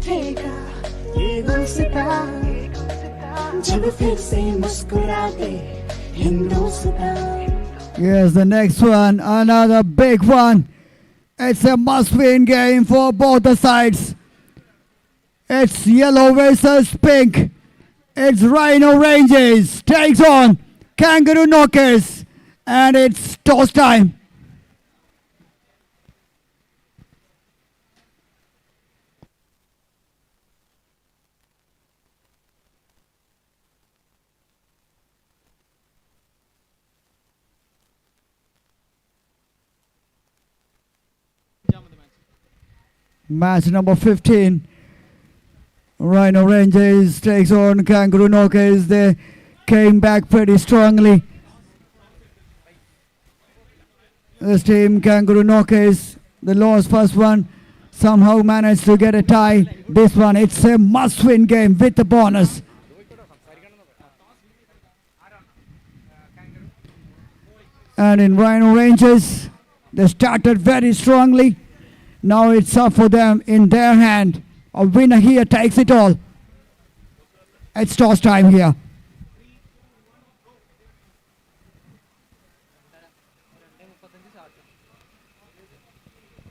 उठेगा ये गुलसितां जब फिर से मुस्कुराते Hindustan. Here's the next one, another big one. It's a must-win game for both the sides. It's yellow versus pink. It's Rhino Rangers takes on Kangaroo Knockers, and it's toss time. Match number 15. Rhino Rangers takes on Kangaroo Knockers. They came back pretty strongly. This team, Kangaroo Knockers, they lost first one, somehow managed to get a tie. This one, it's a must-win game with the bonus. And in Rhino Rangers, they started very strongly. Now it's up for them in their hand. A winner here takes it all. It's toss time here.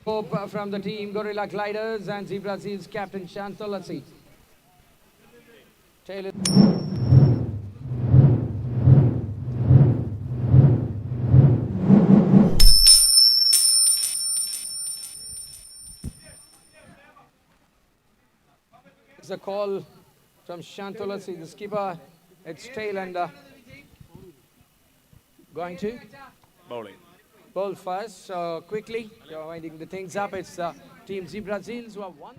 Hope from the team Gorilla Gliders and Zebra Seals captain Chantal. Let's see. Taylor. It's a call from Chantal. Let's see the skipper. It's tail and going to Bowling. bowl first. So quickly winding the things up. It's team Zebra Seals who have won.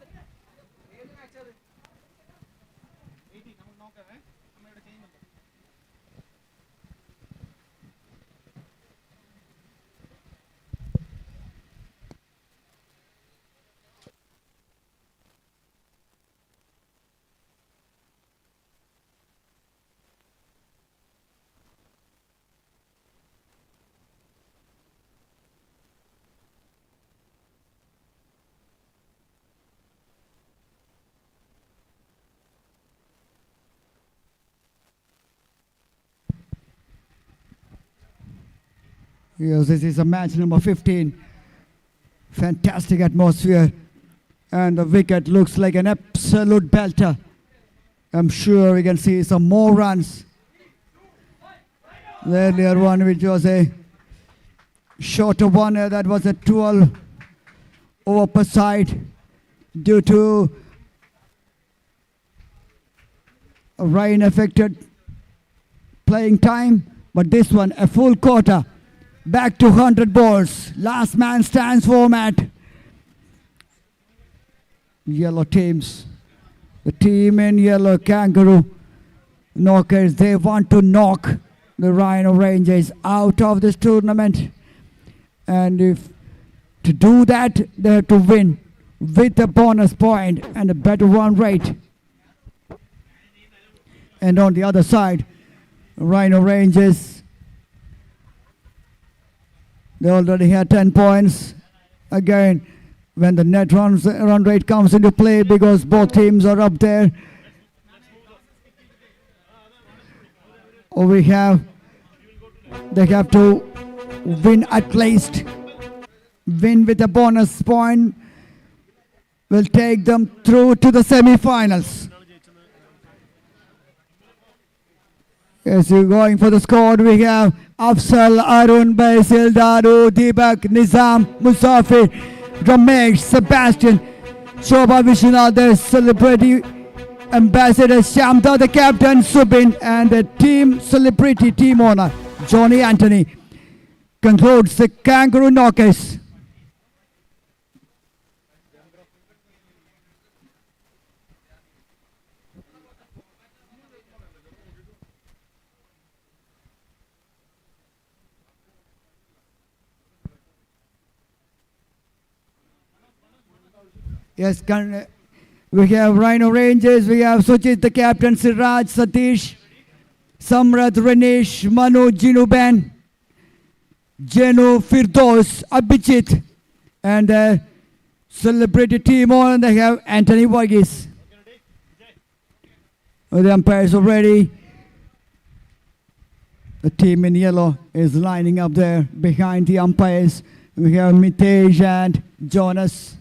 Yes, this is a match number 15. Fantastic atmosphere. And the wicket looks like an absolute belter. I'm sure we can see some more runs. The earlier one, which was a shorter one, that was a 12 over per side due to a rain affected playing time. But this one, a full quarter. Back to 100 balls. Last man stands format. Yellow teams. The team in yellow, Kangaroo Knockers, they want to knock the Rhino Rangers out of this tournament. And if to do that, they have to win with a bonus point and a better run rate. And on the other side, Rhino Rangers, they already had 10 points. Again, when the net run rate comes into play, because both teams are up there, they have to win at least. Win with a bonus point will take them through to the semi-finals. Yes, you're going for the squad. We have Afsal, Arun, Basil, Daru, Deepak, Nizam, Musafir, Ramesh, Sebastian, Shobha Vishwanath, the celebrity ambassador, Shamta, the captain, Subin, and the team celebrity team owner, Johnny Anthony, concludes the Kangaroo Knockers. Yes, we have Rhino Rangers, we have Suchit, the captain, Siraj, Satish, Samrat, Ranesh, Manu, Jinuben, Jenu, Firdos, Abhijit, and celebrity team on, and they have Anthony Varghese. The umpires are ready. The team in yellow is lining up there behind the umpires. We have Mitesh and Jonas.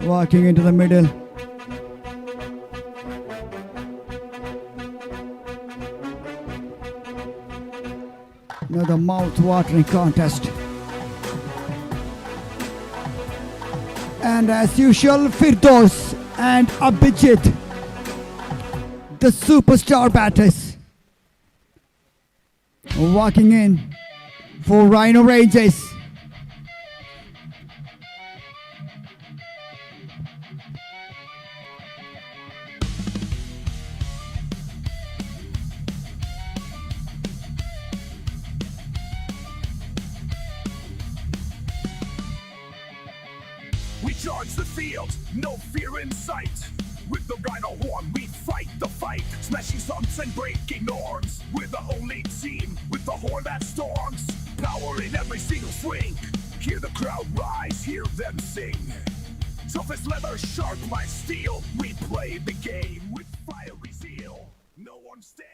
Walking into the middle. Another mouth-watering contest. And as usual, Firdaus and Abhijit, the superstar batters, walking in for Rhino Rangers. We charge the field, no fear in sight. With the Rhino horn, we fight the fight. Smashing stumps and breaking norms. We're the only team with the horn that storms. Power in every single swing. Hear the crowd rise, hear them sing. Tough as leather, sharp like steel. We play the game with fiery zeal. No one stands.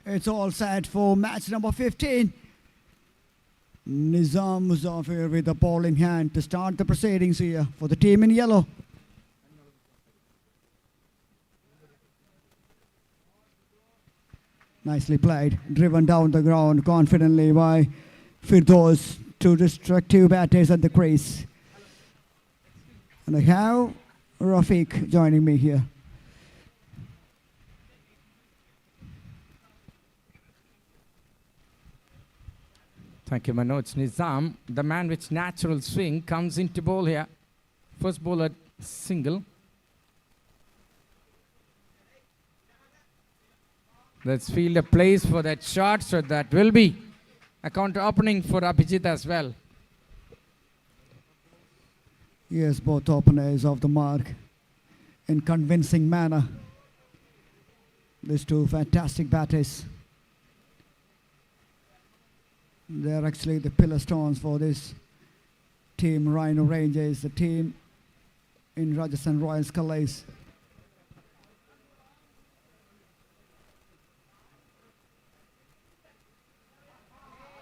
It's all set for match number 15. Nizam Muzaffir with the ball in hand to start the proceedings here for the team in yellow. Nicely played, driven down the ground confidently by Firdaus, two destructive batters at the crease. And I have Rafiq joining me here. Thank you, Manoj. Nizam, the man with natural swing, comes into ball here. First ball at single. Let's field a place for that shot, so that will be a counter opening for Abhijit as well. Yes, both openers off the mark in convincing manner. These two fantastic batters. They're actually the pillar stones for this team, Rhino Rangers, the team in Rajasthan Royals colours.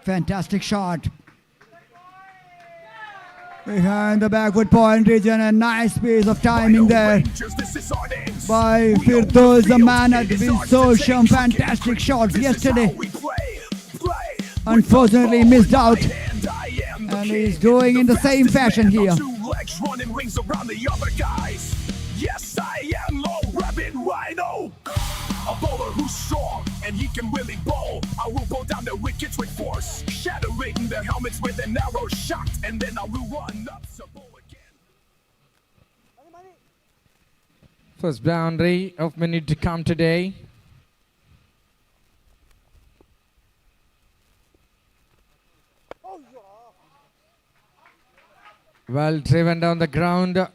Fantastic shot. Behind the backward point region, a nice piece of timing there by Firdaus, the man had been so some fantastic shots yesterday. unfortunately missed out. And I am the And king, he's doing in the same fastest fashion man on here. 2 legs, running rings around the other guys. Yes, I am low, rapping Rhino. A bowler who's strong and he can really bowl. I will bowl down the wickets with force, shattering their helmets with an arrow shot, and then I will run up to bowl again. First boundary of minute to come today. Well driven down the ground.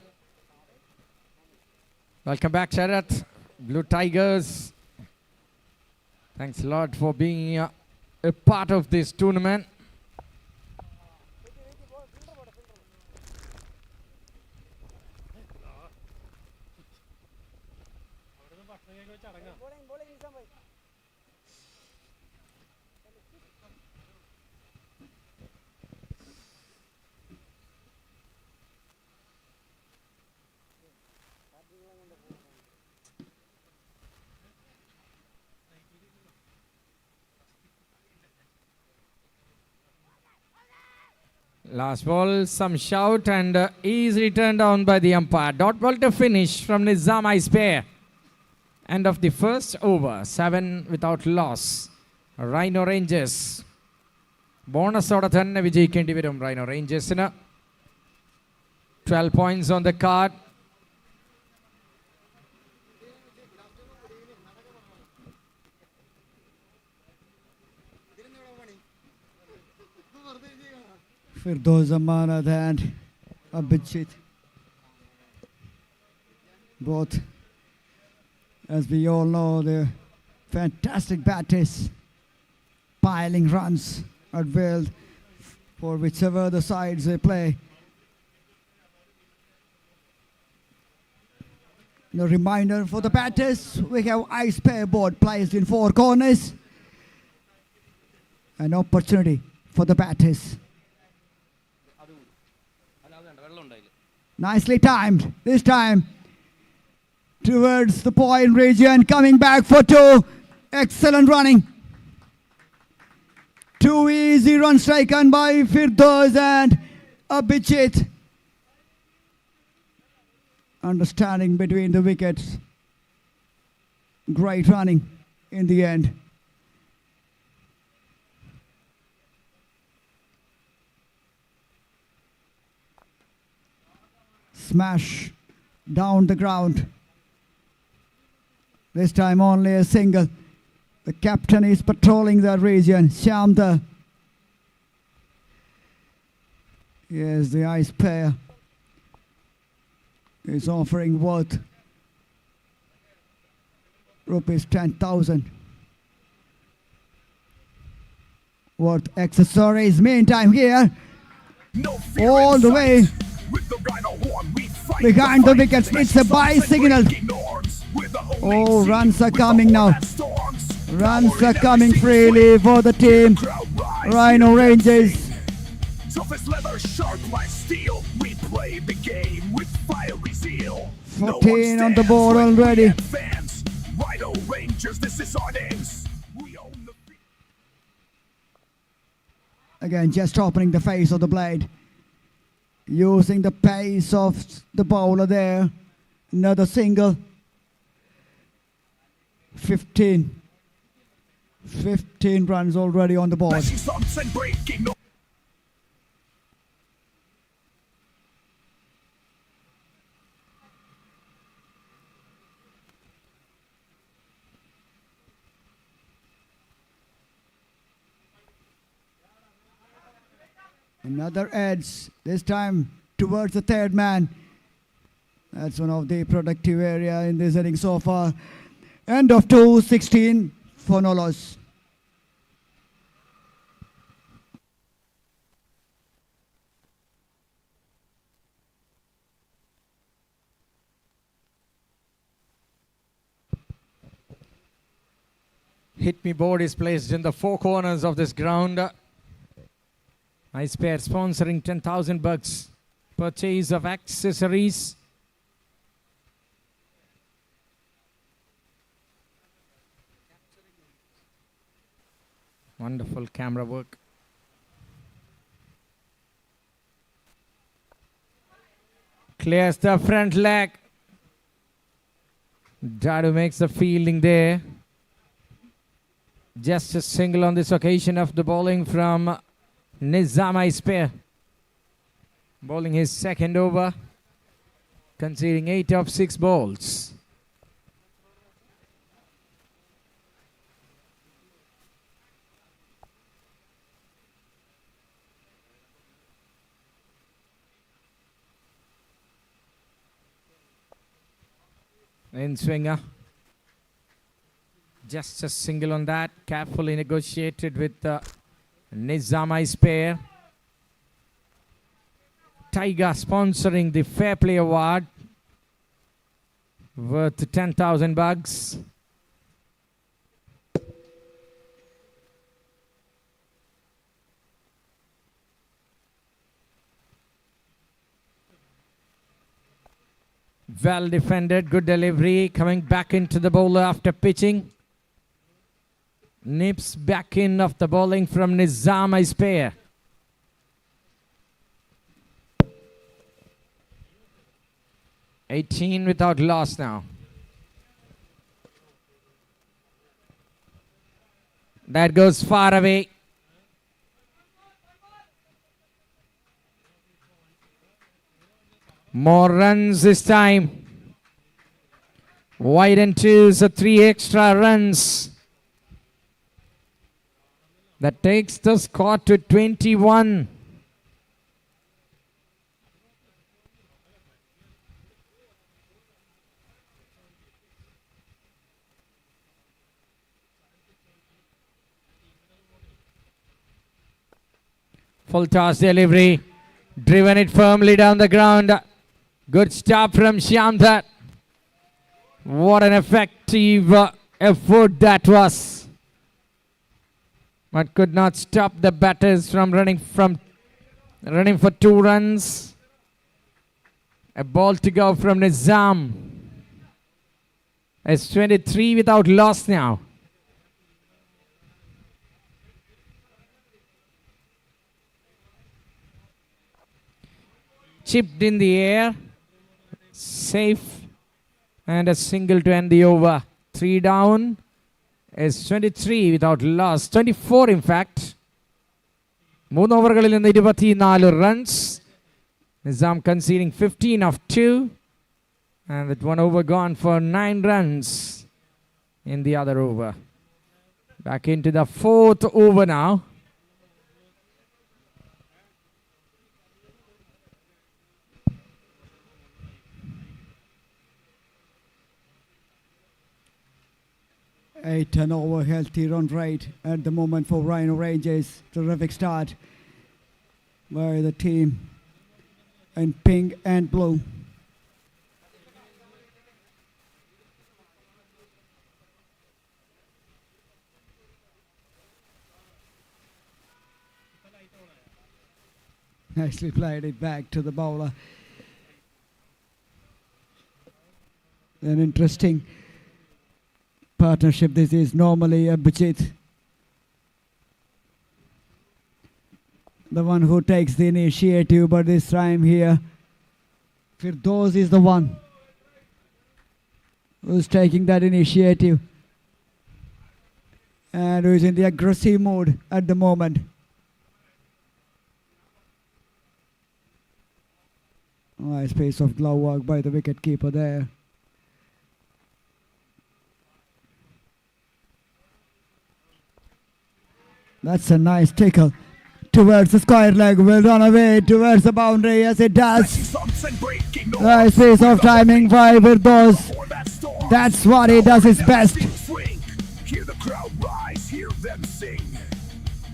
Welcome back, Sharat. Blue Tigers. Thanks a lot for being a part of this tournament. Last ball, some shout, and easily turned down by the umpire. Dot ball to finish from Nizam Ice Pair. End of the first over, 7 without loss. Rhino Rangers. Bonus order തന്നെ വിജയിക്കേണ്ടി വരും Rhino Rangersന്. 12 points on the card. Firdoz Amanat and Abhijit. Both, as we all know, they're fantastic batters, piling runs at will for whichever the sides they play. A reminder for the batters, we have ice pair board placed in 4 corners. An opportunity for the batters. Nicely timed, this time towards the point region, coming back for 2. Excellent running. 2 easy runs taken by Firdoz and Abhijit. Understanding between the wickets. Great running in the end. Smash down the ground. This time only a single. The captain is patrolling the region. Shamda. Yes, the ice pair is offering worth rupees 10,000. Worth accessories. Meantime here, all the way behind the wickets, it's a buy signal. Oh, runs are coming now. Runs are coming freely for the team. Rhino Rangers. Toughest leather, sharp like steel. We play the game with fiery zeal. 14 on the board already. Fans, Rhino Rangers, this is our names. We own the field. Again, just opening the face of the blade. Using the pace of the bowler there. Another single. 15 runs already on the board. Another edge, this time towards the 3rd man. That's one of the productive area in this inning so far. End of 2, 16 for no loss. Hit me board is placed in the 4 corners of this ground. Ice Pair sponsoring 10,000 bucks. Purchase of accessories. Wonderful camera work. Clears the front leg. Dadu makes the fielding there. Just a single on this occasion of the bowling from Nizam Ispare. Bowling his second over, conceding 8 of 6 balls. In swinger. Just a single on that. Carefully negotiated with Nizam Ispare. Tiger sponsoring the Fair Play Award worth 10,000 bucks. Well defended, good delivery, coming back into the bowler after pitching. Nips back in of the bowling from Nizam Ispare. $18 without loss now. That goes far away. More runs this time. Wide and 2, so 3 extra runs. That takes the score to 21. Full toss delivery. Driven it firmly down the ground. Good stop from Shyamdar. What an effective effort that was. But could not stop the batters from running for 2 runs. A ball to go from Nizam. It's 23 without loss now. Chipped in the air. Safe. And a single to end the over. 3 down. Is 23 without loss. 24 in fact. 3 ഓവറുകളിൽ നിന്ന് 24 runs. Nizam conceding 15 of 2. And that 1 over gone for 9 runs in the other over. Back into the 4th over now. Eight and over healthy run rate at the moment for Rhino Rangers. Terrific start by the team in pink and blue. Nicely played it back to the bowler. An interesting partnership this is. Normally Abhijit, the one who takes the initiative, but this time here Firdaus is the one who's taking that initiative and who is in the aggressive mode at the moment. Nice piece of glove work by the wicket keeper there. That's a nice tickle towards the square leg. Will run away towards the boundary as it does. Nice piece of timing by Firdaus. That's what he does his best. Hear the crowd rise, hear them sing.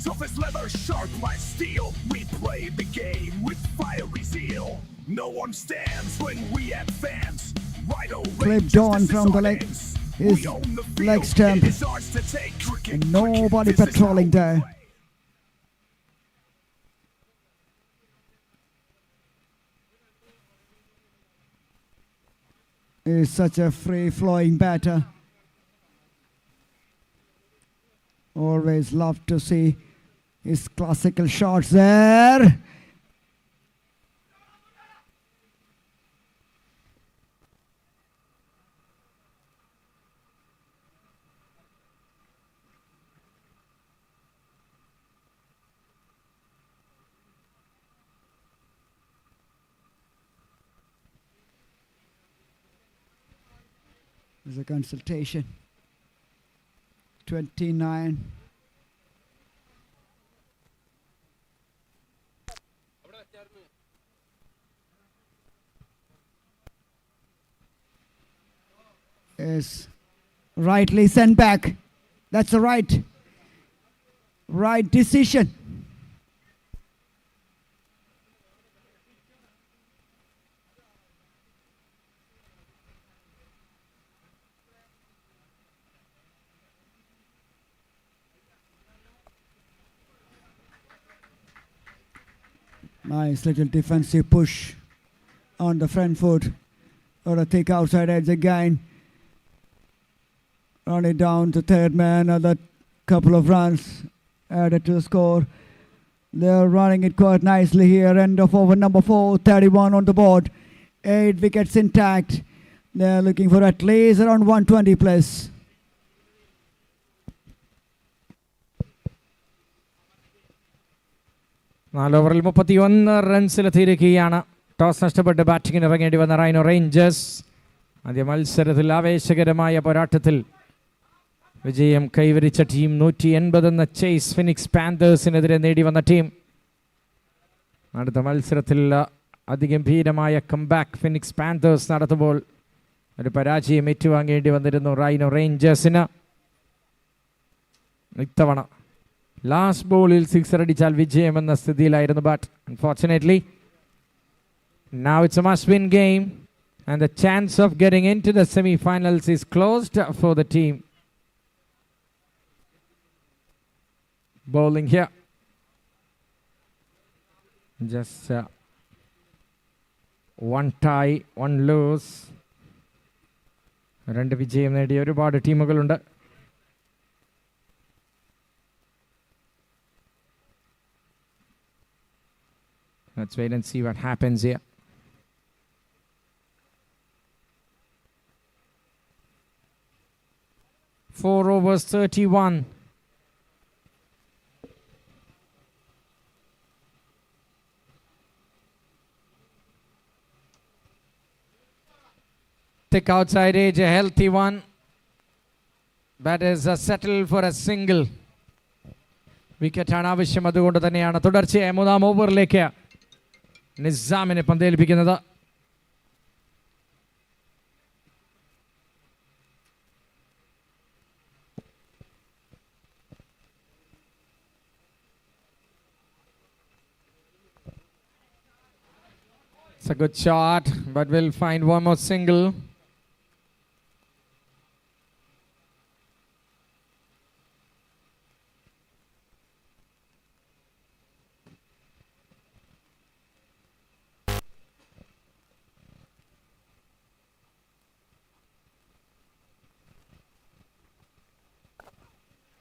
Tough as leather, sharp like steel. We play the game with fiery zeal. No one stands when we have fans. Rhino Clipped on from the leg. His leg stump. And nobody patrolling there. He's such a free-flowing batter. Always love to see his classical shots there. There's a consultation. 29. Is rightly sent back. That's the right decision. Nice little defensive push on the front foot. Or a thick outside edge again. Run it down to third man. Another couple of runs added to the score. They're running it quite nicely here. End of over number 4. 31 on the board. 8 wickets intact. They're looking for at least around 120 plus. ഓവറിൽ 31 റൺസിലെത്തിയിരിക്കുകയാണ്. Toss നഷ്ടപ്പെട്ട് ബാറ്റിങ്ങിന് ഇറങ്ങേണ്ടി വന്ന rhino Rangers. ആദ്യ മത്സരത്തിൽ ആവേശകരമായ പോരാട്ടത്തിൽ വിജയം കൈവരിച്ച team. 180 എന്ന ചേസ് ഫിനിക്സ് പാന്തേഴ്സിനെതിരെ നേടി വന്ന ടീം. അടുത്ത മത്സരത്തിൽ അതിഗംഭീരമായ കംബാക്ക് ഫിനിക്സ് പാന്തേഴ്സ് നടത്തുമ്പോൾ ഒരു പരാജയം ഏറ്റുവാങ്ങേണ്ടി വന്നിരുന്നു റൈനോ റേഞ്ചേഴ്സിന്. ഇത്തവണ ലാസ്റ്റ് ബോളിൽ സിക്സർ അടിച്ചാൽ വിജയമെന്ന സ്ഥിതിയിലായിരുന്നു. But unfortunately now it's a must win game and the chance of getting into the semi-finals is closed for the team. Bowling here. Just one tie, one lose. രണ്ട് വിജയം നേടിയ ഒരുപാട് ടീമുകളുണ്ട്. Let's wait and see what happens here. Four overs, 31. Thick outside edge, a healthy one. That is a settle for a single. വിക്കറ്റാണ് ആവശ്യം. അതുകൊണ്ട് തന്നെയാണ് തുടർച്ചയായ 3-ാം ഓവറിലേക്ക് നിസാമിനെ പന്തേൽപ്പിക്കുന്നത്. It's a good shot, but we'll find one more single.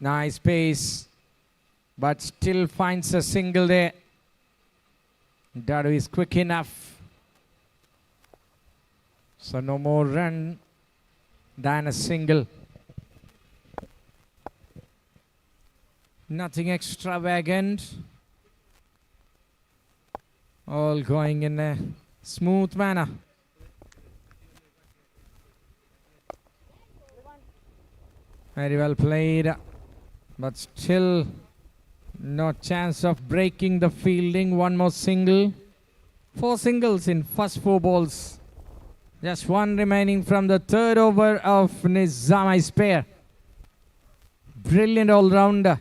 Nice pace, but still finds a single there. Dadu is quick enough. So no more run than a single. Nothing extravagant. All going in a smooth manner. Very well played, but still no chance of breaking the fielding. One more single. 4 singles in first 4 balls. Just one remaining from the third over of Nizam. I spare. Brilliant all-rounder.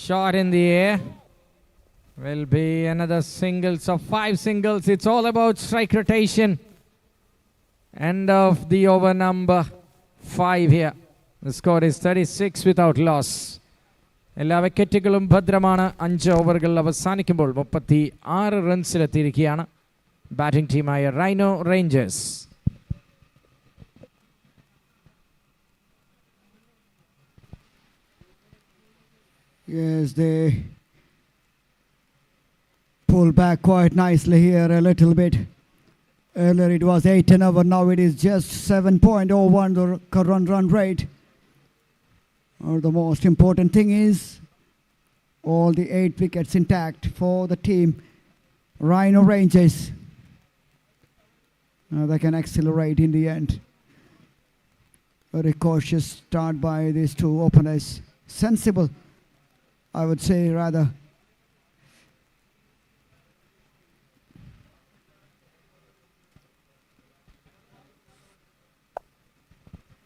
Shot in the air. Will be another singles of 5 singles. It's all about strike rotation. End of the over number 5 here. The score is 36 without loss. എല്ലാ വിക്കറ്റുകളും ഭദ്രമാണ്. 5 ഓവറുകൾ അവസാനിക്കുമ്പോൾ 36 റൺസിലെത്തിയിരിക്കുകയാണ് batting ടീമായ rhino Rangers. Yes, they pull back quite nicely here a little bit. Earlier it was 8 and over, now it is just 7.01 the current run rate. The most important thing is all the 8 wickets intact for the team Rhino Rangers. Now they can accelerate in the end. Very cautious start by these two openers. Sensible, I would say, rather.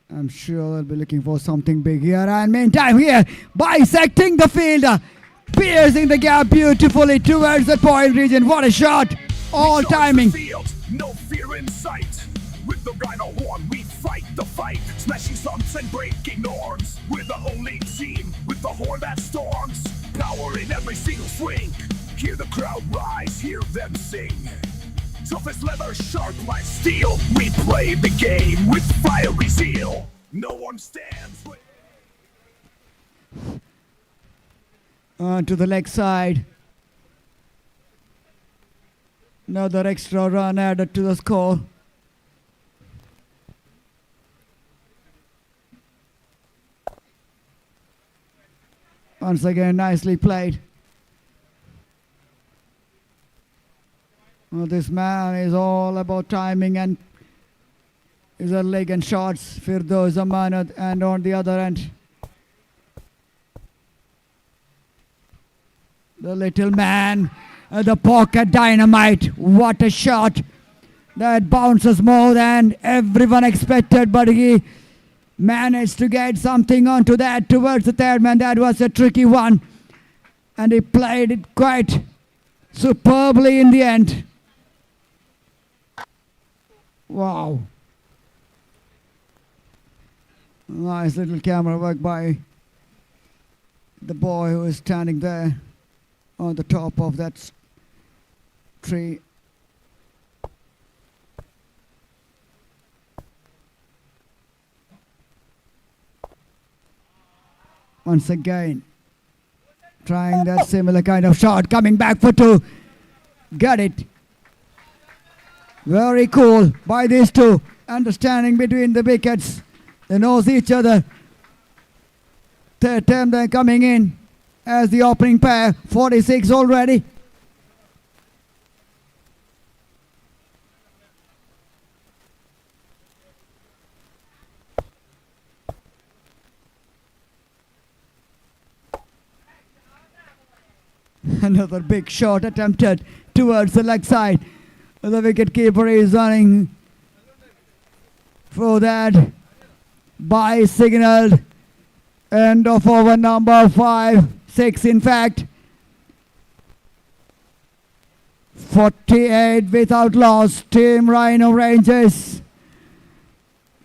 I'm sure they'll be looking for something big here. And meantime here, bisecting the fielder, piercing the gap beautifully towards the point region. What a shot! All We charge the timing. field, no fear in sight. With the Rhino horn, we fight the fight. Smashing stumps and breaking norms. We're the only team with the horn that storms. Power in every single swing. Hear the crowd rise, hear them sing. Tough as leather, sharp like steel. We play the game with fiery zeal. No one stands with... To the leg side. Another extra run added to the score. Once again, nicely played. Well, this man is all about timing and his leg and shots. Firdaus Amanat, and on the other end, the little man, the pocket dynamite. What a shot! That bounces more than everyone expected, but he managed to get something onto that towards the third man. That was a tricky one, and he played it quite superbly in the end. Wow. Nice little camera work by the boy who is standing there on the top of that tree. Once again, trying that similar kind of shot, coming back for two. Got it. Very cool by these two, understanding between the wickets. They knows each other. Third term they're coming in as the opening pair, 46 already. Another big shot attempted towards the leg side. The wicket keeper is running for that. By signaled end of over number 6 in fact. 48 without loss. Team Rhino Rangers.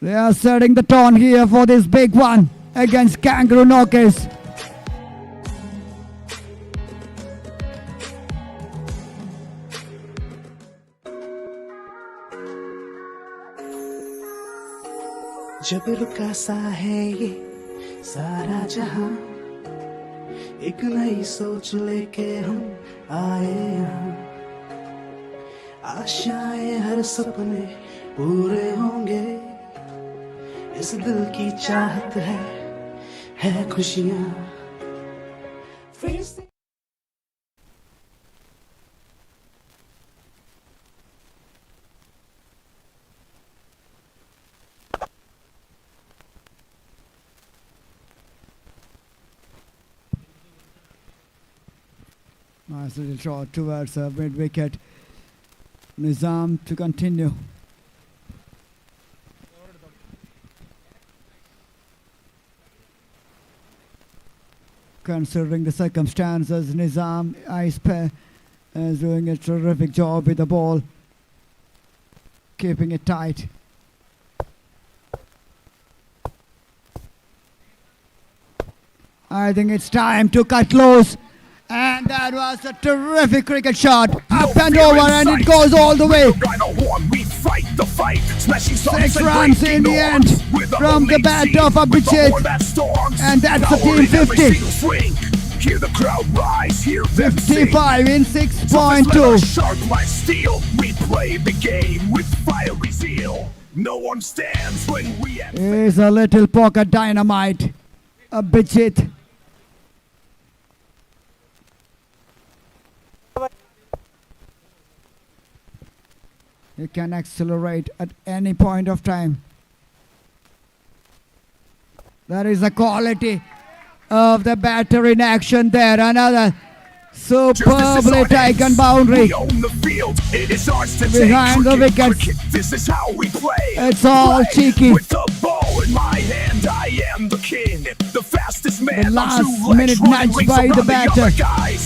They are setting the tone here for this big one against Kangaroo Knockers. जब रुका सा है ये सारा जहां, एक नई सोच लेके हम आए यहाँ. आशाएं हर सपने पूरे होंगे, इस दिल की चाहत है खुशियाँ. फिर से Nice little shot towards mid wicket. Nizam to continue. Considering the circumstances, Nizam Ice Pair is doing a terrific job with the ball, keeping it tight. I think it's time to cut loose. And that was a terrific cricket shot. Up and over, and it goes all the way. 6 runs in the end from the bat of Abhijit. And that's the team 50. Hear the crowd rise, hear them sing. 55 in Tough as leather, 6.2. sharp like steel. We play the game with fiery zeal. No one stands when we have Is a little pocket dynamite. A Bijit. He can accelerate at any point of time. That is the quality of the batter in action there. Another superbly taken boundary. We own the field. It is ours to Behind take. the wickets. Cricket, this is how we play. It's all Play cheeky. With the ball in my hand, I am the king. The fastest man The on last 2 legs, minute running nudge rings by the around batter. other guys.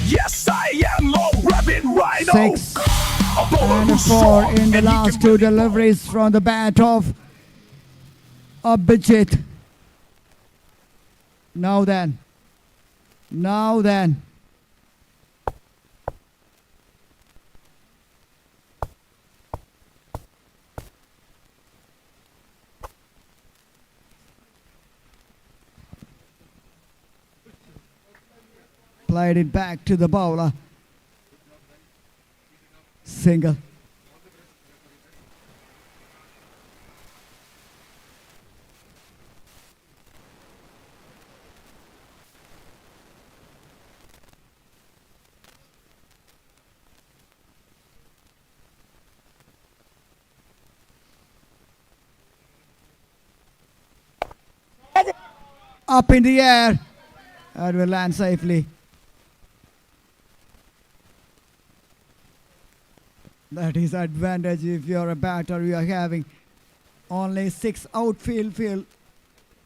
Yes, I am low repping Rhino. 6 A bowler and a who's 4 strong, in the and he last can 2 really deliveries from the bat of Bijit. Now then. Now then. Played it back to the bowler. Single. Up in the air. That will land safely. That is advantage if you're a batter. You are having only 6 outfield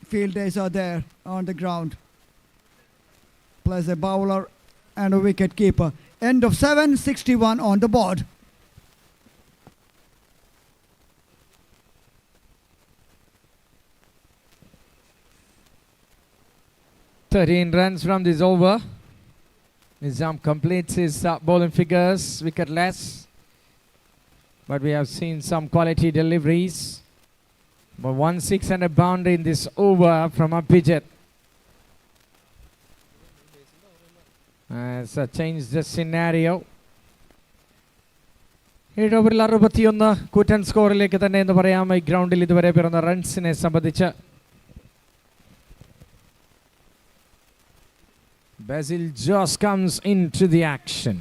fielders are there on the ground, plus a bowler and a wicket keeper. End of 7, 61 on the board. "13 runs from this over. Nizam completes his bowling figures, wicketless. But we have seen some quality deliveries. But 1-6 and a boundary in this over from Abhijit. Has changed the scenario. ഈ ഓവറിൽ 61 കൂറ്റൻ സ്കോറിലേക്ക് തന്നെ എന്ന് പറയാം ഈ ഗ്രൗണ്ടിൽ ഇതുവരെ പിറന്ന റൺസിനെ സംബന്ധിച്ച്. Basil just comes into the action.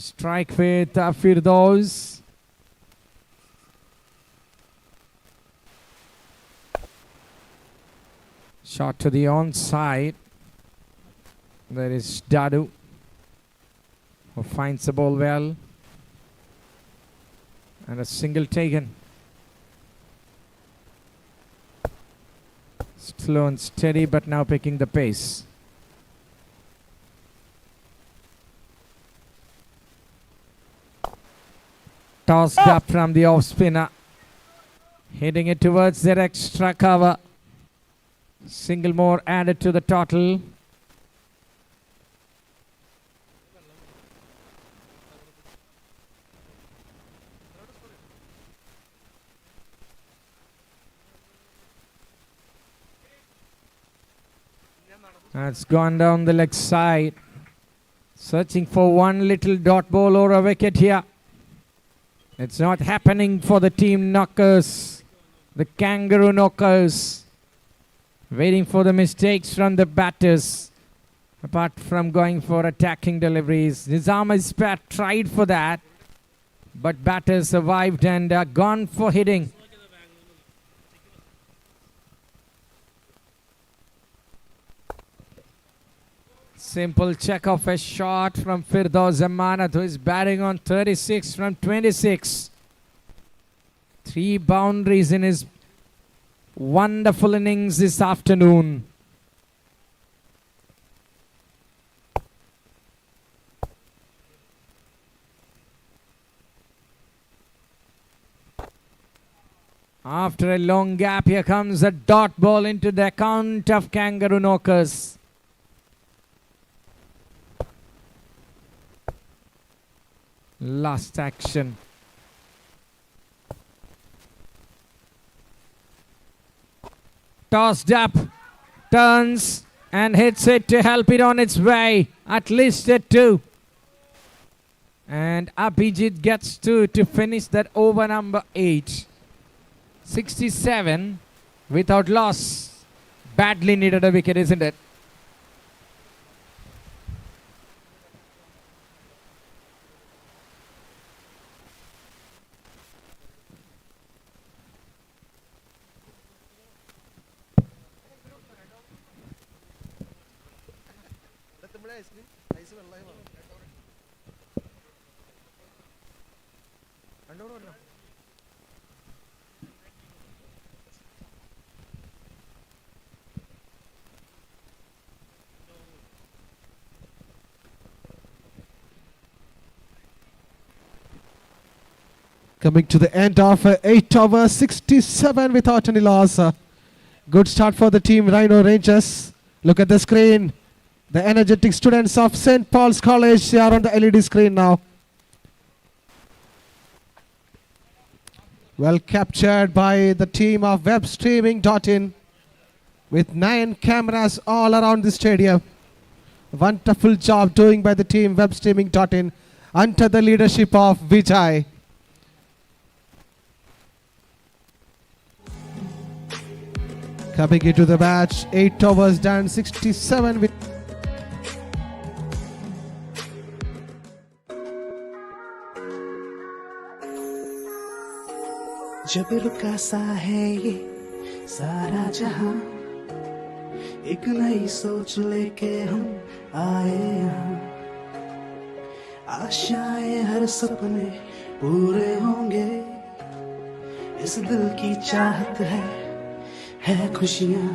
Strike with Firdaus. Shot to the onside. There is Dadu, who finds the ball well. And a single taken. Slow and steady, but now picking the pace. Tossed up from the off spinner. Hitting it towards their extra cover. Single more added to the total. That's gone down the leg side. Searching for one little dot ball or a wicket here. It's not happening for the team knockers, the Kangaroo knockers. Waiting for the mistakes from the batters. Apart from going for attacking deliveries. Nizam Ispat tried for that. But batters survived and gone for hitting. Simple check of a shot from Firdaus Zamanat, who is batting on 36 from 26. 3 boundaries in his wonderful innings this afternoon. After a long gap, here comes a dot ball into the account of Kangaroo knockers. Last action. Tossed up. turns and hits it to help it on its way. At least a 2. And Abhijit gets to finish that over number 8. 67 without loss. Badly needed a wicket, isn't it? Coming to the end of 8 overs, 67 without any loss. Good start for the team Rhino Rangers. Look at the screen. The energetic students of St. Paul's College are on the LED screen now. Well captured by the team of webstreaming.in with 9 cameras all around the stadium. Wonderful job doing by the team webstreaming.in under the leadership of Vijay. Coming into the match, 8 overs done, 67 with जब रुका सा है ये सारा जहां, एक नई सोच लेके हम आए यहाँ. आशाएं हर सपने पूरे होंगे, इस दिल की चाहत है खुशियां.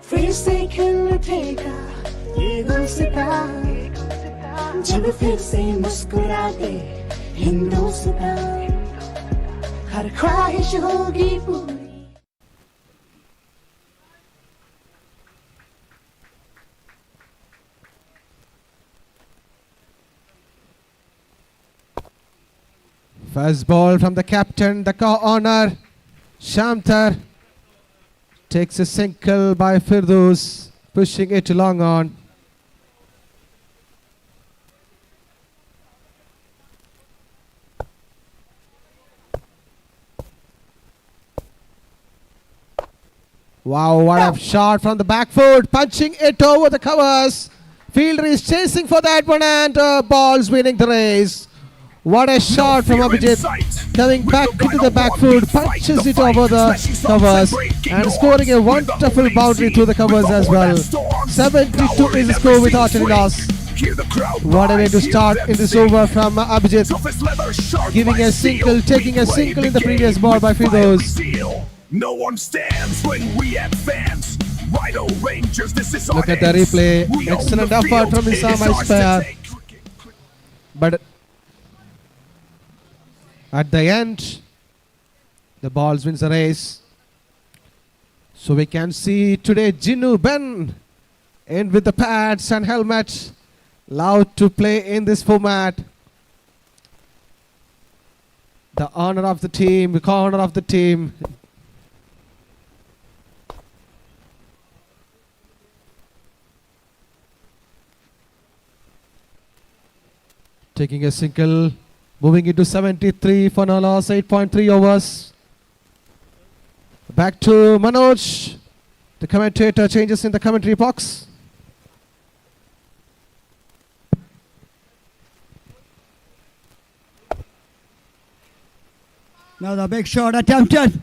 फिर से खिल उठेगा ये गुलसितां, जब फिर से मुस्कुराते हिंदुस्तान. हर ख्वाहिश होगी पूरी. first ball from the captain, the co-owner, Shamtar. Takes a single by Firdaus, pushing it long on. Wow, what a shot from the back foot, punching it over the covers. Fielder is chasing for that one and ball's winning the race. What a shot from Abhijit, coming back into the back foot, punches it over the covers and scoring a wonderful boundary through the covers as well. 72 is the score without any loss. What a way to start in this over from Abhijit, giving a single, taking a single in the previous ball by Firdaus. No one stands when we have fans. Rhino Rangers, this is Look at the replay. Excellent effort from Nizam Ispire. But at the end, the balls wins the race. So we can see today Jinu Ben in with the pads and helmet, allowed to play in this format. The honor of the team, the corner of the team. Taking a single, moving into 73 for no loss, 8.3 overs. Back to Manoj. The commentator changes in the commentary box. Now the big shot attempted,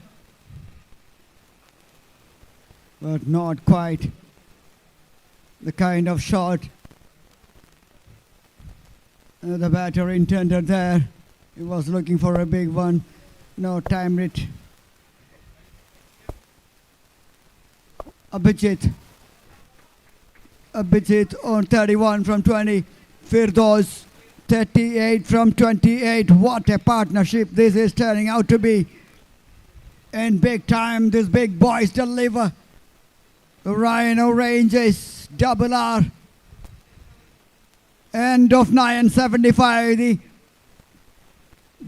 but not quite the kind of shot the batter intended there. He was looking for a big one. No, timed it. Abhijit on 31 from 20. Firdaus 38 from 28. What a partnership this is turning out to be. In big time, these big boys deliver. The Rhino Rangers, double R. End of 975, the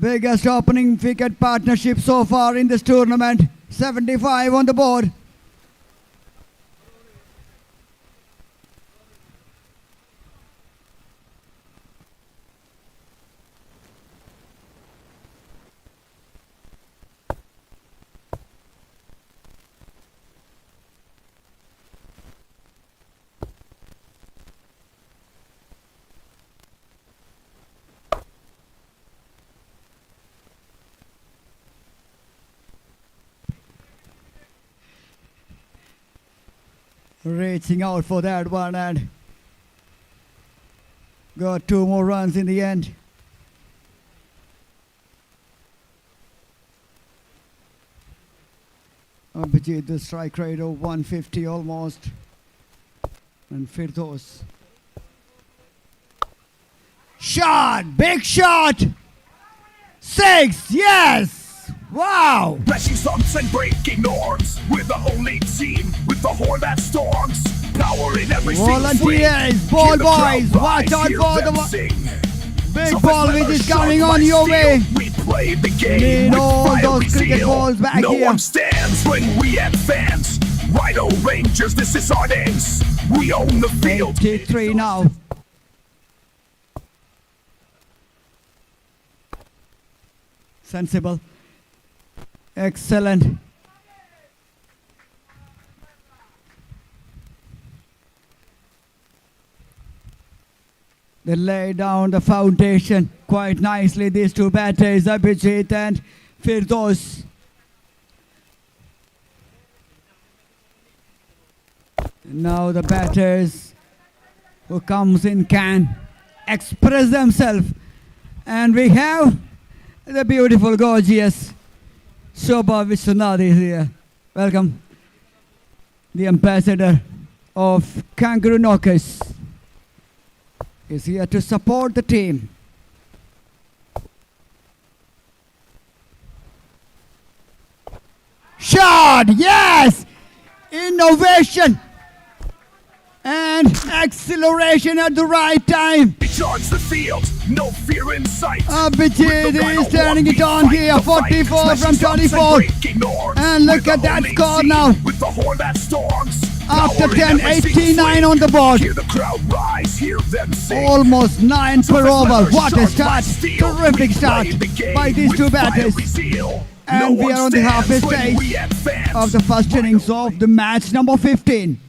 biggest opening wicket partnership so far in this tournament. 75 on the board. reaching out for that one and got 2 more runs in the end. Abhijit, the strike rate of 150 almost. And Firdaus. Shot! Big shot! 6! Yes! Wow! Flashing stunts and breaking norms. We're the only team with the horn that storms. Power in every single swing. Volunteers, ball Hear the crowd boys, watch rise, out hear for them the sing. big Toughest ball which leather is sharp coming like on your steel. way. We play the game Need with all fire those we cricket seal. balls back no here. one stands when we advance. Rhino Rangers, this is our dance. We own the field. 83 now. Sensible. Excellent. They lay down the foundation quite nicely, these two batters, Abhijit and Firdaus. Now the batters who comes in can express themselves. And we have the beautiful, gorgeous Shobha Vishwanath here. Welcome. The ambassador of Kangaroo Knockers is here to support the team. Shot! Yes! Innovation and acceleration at the right time. We charge the field, no fear in sight. Abhijit is turning it on here, 44 from 24. And look at that score now. With the horn that storms. After 10, 89 on the board. Hear the crowd rise, hear them sing. Almost 9 per over. What a start. Terrific start by these two batters. And we are on the halfway stage of the first innings of the match number 15.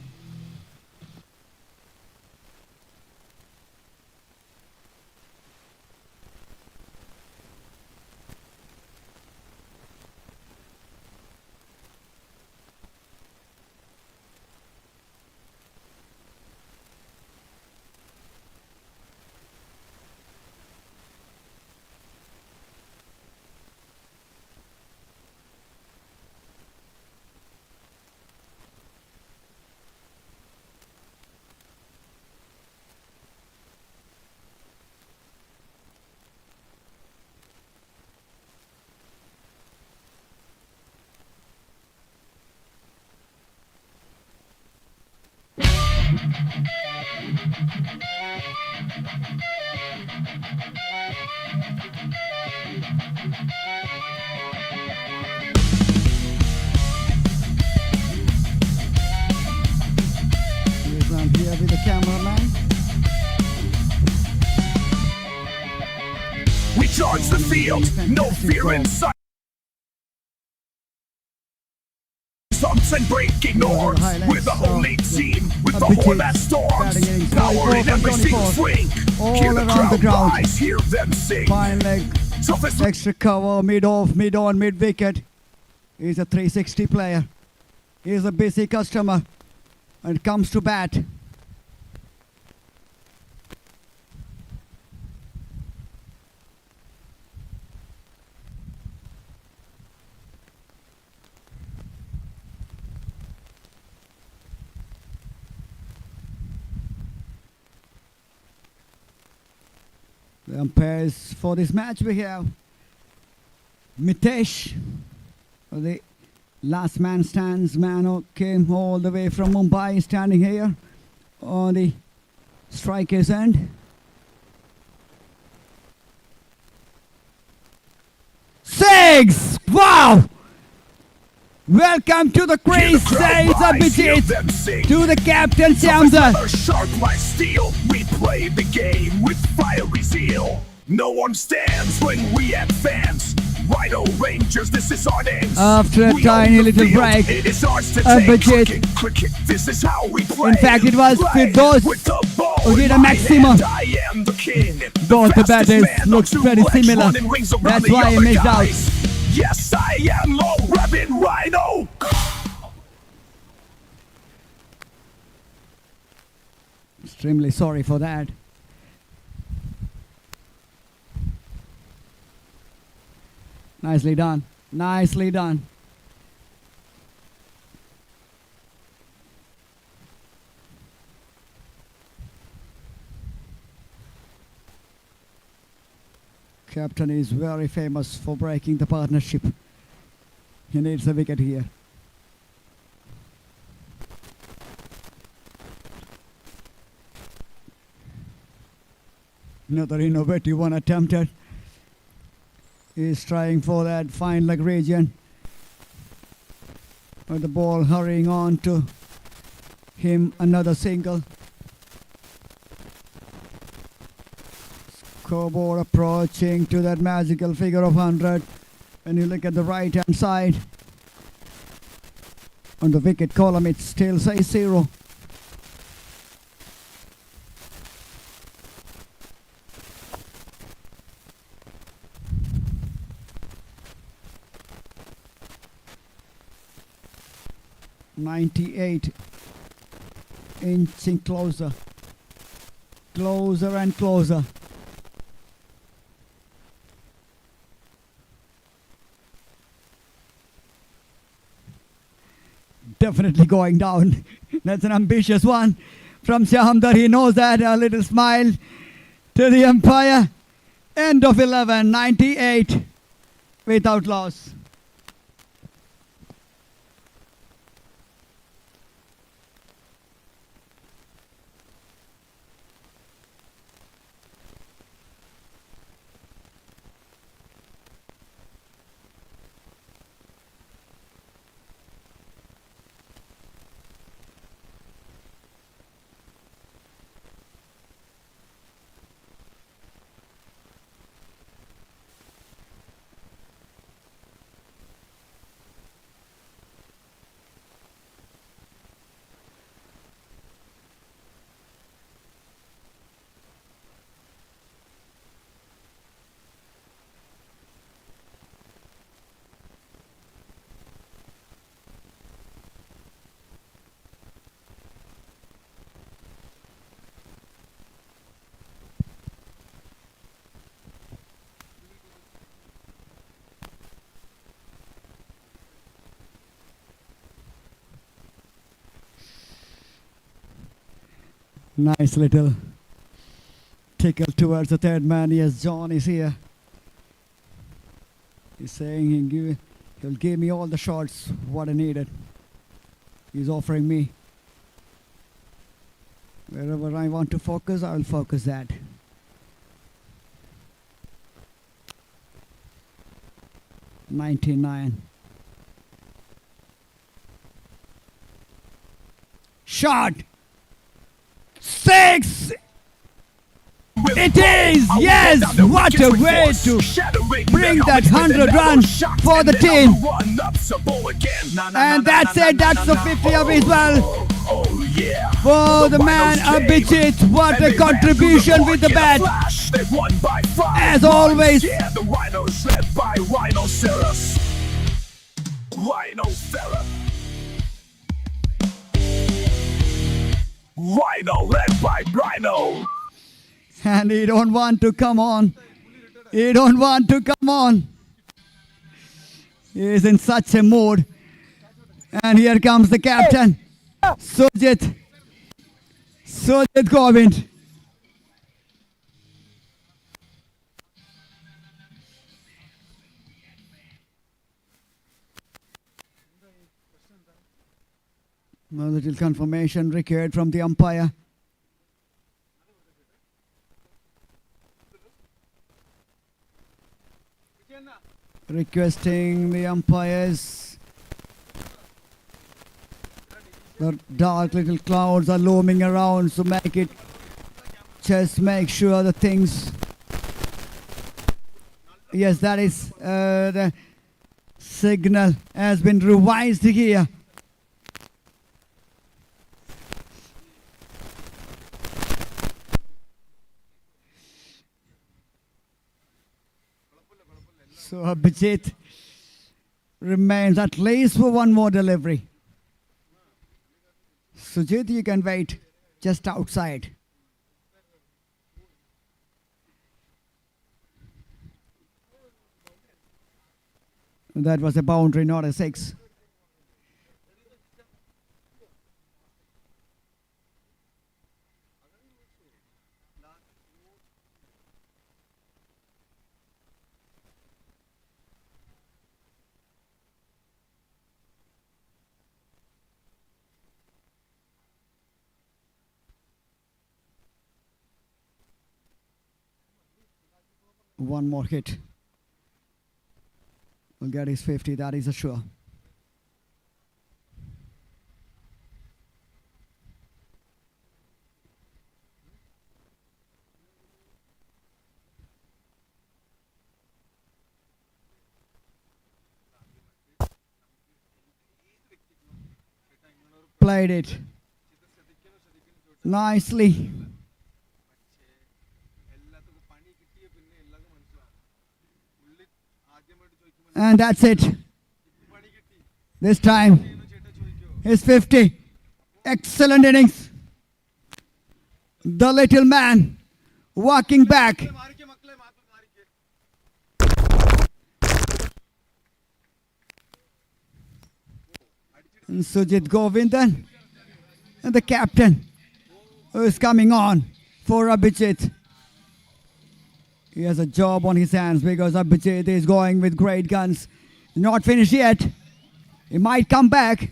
I'm here with the cameraman. We charge the field, no fear in sight. Stunts and breaking norms. We're the only team with the horn that storms. Power in every single swing. Hear the crowd rise, hear them sing. Fine leg, Toughest extra cover, mid off, mid on, mid wicket. He's a 360 player. He's a busy customer and comes to bat. The umpires for this match we have Mitesh, the last man stands man who came all the way from Mumbai, standing here on the striker's end. Six! Wow! Welcome to the crease, says Abhijit, to the captain, Shamsa. Sharp like steel, we play the game with fiery zeal. No one stands when we advance. Rhino Rangers, this is our dance. After a tiny little break, it is ours to Abhijit. take. Cricket, this is how we play. In fact, it was Play Firdaus with the ball who did a in my maximum. hand, I am the king. Both the fastest batters man looked on two very legs, similar. running rings around That's the why I other missed out. guys. Yes, I am low rapping Rhino. Extremely sorry for that. Nicely done. Nicely done. Captain is very famous for breaking the partnership. He needs a wicket here. Another innovative one attempted. He's trying for that fine leg region. With the ball hurrying on to him, another single. Scoreboard approaching to that magical figure of 100. When you look at the right hand side, on the wicket column it still says 0. "98, inching closer, closer and closer." Definitely going down. That's an ambitious one from Shahamdar. He knows that. A little smile to the umpire. End of 11, 98 without loss. Nice little tickle towards the third man. Yes, John is here. He's saying he'll give me all the shots what I needed. He's offering me. Wherever I want to focus, I will focus that. "99. Shot! 6! It is! Yes! What a way to bring that 100 runs for the team. And that's it. That's the 50 of his well. For the man Abhijit, what a contribution with the bat. As always. The Rhinos led by Rhinoceros. Rhino led by Rhino. And he don't want to come on. He don't want to come on. He is in such a mood. And here comes the captain, Sujit Govind. A little confirmation required from the umpire. Requesting the umpires. The dark little clouds are looming around, so just make sure the things. Yes, that is the signal has been revised here. So Abhijit remains at least for one more delivery. Sujit, you can wait just outside. That was a boundary, not a six. One more hit. Will get his 50, that is a sure. Played it nicely. And that's it. This time, his 50. Excellent innings. The little man walking back. And Sujit Govindan, and the captain, who is coming on for Abhijit. He has a job on his hands because Abhijit is going with great guns. Not finished yet. He might come back.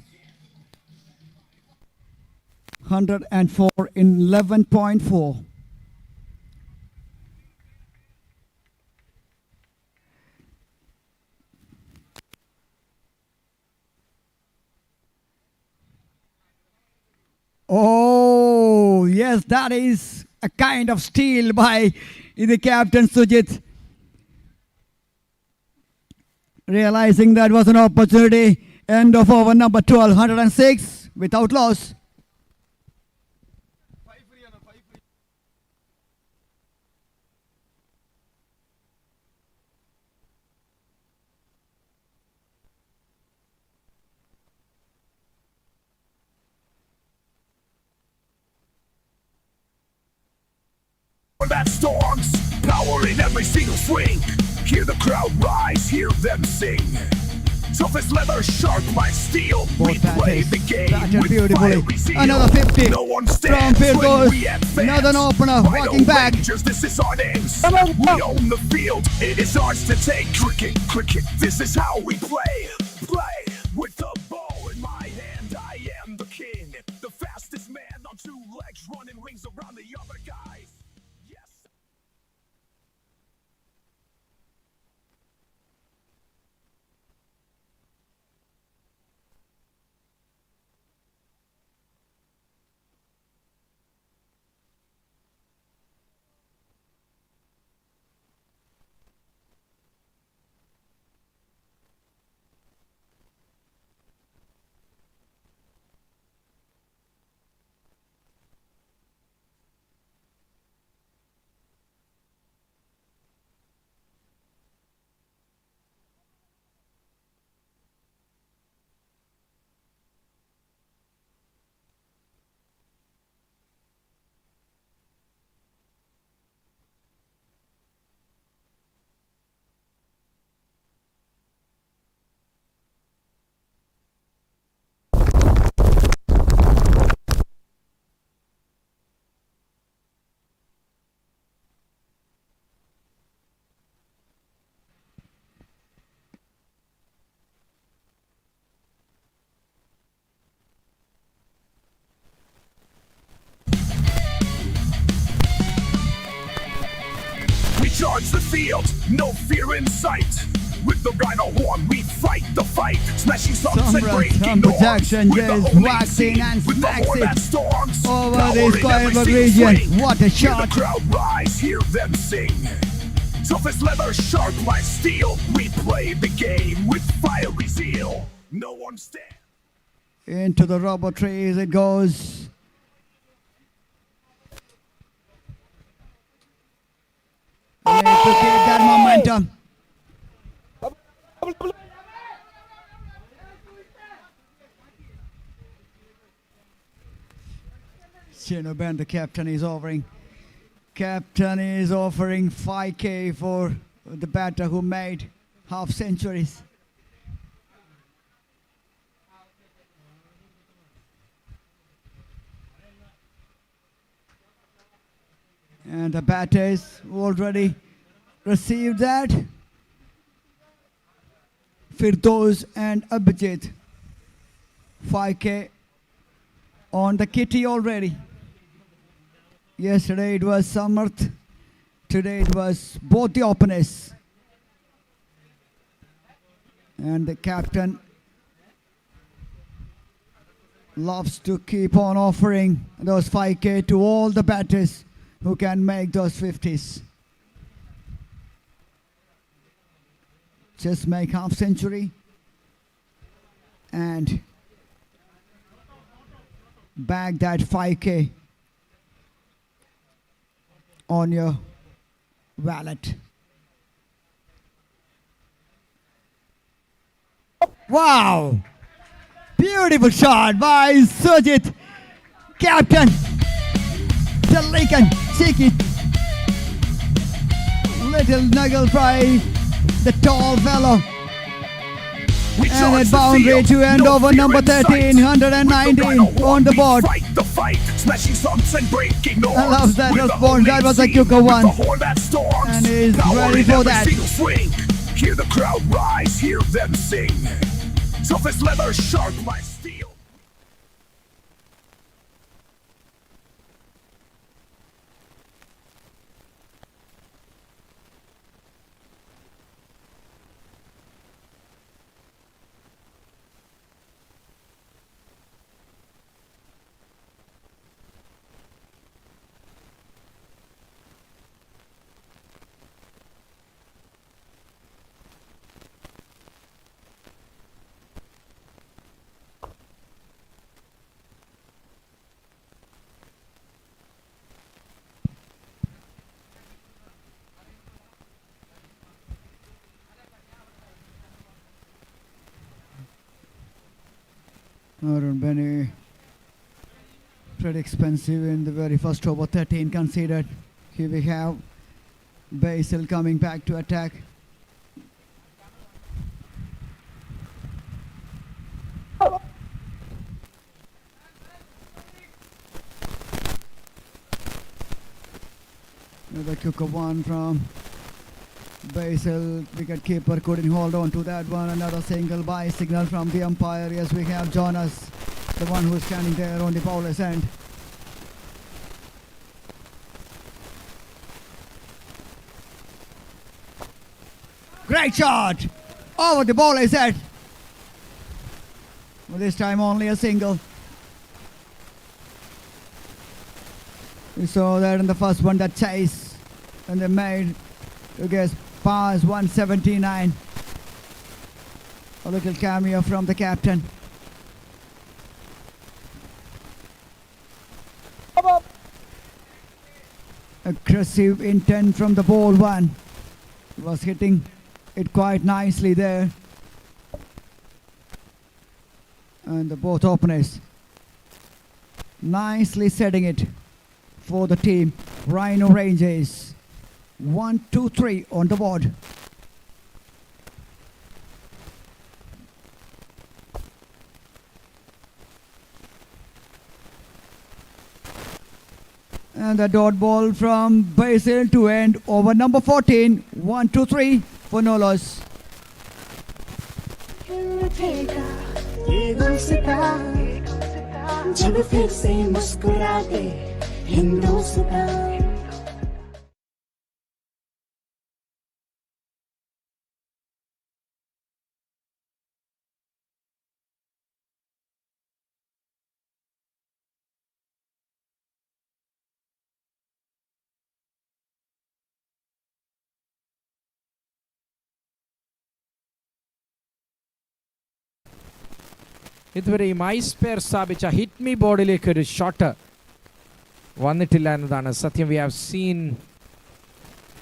104 in 11.4. Oh, yes, that is a kind of steal by the captain Sujit. Realizing that was an opportunity. End of over number 12, 106 without loss. That storms, power in every single swing. Hear the crowd rise, hear them sing. Tough as leather, sharp like steel. We play the game with beautifully. zeal. Another 50. No one From stands field when goes. we advance. Another opener Rhino walking back. Rangers, this is our names. We own the field. It is ours to take. Cricket. This is how we play. Play with the ball in my hand. I am the king, the fastest man on two legs, running rings around the other guys. Yes. We charge the field, no fear in sight. With the Rhino horn, we fight the fight. Smashing stumps and breaking norms. Protection, With the just only whacks team in and with the smacks horn it that storms. over Power this in Coimbatore every single region. swing. What a Hear shot. the crowd rise, hear them sing. Tough as leather, sharp like steel. We play the game with fiery zeal. No one stands. Into the rubber trees it goes. Need to keep that momentum. Shinoben, the captain, is offering. Captain is offering 5K for the batter who made half centuries. And the batters already received that. Firdaus and Abhijit. 5K on the kitty already. Yesterday it was Samarth. Today it was both the openers. And the captain loves to keep on offering those 5K to all the batters who can make those 50s. Just make half century and bag that 5K on your wallet. Wow! Beautiful shot by Surjit. Captain. Delikan. Cheeky. Little nuggle by the tall fellow. And a boundary to end over number 13, 119 on the board. I love that response. That was a quicker one. And he's ready for that. Hear the crowd rise, hear them sing. Tough as leather, sharp like steel. Arun Benny, pretty expensive in the very first over, 13 conceded. Here we have Basil coming back to attack. Another quicker one from Basil. Wicket keeper couldn't hold on to that one. Another single by signal from the umpire. Yes, we have Jonas, the one who's standing there on the bowler's end. Great shot over the bowler's head. Well, this time only a single. We saw that in the first one, that chase, and they made, I guess, past 179. A little cameo from the captain. Aggressive intent from the ball one. He was hitting it quite nicely there. And the both openers nicely setting it for the team. Rhino Rangers. 1, 2, 3 on the board. And the dot ball from Basil to end over number 14. 1, 2, 3 for no loss. जब फिर से मुस्कुराते हिंदुस्तान ഇതുവരെ ഈ മൈസ്പെയർ സ്ഥാപിച്ച hit me ബോർഡിലേക്ക് ഒരു shot വന്നിട്ടില്ല എന്നതാണ് സത്യം. We have seen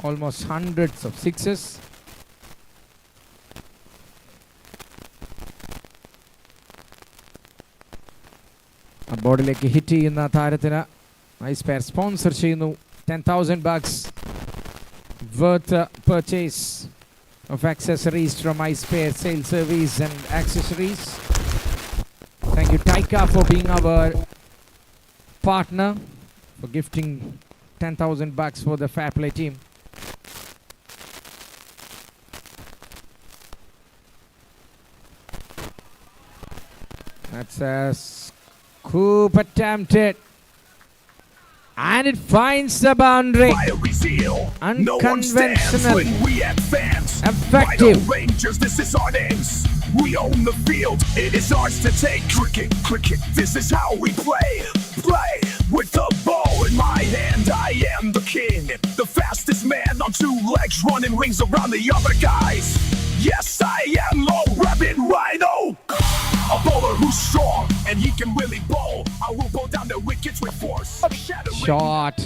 almost hundreds of sixes. ആ ബോർഡിലേക്ക് ഹിറ്റ് ചെയ്യുന്ന താരത്തിന് മൈസ്പെയർ സ്പോൺസർ ചെയ്യുന്നു. 10,000 bucks worth purchase of accessories from MySpace Sales Service and Accessories. Thank you, Taika, for being our partner, for gifting 10,000 bucks for the fair play team. That's a scoop attempted. And it finds the boundary. Fiery zeal. No one stands Unconventional. when we advance. Effective. Rhino Rangers, this is our names. We own the field, it is ours to take. Cricket, cricket, this is how we play. Play with the ball in my hand. I am the king, the fastest man on two legs, running rings around the other guys. Yes, I am low rapping Rhino. A bowler who's strong and he can really bowl. I will bowl down the wickets with force. Shot.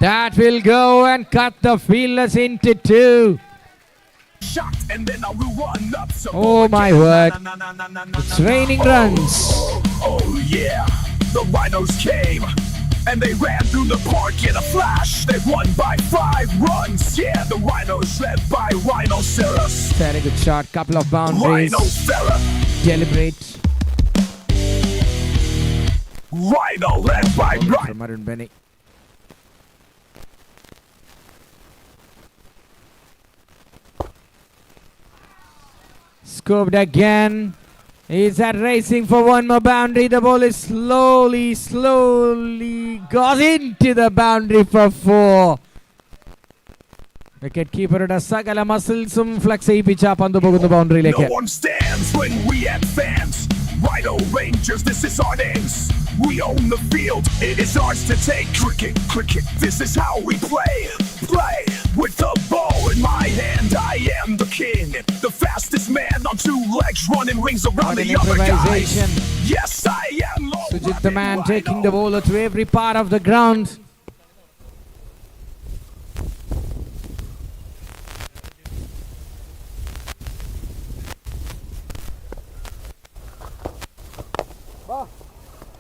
That will go and cut the fielders into two. Shot and then I will run up. Oh my word. It's raining runs. Oh yeah, the Rhinos came and they ran through the park in a flash. They won by 5 runs. Yeah, the Rhinos led by Rhinoceros. Very good shot. Couple of boundaries. Rhinoceros. Deliberate Rhino led by Rhino. from Arun Benny. Scooped again. He's at racing for one more boundary. The ball is slowly goes into the boundary for 4. Wicket keeper Sagala muscles flex pitcha pandu pogunnu boundary No leke. one stands when we advance. Rhino Rangers, this is our names. We own the field, it is ours to take. Cricket, cricket, this is how we play. Play with the ball in my hand. I am the king, the fastest man on 2 legs, running rings around What an the other guys. improvisation. Yes, I am low. Sujit the man taking the bowler to every part of the ground.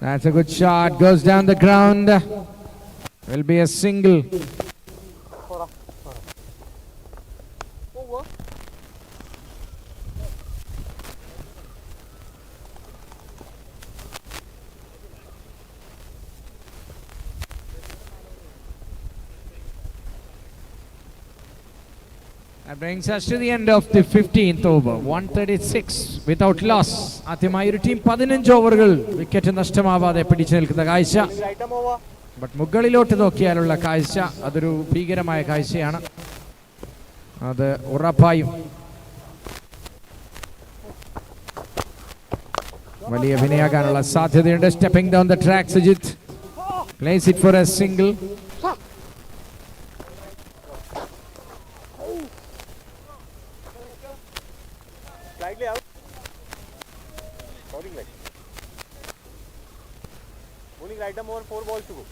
That's a good shot. Goes down the ground. Will be a single. That brings us to the end of the 15th over. 136 without loss. ആദ്യമായി ഒരു team 15 ഓവറുകൾ wicket നഷ്ടമാവാതെ പിടിച്ചു നിൽക്കുന്ന കാഴ്ച. But മുകളിലോട്ട് നോക്കിയാലുള്ള കാഴ്ച അതൊരു ഭീകരമായ കാഴ്ചയാണ്. അത് ഉറപ്പായും വലിയ വിനയാകാനുള്ള സാധ്യതയുണ്ട്. Stepping down the track Sujith. Place it for A single. Item over 4 balls to go.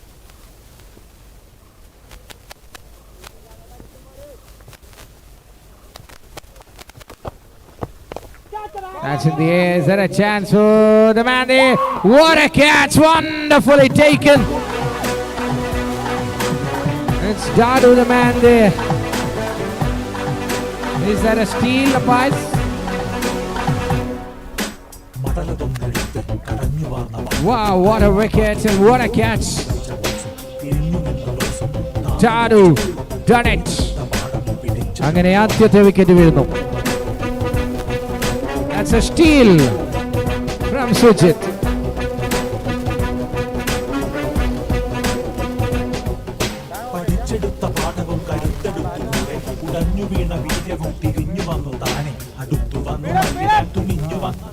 That's in the air. Is there a chance for the man there? What a catch! Wonderfully taken. It's Dadu, the man there. Is that a steal, Lapaz? Wow, what a wicket and what a catch. Dadu done it. അങ്ങനെ ആദ്യത്തെ wicket വീഴുന്നു. That's a steal from Sujit. പഠിച്ചെടുത്ത പാഠവും കരുത്തെടുത്തു ഉടഞ്ഞു വീണ വീര്യവും തിരിഞ്ഞു വന്നു താനെ അടുത്തു വന്നു തുനിഞ്ഞു വന്നു.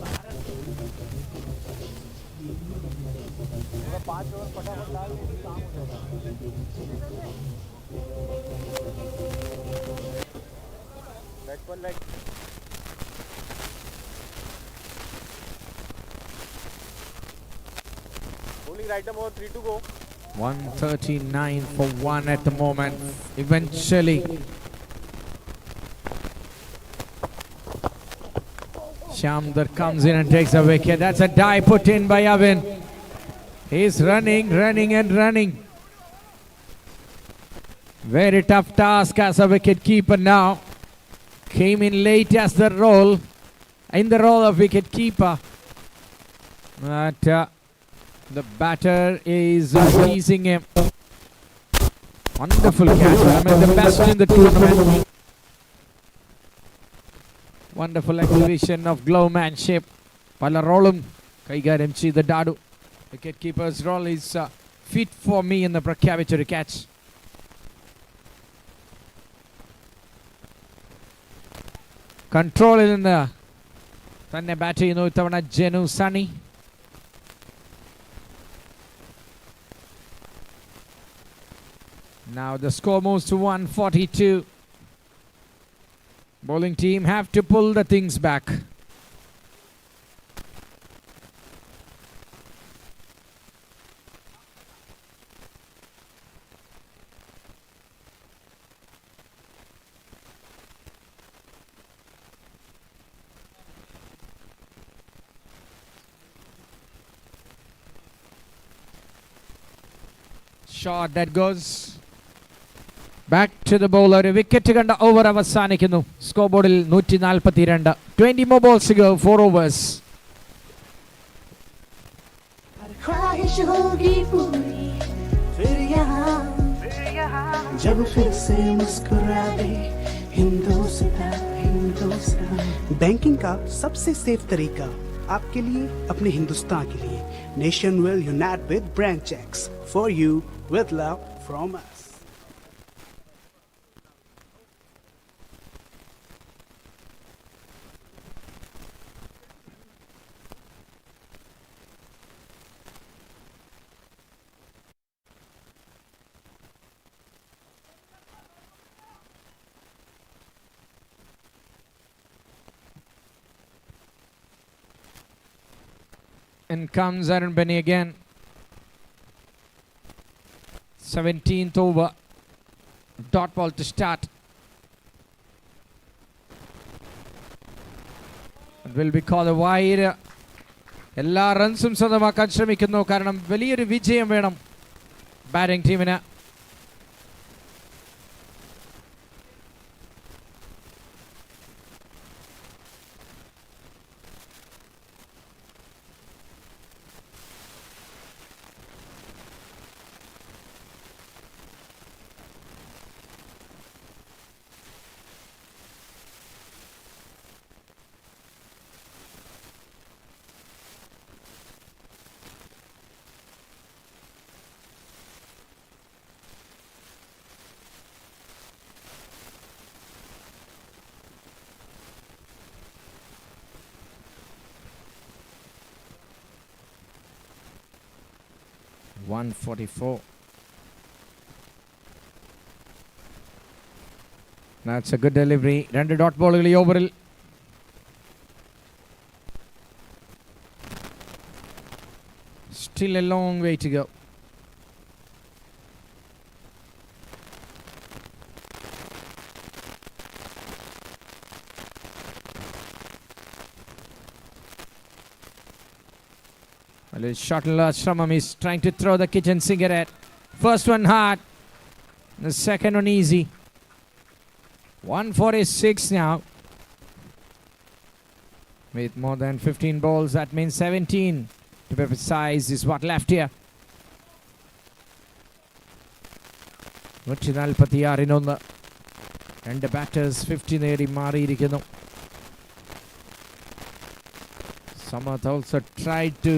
Item over 3 to go. 139 for 1 at the moment. Eventually, Shamdar comes in and takes a wicket. That's a die put in by Avin. He's running and running. Very tough task as a wicket keeper now. Came in late as the role, in the role of wicket keeper. But the batter is teasing him. Wonderful catch. One of the best in the tournament. Wonderful exhibition of glowmanship. പല റോളും കൈകാര്യം ചെയ്ത ഡാഡു. Wicket keeper's role is fit for me എന്ന് പ്രഖ്യാപിച്ചൊരു catch. കൺട്രോളിൽ നിന്ന് തന്നെ ബാറ്റ് ചെയ്യുന്നു ഇത്തവണ ജനു Sunny. Now the score moves to 142. Bowling team have to pull the things back. Shot that goes back to the bowler. A wicket കണ്ട over അവസാനിക്കുന്നു. സ്കോർ ബോർഡിൽ 142. 20 more balls to go. 4 overs. ख्वाहिश होगी पूरी फिर यहाँ जब फिर से मुस्कुरा दे हिंदुस्तान हिंदुस्तान। बैंकिंग का सबसे सेफ तरीका आपके लिए अपने हिंदुस्तान के लिए। Nation will unite with branch checks for you with love from us. In comes Arun Benny again. 17th over. Dot ball to start. It will be called a wide. എല്ലാ റൺസും സ്വന്തമാക്കാൻ ശ്രമിക്കുന്നു. കാരണം വലിയൊരു വിജയം വേണം ബാറ്റിംഗ് ടീമിന്. That's a good delivery. 2 dot ball over. Still a long way to go. Well, Shuttle Ashramam is trying to throw the kitchen cigarette. First one hard. The second one easy. 146 now. With more than 15 balls, that means 17 to be precise is what left here. 146 and the batters 50 നേടി മാറിയിരിക്കുന്നു. Samath also tried to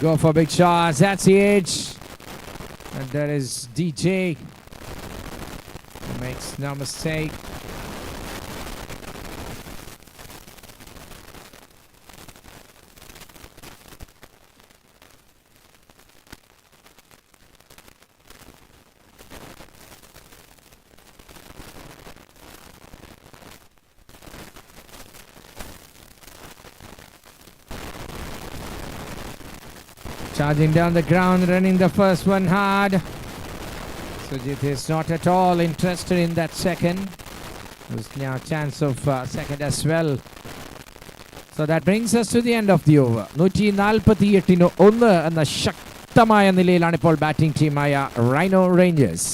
go for big shots. That's the edge. And there is DJ. Makes no mistake. Charging down the ground, running the first one hard. Sujit is not at all interested in that second. There's now a chance of second as well. So that brings us to the end of the over. 148 എന്ന ശക്തമായ നിലയിലാണ് ഇപ്പോൾ batting ടീമായ Rhino Rangers.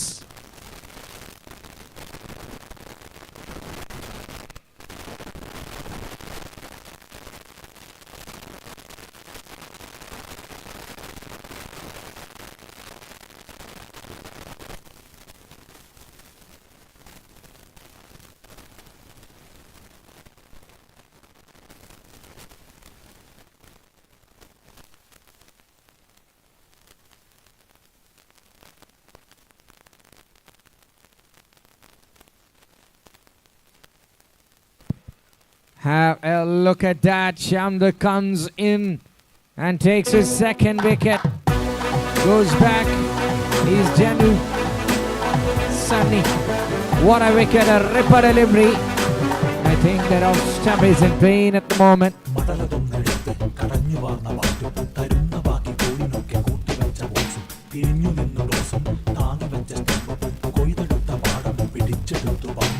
Have a look at that. Shamda comes in and takes his second wicket. Goes back. He's Janu. Sunny. What a wicket, a ripper delivery. I think that off stump is in pain at the moment. മടലതൊന്നെടുത്ത് കടഞ്ഞു വാർന്ന ബാറ്റും തരുന്ന ബാക്കി കോഴിനൊക്കെ കൂട്ടിവെച്ച ബോക്സും തിരിഞ്ഞു നിന്നു ഡോസും താങ്ങി വെച്ച സ്റ്റമ്പും കൊയ്തെടുത്ത പാടവും പിടിച്ചെടുത്തു വന്നു.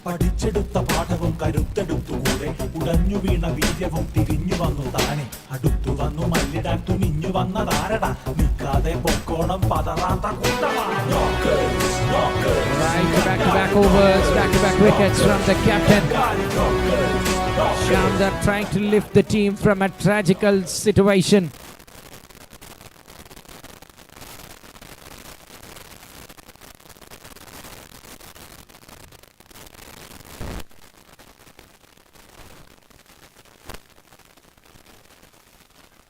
പഠിച്ചെടുത്ത പാഠവും കരുത്തെടുത്തുകൂടെ ഉടഞ്ഞു വീണ വീര്യവും തിരിഞ്ഞു വന്നു താനെ അടുത്തു വന്നു മല്ലിടാൻ തുനിഞ്ഞു വന്നതാരട നിൽക്കാതെ പൊക്കോണം പതറാത്ത കൂട്ടമാണ്. Right, back-to-back overs, back-to-back wickets from the captain. Shamda trying to lift the team from a tragical situation.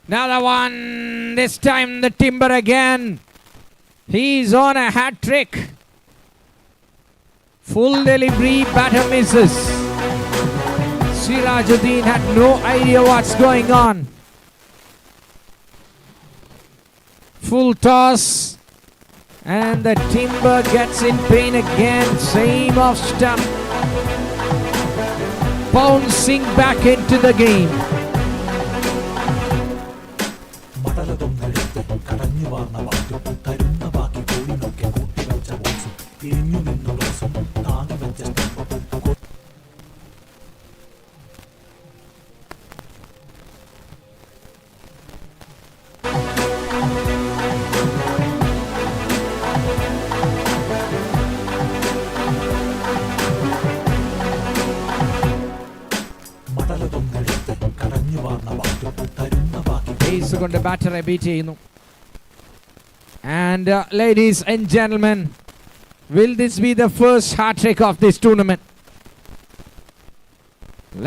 Another one, this time the timber again. He's on a hat trick. Full delivery, batter misses. Sirajuddin had no idea what's going on. Full toss. And the timber gets in pain again. Same off stump. Bouncing back into the game. മടലതൊന്നെടുത്ത് കടഞ്ഞു വാർന്ന ബാറ്റും തരുന്ന ബാക്കി കോഴിനൊക്കെ കൂട്ടിവെച്ച ബോക്സും തിരിഞ്ഞു നിന്നു ഡോസും താങ്ങി വെച്ച സ്റ്റമ്പും മടലതൊന്നെടുത്ത് കടഞ്ഞു വാർന്ന ബാറ്റും തരുന്ന ബാക്കി Ace കൊണ്ട് ബാറ്ററെ ബീറ്റ് ചെയ്യുന്നു. And ladies and gentlemen, will this be the first hat trick of this tournament?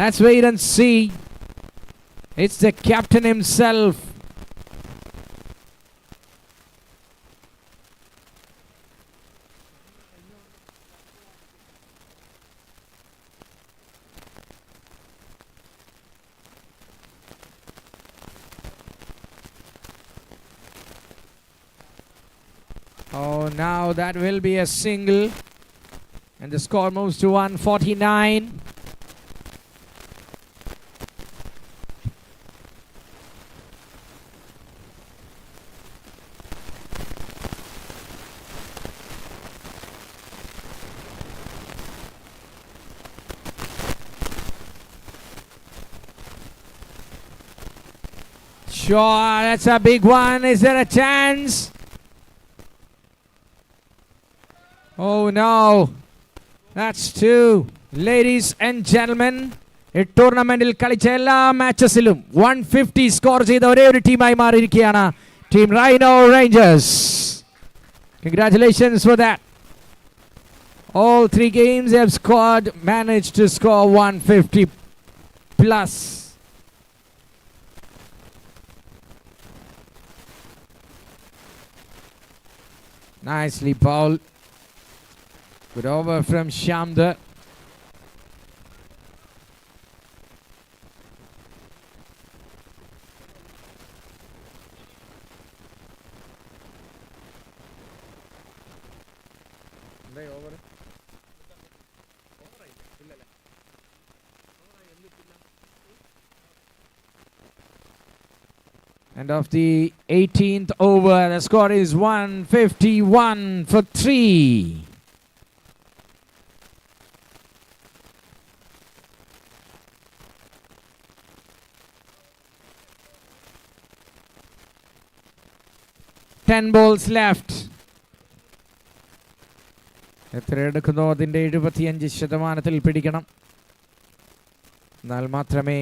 Let's wait and see. It's the captain himself. Oh, now that will be a single. And the score moves to 149. Sure, that's a big one. Is there a chance? Oh no, that's two. Ladies and gentlemen, ഈ ടൂർണമെന്റിൽ കളിച്ച എല്ലാ മാച്ചസിലും 150 score ചെയ്ത ഒരേ ഒരു ടീമായി മാറിയിരിക്കുകയാണ് team rhino Rangers. Congratulations for that. All three games they have scored, managed to score 150 plus. Nicely bowled. Good over from Shamda. And of the 18th over, the score is 151 for 3. Ten balls left. എത്ര എടുക്കുന്നോ അതിൻ്റെ 75% പിടിക്കണം. എന്നാൽ മാത്രമേ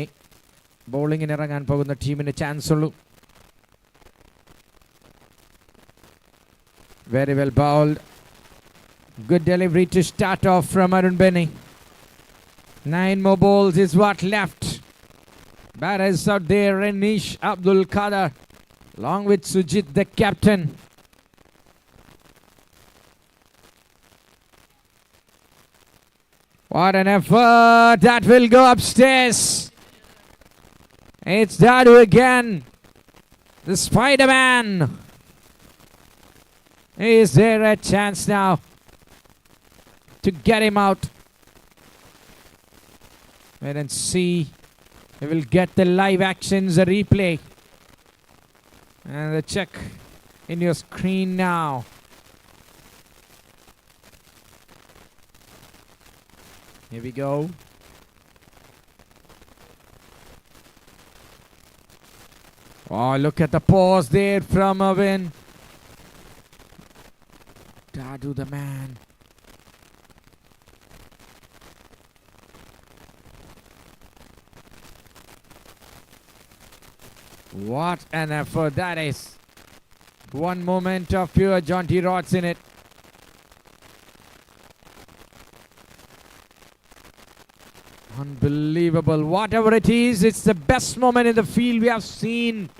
ബോളിങ്ങിന് ഇറങ്ങാൻ പോകുന്ന ടീമിന് chance ഉള്ളൂ. Very well bowled. Good delivery to start off from Arun Benny. 9 more balls is what left. Batters out there, Renish Abdul Qadir along with Sujit, the captain. What an effort! That will go upstairs. It's Dadu again. The Spider-Man. Is there a chance now to get him out? Wait and see. We will get the live actions, the replay. And the check in your screen now. Here we go. Oh, look at the pause there from Avin. Dadu the man. What an effort that is. One moment of pure jaunty rods in it. Unbelievable. Whatever it is, it's the best moment in the field we have seen.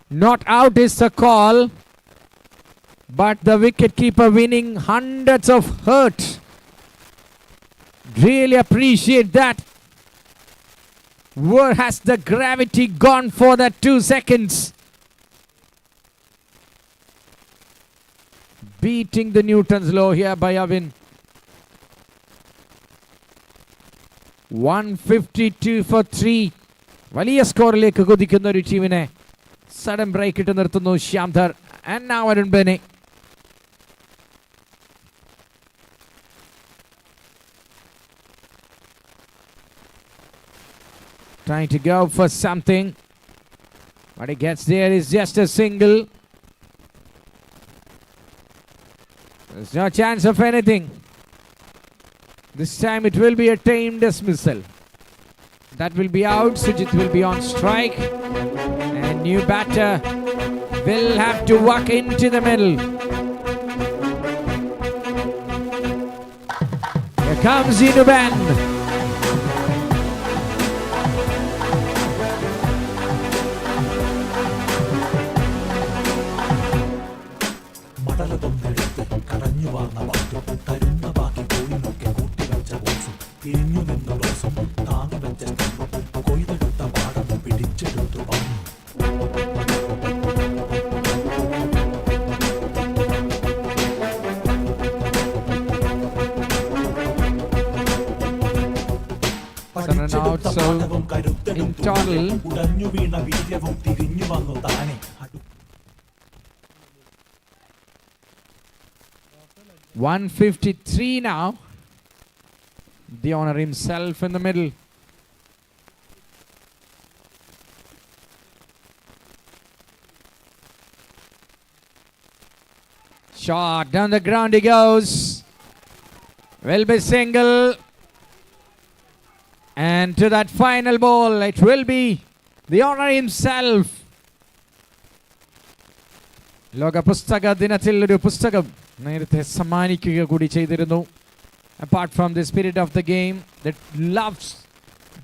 Not out is the call, but the wicketkeeper winning hundreds of hurt. Really appreciate that. Where has the gravity gone for that 2 seconds? Beating the Newton's law here by Avin. 152 for 3. വലിയ സ്കോറിലേക്ക് കുതിക്കുന്ന ഒരു ടീമിനെ sudden brake ഇട്ട് നിർത്തുന്നു Shyamdhar. And now Arun Bene. Trying to go for something. What he gets there is just a single. There's no chance of anything. This time it will be a tame dismissal. That will be out. Sujit will be on strike. And new batter will have to walk into the middle. Here comes Inuban. മടലതൊന്നെടുത്ത് കടഞ്ഞു വാർന്ന പാട്ടും തരുന്ന ബാക്കി കോഴിനൊക്കെ കൂട്ടിവെച്ച ബോക്സും തിരിഞ്ഞു നിന്ന റോസും താങ്ങി വെച്ച സ്റ്റമ്പും കൊയ്തെടുത്ത പാടവും പിടിച്ചെടുത്തു വാങ്ങി. In total, ഉടഞ്ഞു വീണ വീര്യവും തിരിഞ്ഞു വന്നു താനെ. 153 now. The owner himself in the middle. Shot down the ground he goes. Will be single. And to that final ball, it will be the owner himself. Loga Pustaka Dinatil Pustakam. നേരത്തെ സമ്മാനിക്കുക കൂടി ചെയ്തിരുന്നു. Apart from the spirit of the game that loves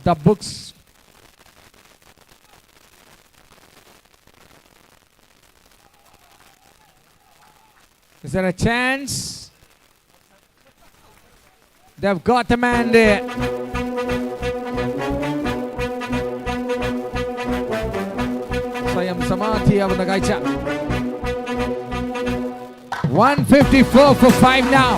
the books. Is there a chance? They've got the man there. സ്വയം സമാധിയാവുന്ന കാഴ്ച. 154 for 5 now.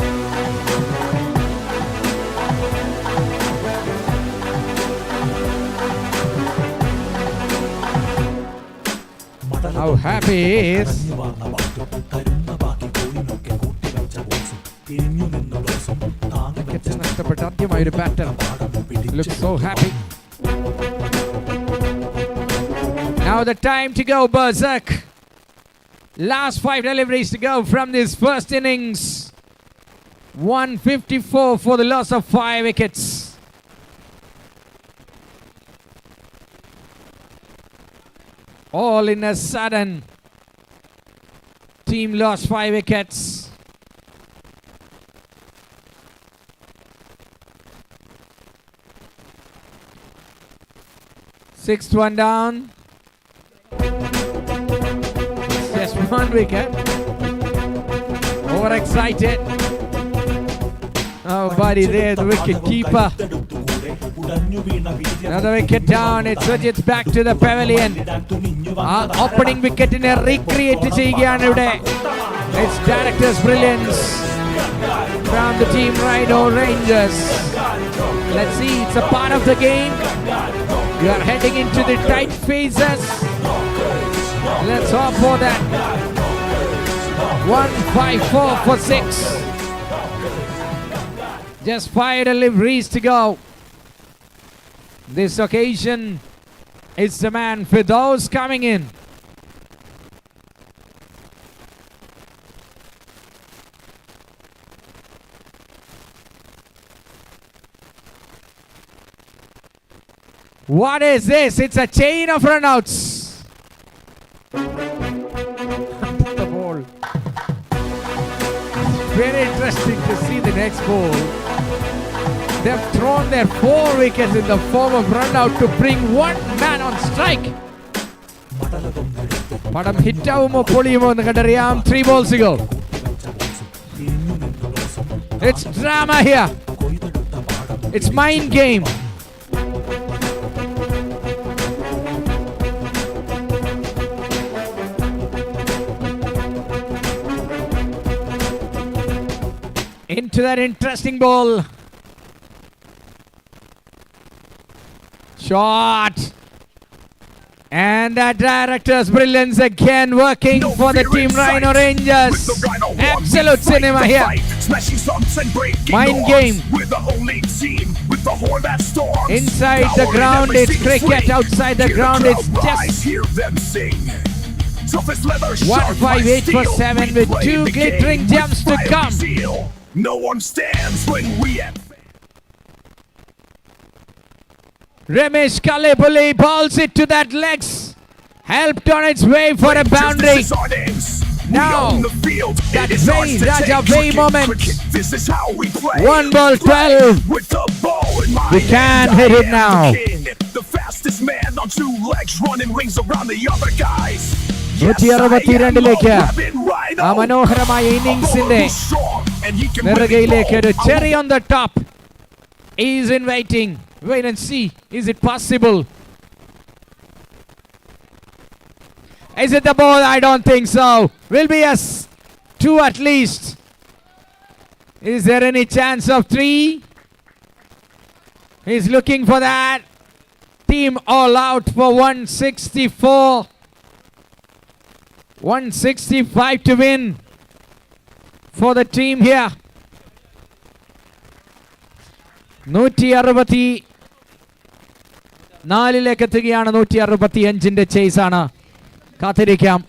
How happy he is. നഷ്ടപ്പെട്ട ആദ്യമായ ഒരു batter. Looks so happy. Now the time to go berserk. Last 5 deliveries to go from this first innings. 154 for the loss of 5 wickets. All in a sudden. Team lost 5 wickets. Sixth one down. Just one wicket. Overexcited. Oh, buddy, there, the wicket keeper. Another wicket down. It switches back to the pavilion. Opening wicket in a recreate. It's director's brilliance from the team Rhino Rangers. Let's see, it's a part of the game. We are heading into the tight phases. Let's hope for that. 154 for 6. Just 5 deliveries to go. This occasion, it's the man Firdaus coming in. What is this? It's a chain of runouts. The ball. Very interesting to see the next ball. They've thrown their 4 wickets in the form of run out to bring one man on strike. Padam hittavamo poliyumo ennu kandariyam. 3 balls to go. It's drama here. It's mind game. Into that interesting ball. Shot. And that director's brilliance again working for the team Rhino Rangers. Absolute cinema here. Mind game. Inside the ground it's cricket. Outside the ground it's just 158 for 7 with 2 glittering gems to come. No one stands when we have. Ramesh Kalipuli balls it to that legs. Helped on its way for a boundary. Now, that Vai Raja Vai moment. 1 ball 12. We can hit it now. The fastest man on 2 legs running rings around the other guys. 162 ആ മനോഹരമായ ഇന്നിംഗ്സിന്റെ നെറുകയിലേക്ക് ഒരു cherry on the top. He's in waiting. Wait and see. Is it possible? Is it the ball? I don't think so. Will be a 2 at least. Is there any chance of 3? He's looking for that. Team all out for 164. 165 to win for the team here. 164 എത്തുകയാണ്. 165 chase ആണ്. കാത്തിരിക്കാം.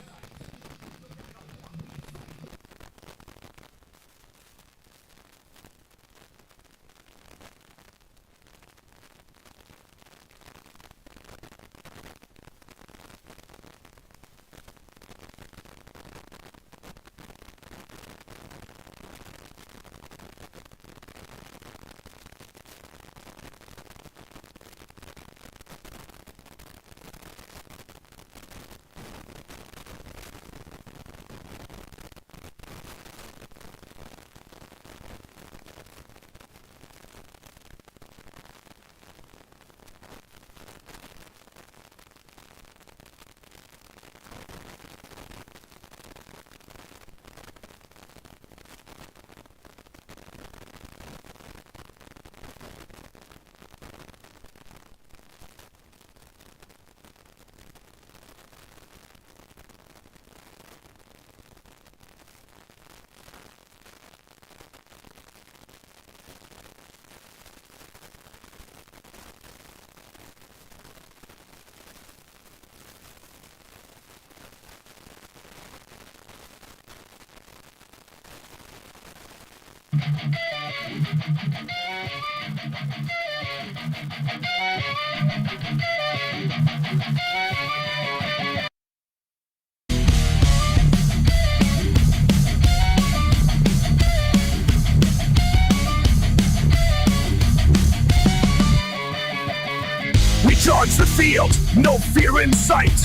We charge the field, no fear in sight.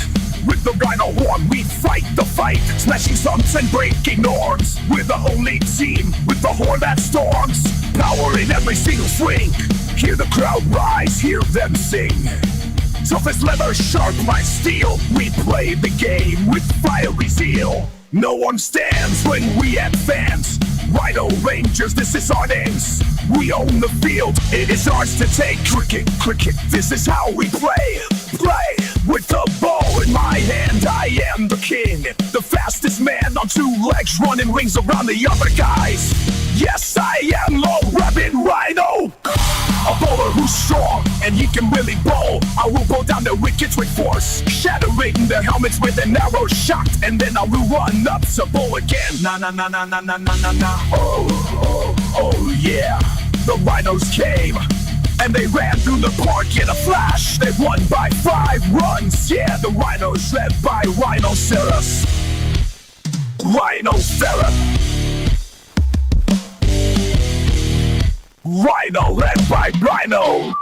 With the Rhino horn, we fight the fight, smashing stunts and breaking norms. We're the only team with the horn that storms, power in every single swing. Hear the crowd rise, hear them sing. Tough as leather, sharp like steel. We play the game with fiery zeal. No one stands when we advance. Rhino Rangers, this is our names. We own the field, it is ours to take. Cricket, cricket, this is how we play. Play with the ball in my hand, I am the king. The fastest man on two legs, running rings around the other guys. Yes, I am low rabbit Rhino. A bowler who's strong, and he can really bowl. I will bowl down the wickets with force, shattering their helmets with an arrow shot. And then I will run up to bowl again. Na na na na na na na na na. Oh, oh, oh yeah. The Rhinos came, and they ran through the park in a flash. They won by 5 runs. Yeah, the Rhinos led by Rhinoceros. Rhinoceros. Rhino led by Rhino.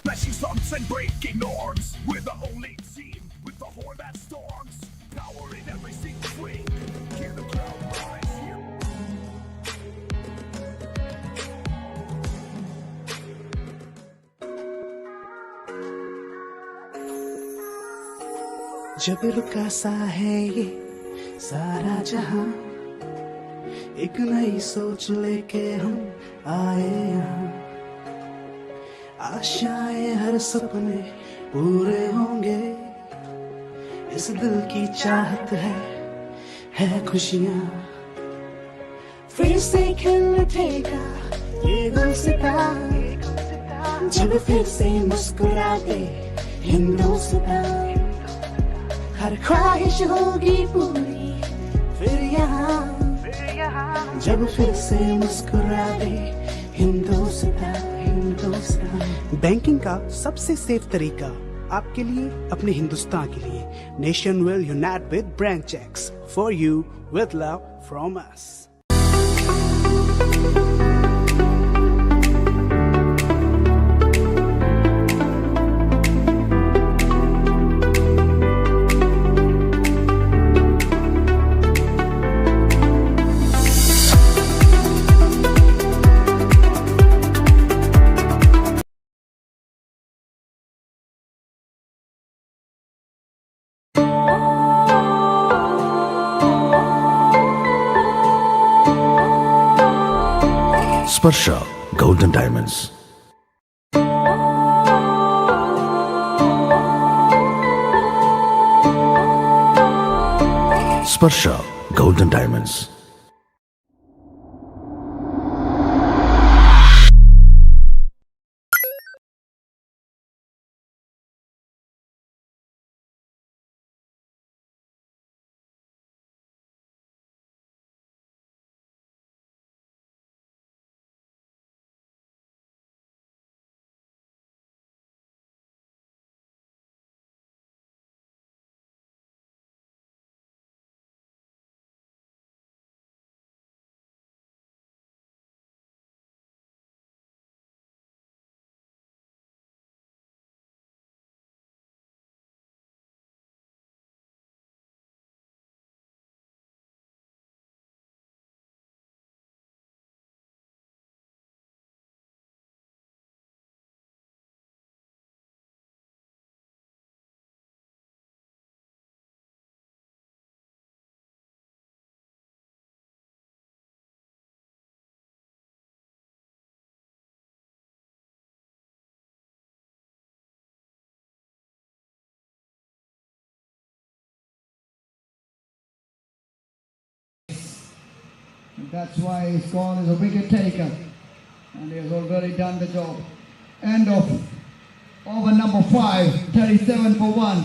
Smashing stunts and breaking norms. We're the only team with the horn that storms, power in every single swing. Hear the crowd rise. जब रुका सा है ये सारा जहां, एक नई सोच लेके हम आए यहाँ। आशाएं हर सपने पूरे होंगे, इस दिल की चाहत है खुशियाँ। फिर से खिल उठेगा ये गुलसितां, जब फिर से मुस्कुराते हिंदुस्तान। हर ख्वाहिश होगी पूरी फिर यहाँ, जब फिर से मुस्कुराते हिंदुस्तान। बैंकिंग का सबसे सेफ तरीका आपके लिए, अपने हिंदुस्तान के लिए। Nation will unite with branch checks for you with love from us. Sparsha Golden Diamonds. Sparsha Golden Diamonds. That's why he's called as a wicket taker. And he has already done the job. End of over number 5, 37 for 1.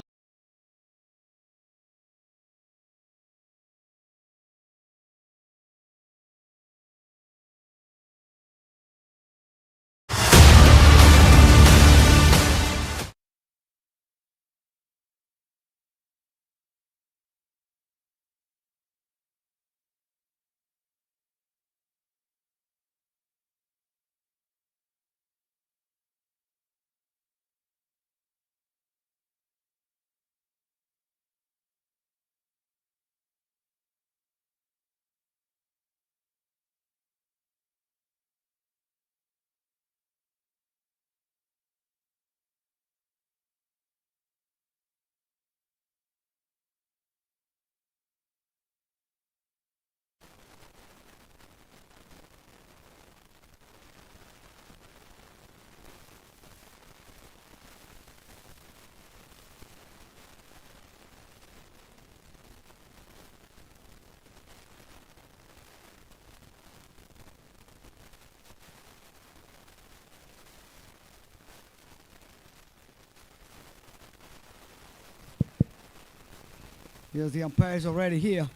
Here's the umpires already here.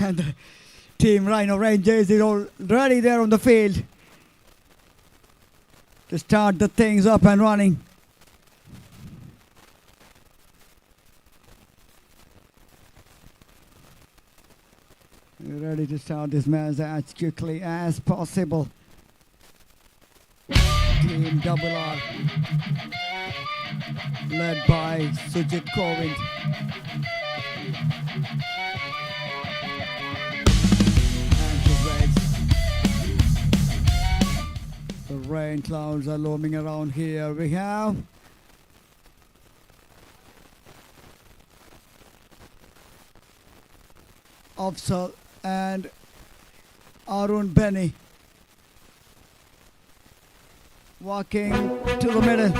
And the team Rhino Rangers is already there on the field to start the things up and running. We're ready to start this match as quickly as possible. Team Double R, led by Sujit Kovind. And the Reds. The rain clouds are looming around here. We have Afzal and Arun Benny walking to the middle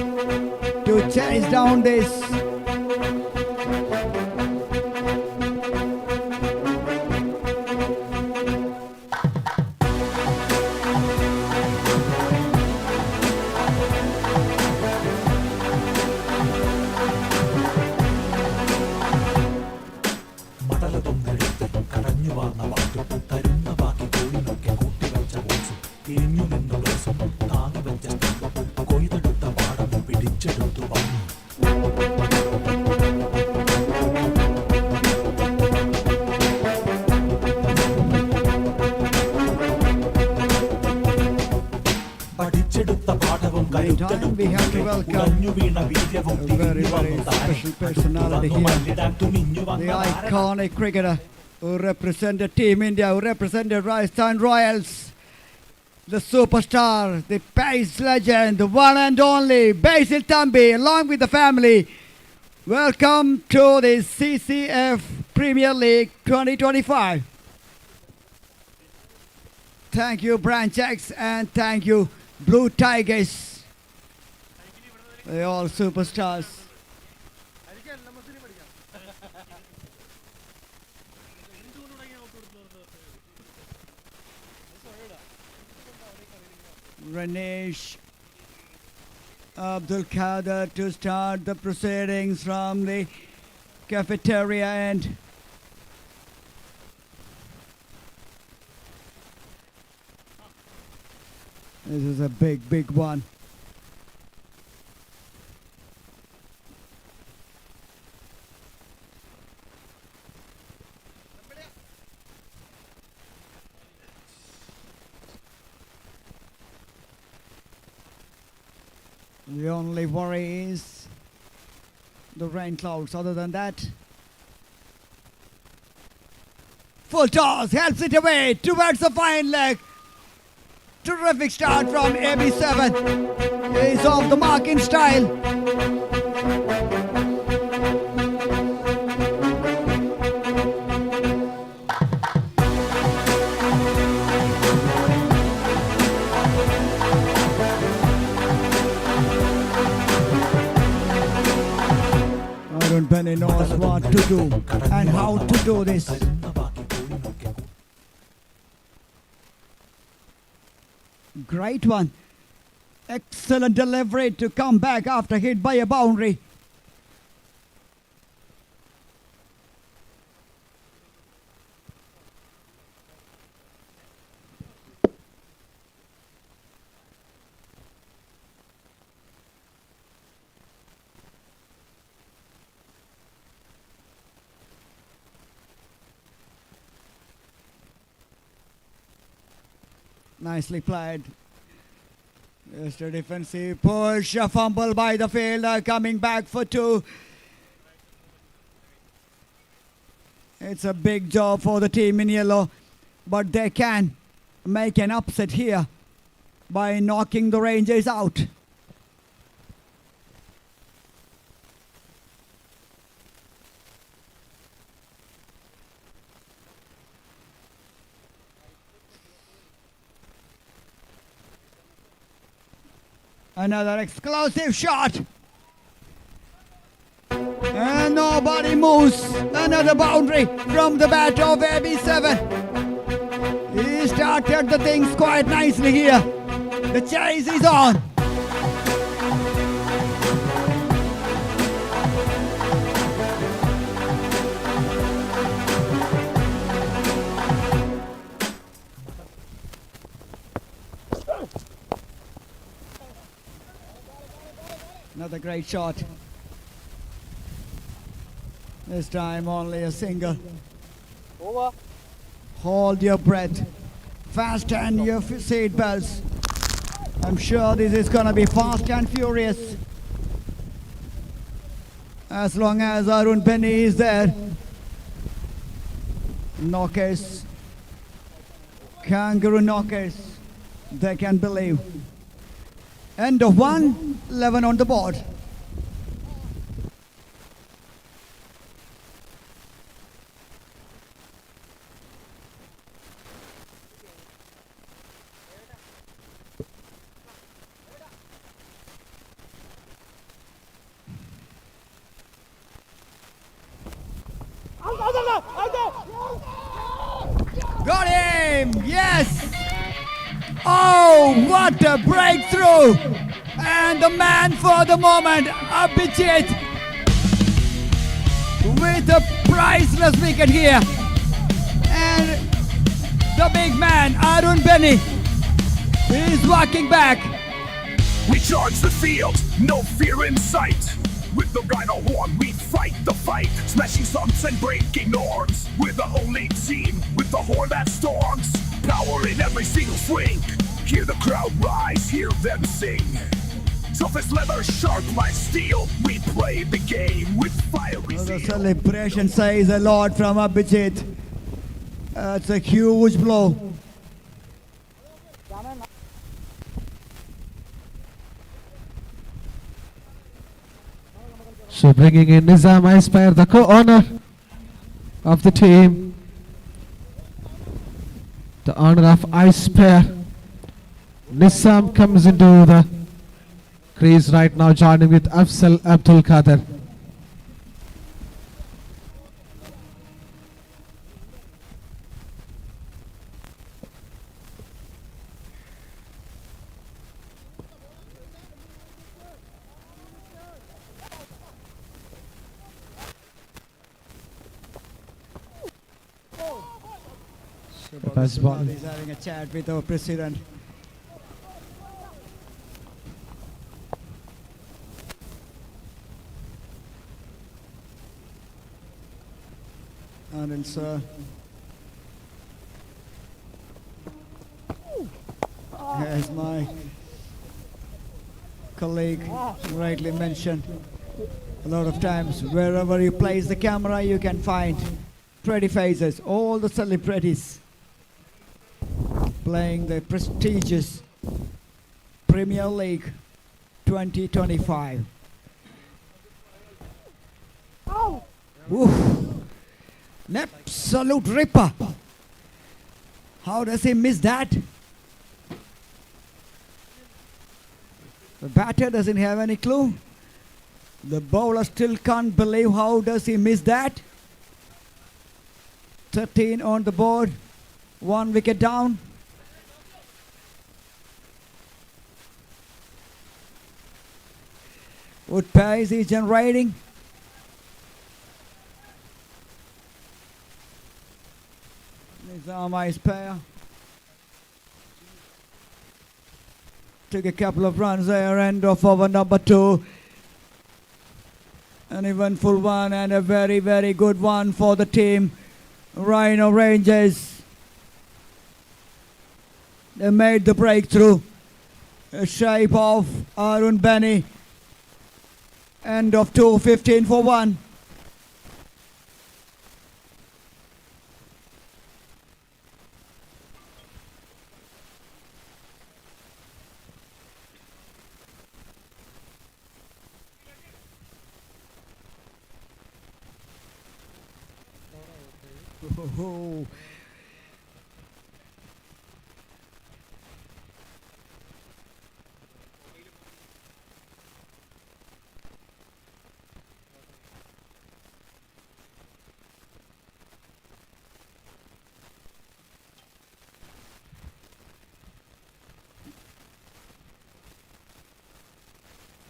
to chase down this. മടലതൊന്നെടുത്ത് കടഞ്ഞു വാർന്ന പാട്ടും തരുന്ന ബാക്കി കോഴിനൊക്കെ കൂട്ടിവെച്ച ബോൾസും തിരിഞ്ഞു നിന്നു ഗ്ലാസും താങ്ങി വെച്ച സ്റ്റമ്പും കൊയ്തെടുത്ത പാടവും പിടിച്ചെടുത്തു വന്നു. പഠിച്ചെടുത്ത പാഠവും കരുത്തെടുത്തു വീണ വീര്യവും തിരിഞ്ഞു വന്നു താഴെ. The iconic cricketer who represented Team India, who represented Rajasthan Royals, the superstar, the pace legend, the one and only Basil Thambi, along with the family. Welcome to the CCF Premier League 2025. Thank you, Branch X, and thank you, Blue Tigers. They're all superstars. Ranesh Abdul Kader to start the proceedings from the cafeteria end. This is a big one. The only worry is the rain clouds. Other than that, full toss helps it away towards the fine leg. Terrific start from AB7. He's off the mark in style. Arun Benny He knows what to do and how to do this. Great one. Excellent delivery to come back after hit by a boundary. Nicely played. Just a defensive push, a fumble by the fielder, coming back for two. It's a big job for the team in yellow, but they can make an upset here by knocking the Rangers out. Another explosive shot. And nobody moves. Another boundary from the bat of AB7. He started the things quite nicely here. The chase is on. Another great shot. This time only a single. Over. Hold your breath. Fasten your seat belts. I'm sure this is going to be fast and furious. As long as Arun Benny is there. Knockers. Kangaroo knockers. They can believe. End of 1, 11 on the board. Got him! Yes! Oh, what a breakthrough! And the man for the moment, Abhijit, with a priceless wicket here. And the big man, Arun Benny, is walking back. We charge the field, no fear in sight. With the Rhino horn, we fight the fight. Smashing stumps and breaking norms. We're the only team with the horn that storms. Power in every single swing. Hear the crowd rise, hear them sing. Tough as leather, sharp like steel. We play the game with fiery The zeal. celebration says a lot from Abhijit. It's a huge blow. So bringing in Nizam Ispire, the co-owner of the team. The owner of Ispire. Nizam comes into the crease right now, joining with Afzal Abdul Qadir. Pass ball. He's having a chat with our president. Anil sir. As my colleague rightly mentioned, a lot of times wherever you place the camera you can find pretty faces, all the celebrities playing the prestigious Premier League 2025. Oof. An absolute ripper. How does he miss that? The batter doesn't have any clue. The bowler still can't believe how does he miss that. 13 on the board, 1 wicket down. What pace is generating? Nizam is pair. Took a couple of runs there, end of over number 2. An eventful one and a very, very good one for the team. Rhino Rangers. They made the breakthrough. A shape of Arun Benny. End of 2, 15 for 1. Oh.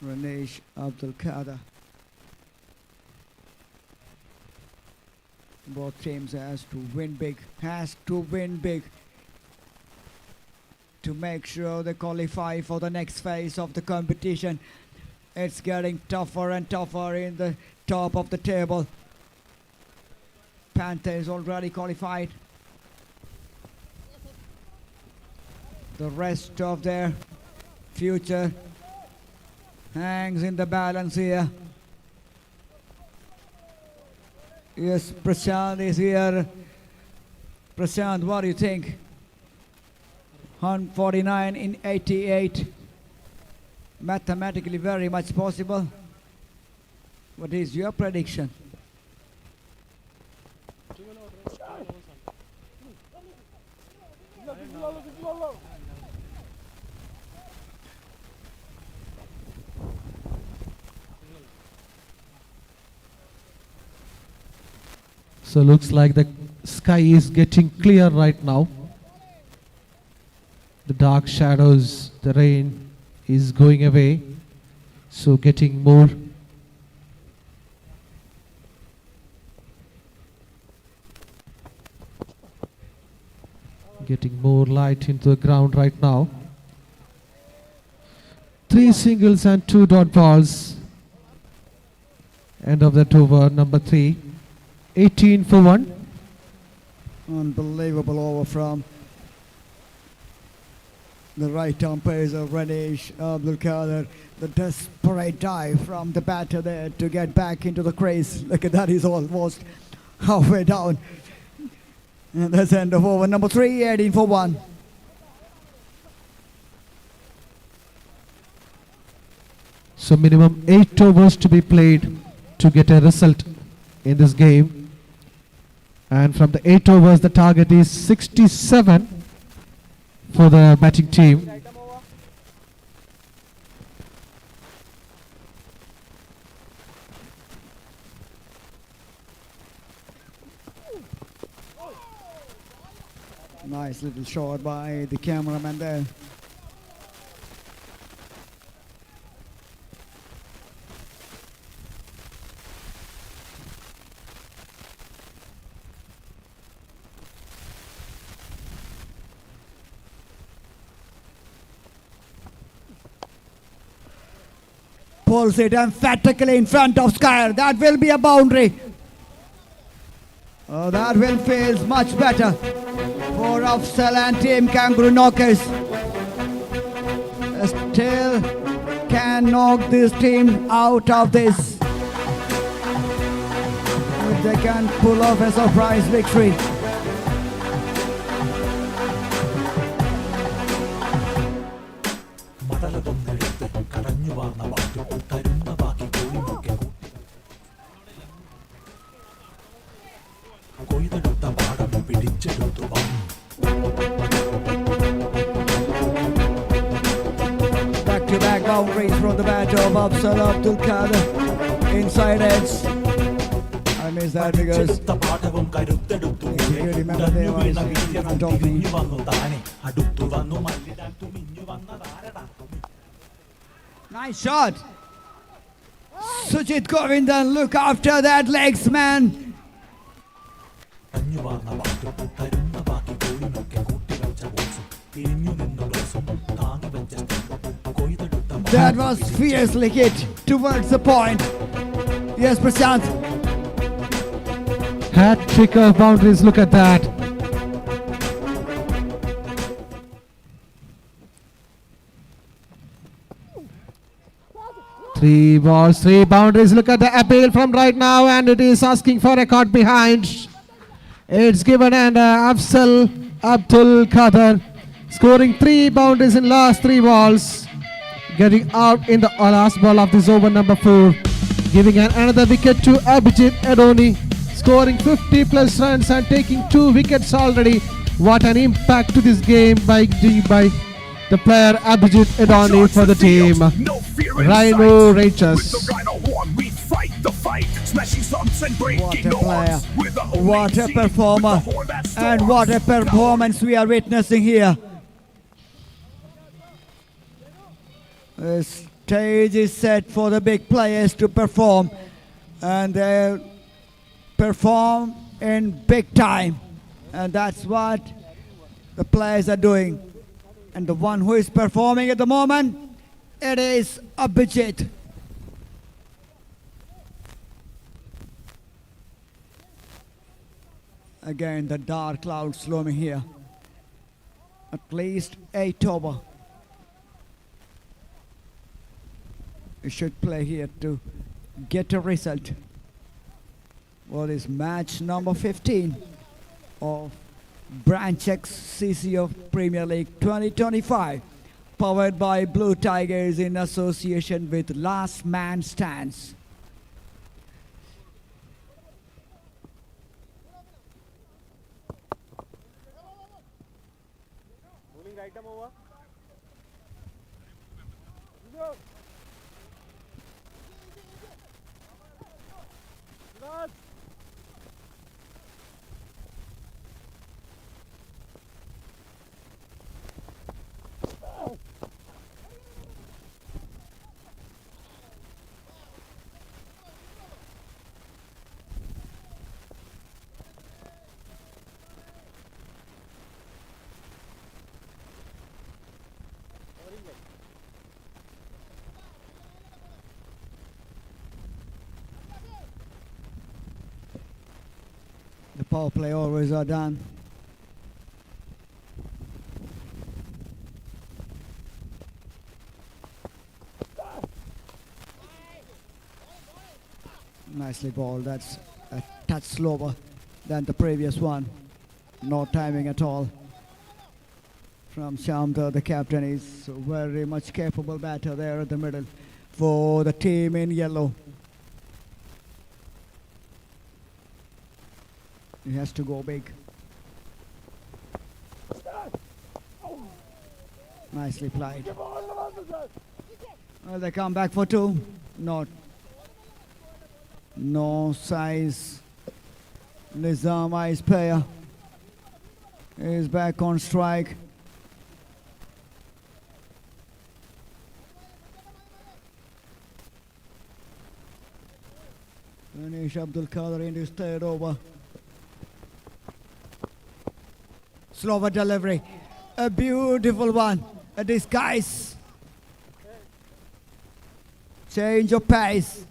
Ranesh Abdul Kader. Both teams has to win big, to make sure they qualify for the next phase of the competition. It's getting tougher and tougher in the top of the table. Panther is already qualified. The rest of their future hangs in the balance here. Yes, Prashant is here. Prashant, what do you think? 149 in 88. Mathematically very much possible. What is your prediction? So looks like the sky is getting clear right now. The dark shadows, the rain is going away. So getting more light into the ground right now. 3 singles and 2 dot balls. End of that over, number 3. 18 for 1. Unbelievable over from the right umpires of Ranesh Abdul Kader. The desperate dive from the batter there to get back into the crease. Look at that, he's almost halfway down. And that's end of over number 3, 18 for 1. So minimum 8 overs to be played to get a result in this game. And from the 8 overs, the target is 67 for the batting team. Nice little shot by the cameraman there. Pulls it emphatically in front of Skyer. That will be a boundary. Oh, that will feel much better for Afzal and Team Kangaroo knockers. Still can knock this team out of this. If they can pull off a surprise victory. മടലതൊന്നെടുത്ത് കടഞ്ഞു വാർന്ന വാക്ക് തരുന്ന ബാക്കി കോഴിനൊക്കെ കൊയ്തെടുത്ത പാടം പിടിച്ചെടുത്തു വന്നു. Back-to-back boundaries from the bat of Afzal Abdul Kader. inside edge. I missed that because പഠിച്ചെടുത്ത പാഠവും കരുത്തെടുത്തു you remember ഉടഞ്ഞു there Veena was വീര്യവും in front of me. തിരിഞ്ഞു വന്നു താനെ അടുത്തു വന്നു മല്ലിടാൻ തുനിഞ്ഞു വന്നതാരടാ Nice shot. Sujit Govindan, look after that legs, man. കഞ്ഞു വാർന്ന പാട്ടും തരുന്ന ബാക്കി കോഴിനൊക്കെ കൂട്ടിവെച്ച ബോൾസും തിരിഞ്ഞു നിന്ന ഗ്ലോസും താങ്ങി വെച്ച സ്റ്റമ്പും കൊയ്തെടുത്ത That was fiercely hit towards the point. Yes, Prashant. Hat trick of boundaries, look at that. Three balls, three boundaries. Look at the appeal from right now, and it is asking for a caught behind. It's given, and Afzal Abdul Qadir scoring 3 boundaries in last 3 balls, getting out in the last ball of this over number 4, giving another wicket to Abhijit Edoni, scoring 50 plus runs and taking 2 wickets already. What an impact to this game by the player Abhijit Edoni for the team. No fear in Rhino sight. Rangers. With the Rhino horn, we fight the fight. Smashing stumps and What breaking a player. norms. We're the only What a team performer. with the horn that And storms. what a performance we are witnessing here. The stage is set for the big players to perform, and they perform in big time, and that's what the players are doing. And the one who is performing at the moment, it is Abhijit. Again, the dark clouds looming here. At least 8 over. We should play here to get a result. Well, is match number 15 of Branch X CCO Premier League 2025, powered by Blue Tigers in association with Last Man Stands. Bowling right arm over. The power play overs are done. Nicely bowled. That's a touch slower than the previous one. No timing at all. From Shamdar, the captain is very much capable batter there at the middle for the team in yellow. He has to go big. Nicely played. Well, they come back for 2. No size. Nizam Ice player is back on strike. Anish Abdul Qadir in his 3rd over. Slower delivery. A beautiful one. A disguise. Change of pace.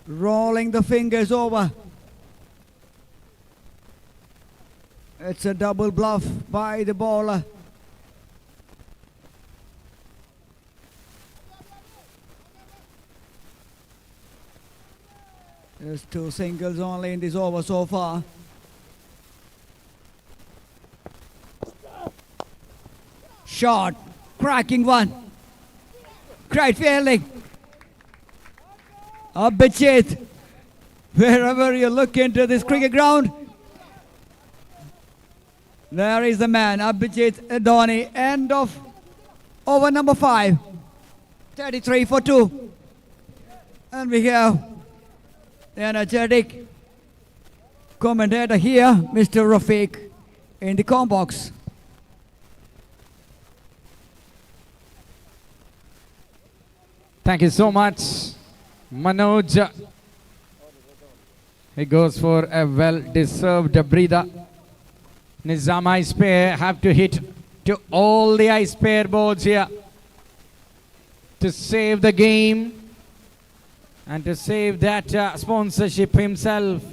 Rolling the fingers over. It's a double bluff by the bowler. There's 2 singles only in this over so far. Shot, cracking one. Great fielding. Abhijit, wherever you look into this cricket ground, there is the man, Abhijit Edoni. End of over number 5. 33 for 2. And we have the energetic commentator here, Mr. Rafiq, in the com box. Thank you so much, Manoj. He goes for a well-deserved breather. Nizam ice pair have to hit to all the ice pair balls here to save the game and to save that sponsorship himself.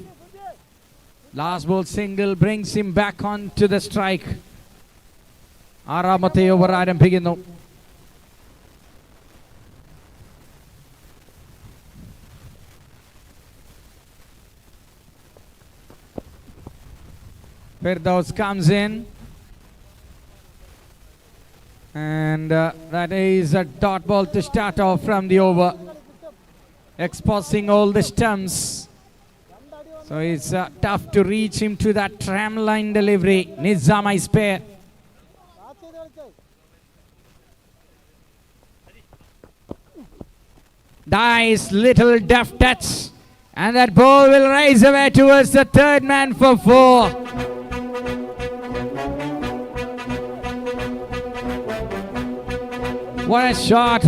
Last ball single brings him back onto the strike. ആറാമത്തെ over ആരംഭിക്കുന്നു. Firdaus comes in, and that is a dot ball to start off from the over, exposing all the stumps. So it's tough to reach him to that tram line delivery. Nizam ice pair. Nice little deft touch, and that ball will rise away towards the third man for 4. What a shot.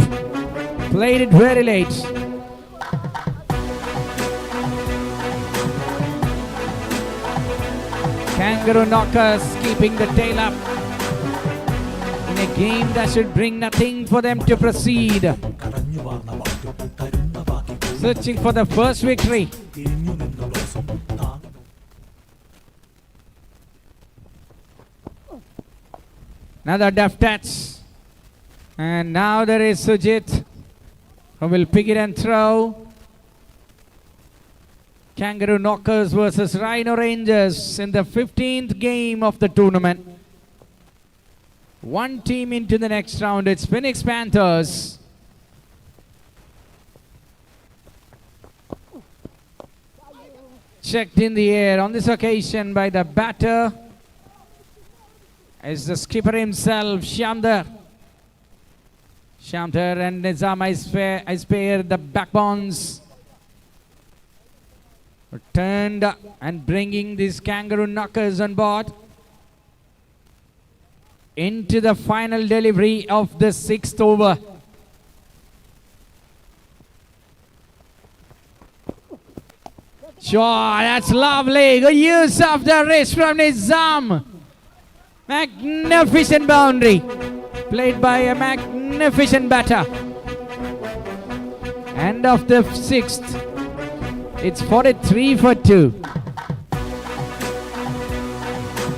Played it very late. Kangaroo knockers keeping the tail up in a game that should bring nothing for them to proceed. കരഞ്ഞു വാർന്ന വാക്ക് തരുന്ന ബാക്കി Searching for the first victory. തിരിഞ്ഞു നിന്നു ഗ്ലോസും താങ്ങി Another deft touch. And now there is Sujit, who will pick it and throw. Kangaroo knockers versus Rhino Rangers in the 15th game of the tournament. One team into the next round. It's Phoenix Panthers. Checked in the air on this occasion by the batter. Is the skipper himself, Shamdar. Shamdar and Nizam ice pair, the backbones. Returned and bringing these Kangaroo knockers on board into the final delivery of the 6th over. Sure, that's lovely. Good use of the wrist from Nizam. Magnificent boundary. Played by a magnificent batter. End of the 6th. It's 43 for 2.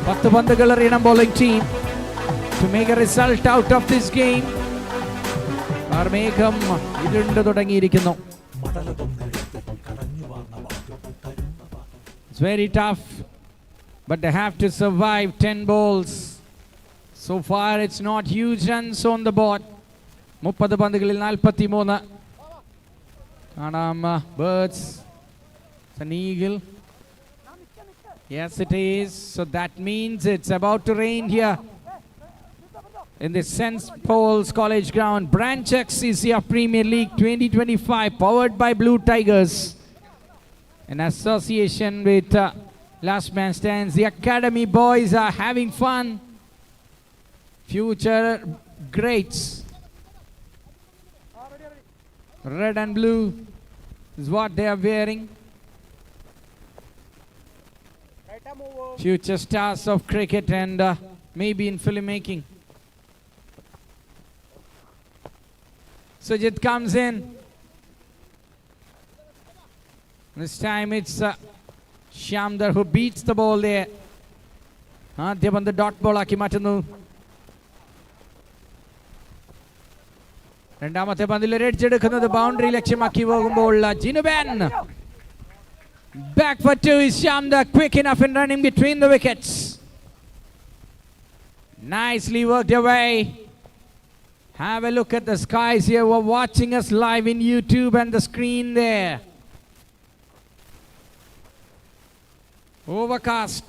10 പന്തുകൾ എറിയണം bowling team to make a result out of this game. കാർമേഘം ഇരുണ്ട് തുടങ്ങിയിരിക്കുന്നു. മടലതൊന്നെടുത്ത് കരഞ്ഞു വാർന്ന വാക്ക് തരുന്ന ബാക്കി It's very tough, but they have to survive 10 balls. So far it's not huge runs on the board. 30 പന്തുകളിൽ 43. കാണാം birds. It's an eagle. Yes, it is. So that means it's about to rain here in the St. Paul's College ground. Branch X CCF Premier League 2025, powered by Blue Tigers, in association with Last Man Stands. The academy boys are having fun. Future greats. Red and blue is what they are wearing. Future stars of cricket and maybe in filmmaking. Sujit comes in. This time it's Shamdar who beats the ball there. ആദ്യം പന്ത് dot ball ആക്കി മാറ്റുന്നു. രണ്ടാമത്തെ പന്തിൽ ഒരു edge എടുക്കുന്നത് boundary ലക്ഷ്യമാക്കി പോകുമ്പോൾ ജിനുബൻ. Back for 2 is Shamdar, quick enough in running between the wickets. Nicely worked away. Have a look at the skies here. We're watching us live in YouTube and the screen there. Overcast.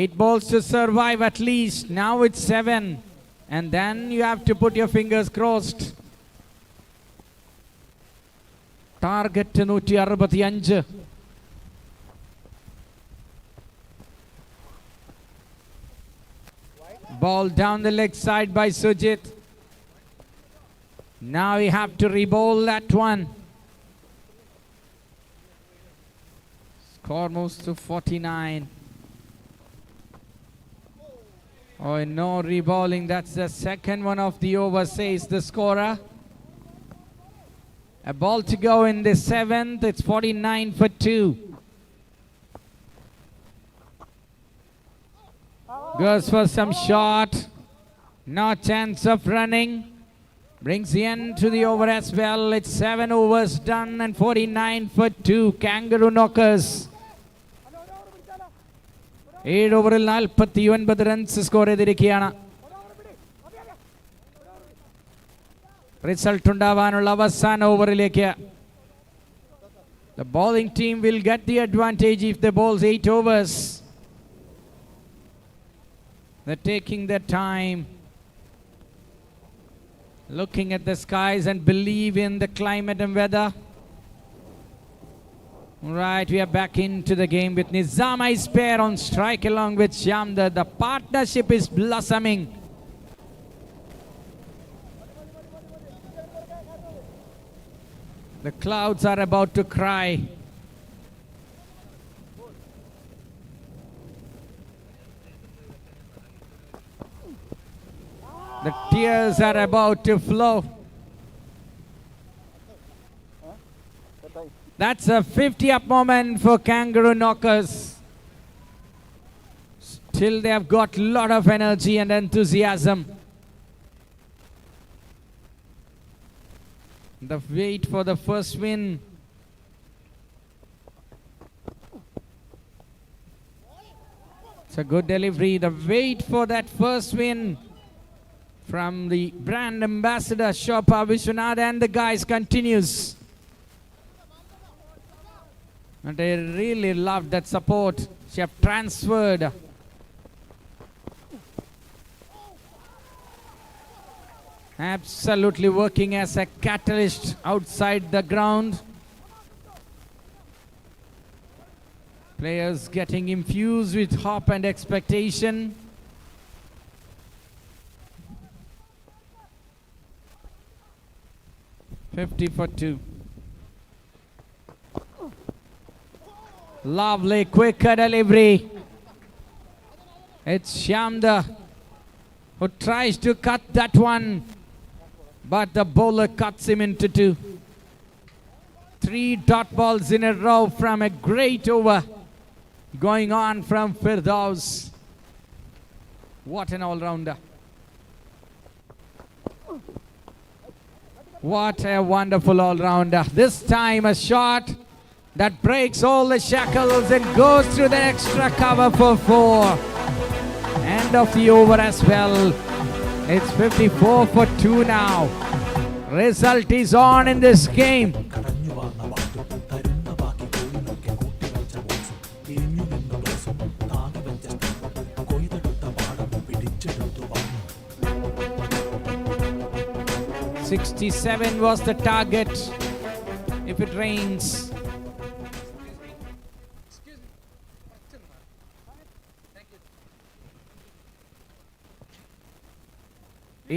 8 balls to survive at least. Now it's 7. And then you have to put your fingers crossed. Target 165. Ball down the leg side by Sujit. Now we have to re-bowl that one. Score moves to 49. Oh, no re-bowling. That's the second one of the over, says the scorer. A ball to go in the 7th. It's 49 for 2. Goes for some shot. No chance of running. Brings the end to the over as well. It's 7 overs done and 49 for 2. Kangaroo knockers. 7 ഓവറിൽ 49 runs score ചെയ്തിരിക്കുകയാണ്. Result ഉണ്ടാവാനുള്ള അവസാന ഓവറിലേക്ക്. The bowling team will get the advantage if they bowl 8 overs. They're taking their time, looking at the skies and believe in the climate and weather. Right, we are back into the game with Nizam Ice pair on strike along with Shyamda. The partnership is blossoming. The clouds are about to cry. The tears are about to flow. That's a 50-up moment for Kangaroo knockers. Still they have got a lot of energy and enthusiasm. The wait for the first win. It's a good delivery. The wait for that first win from the brand ambassador Shobha Vishwanath, and the guys continues. And they really loved that support. She have transferred. Absolutely working as a catalyst outside the ground. Players getting infused with hope and expectation. $50 for 2. Lovely, quicker delivery. It's Shyamda who tries to cut that one, but the bowler cuts him into 2. 3 dot balls in a row from a great over going on from Firdaus. What an all-rounder. What a wonderful all-rounder. This time a shot that breaks all the shackles and goes through the extra cover for 4. End of the over as well. It's 54 for 2 now. Result is on in this game. കടഞ്ഞു വന്ന വാക്കും തരുന്ന ബാക്കി കോഴിനൊക്കെ കൂട്ടിവെച്ച ബോൾസും തിരിഞ്ഞു നിന്ന ഗ്ലോസും താങ്ങി വെച്ച സ്റ്റമ്പും കൊയ്തെടുത്ത പാടവും പിടിച്ചെടുത്തു വന്നു. 67 was the target. If it rains.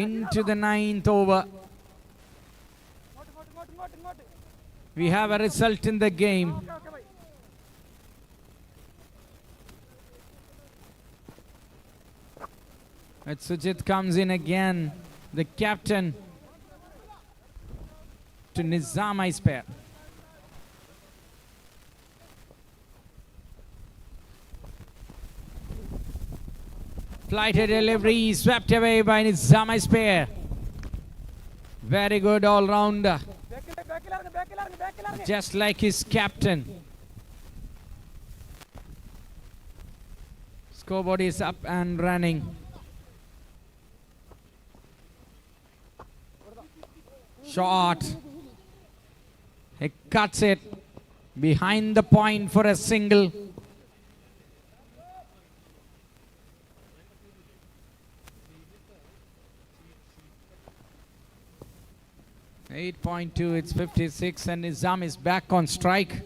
Into the 9th over. We have a result in the game. But Sujit comes in again, the captain, to Nizam Ice pair. Flighted delivery swept away by Nizam Ice pair. Very good all-rounder. Just like his captain. Scoreboard is up and running. Shot. He cuts it behind the point for a single. 8.2, it's 56, and Nizam is back on strike.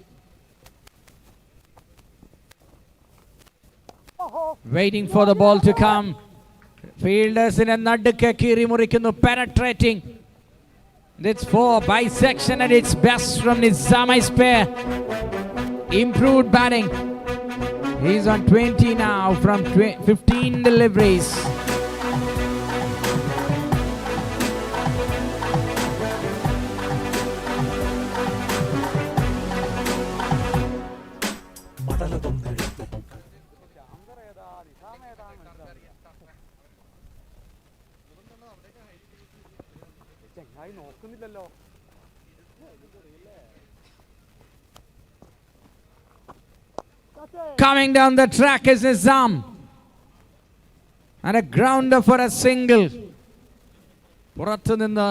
Waiting for the ball to come. Fielders in a naddukke kiri murikkunnu, penetrating. It's 4 bisection at its best from Nizam pair. Improved batting. He's on 20 now from 15 deliveries. മടലതൊന്നെടുത്ത് ചെങ്ങായി നോക്കുന്നില്ലല്ലോ. Coming down the track is Nizam. And a grounder for a single. പുറത്തു നിന്ന്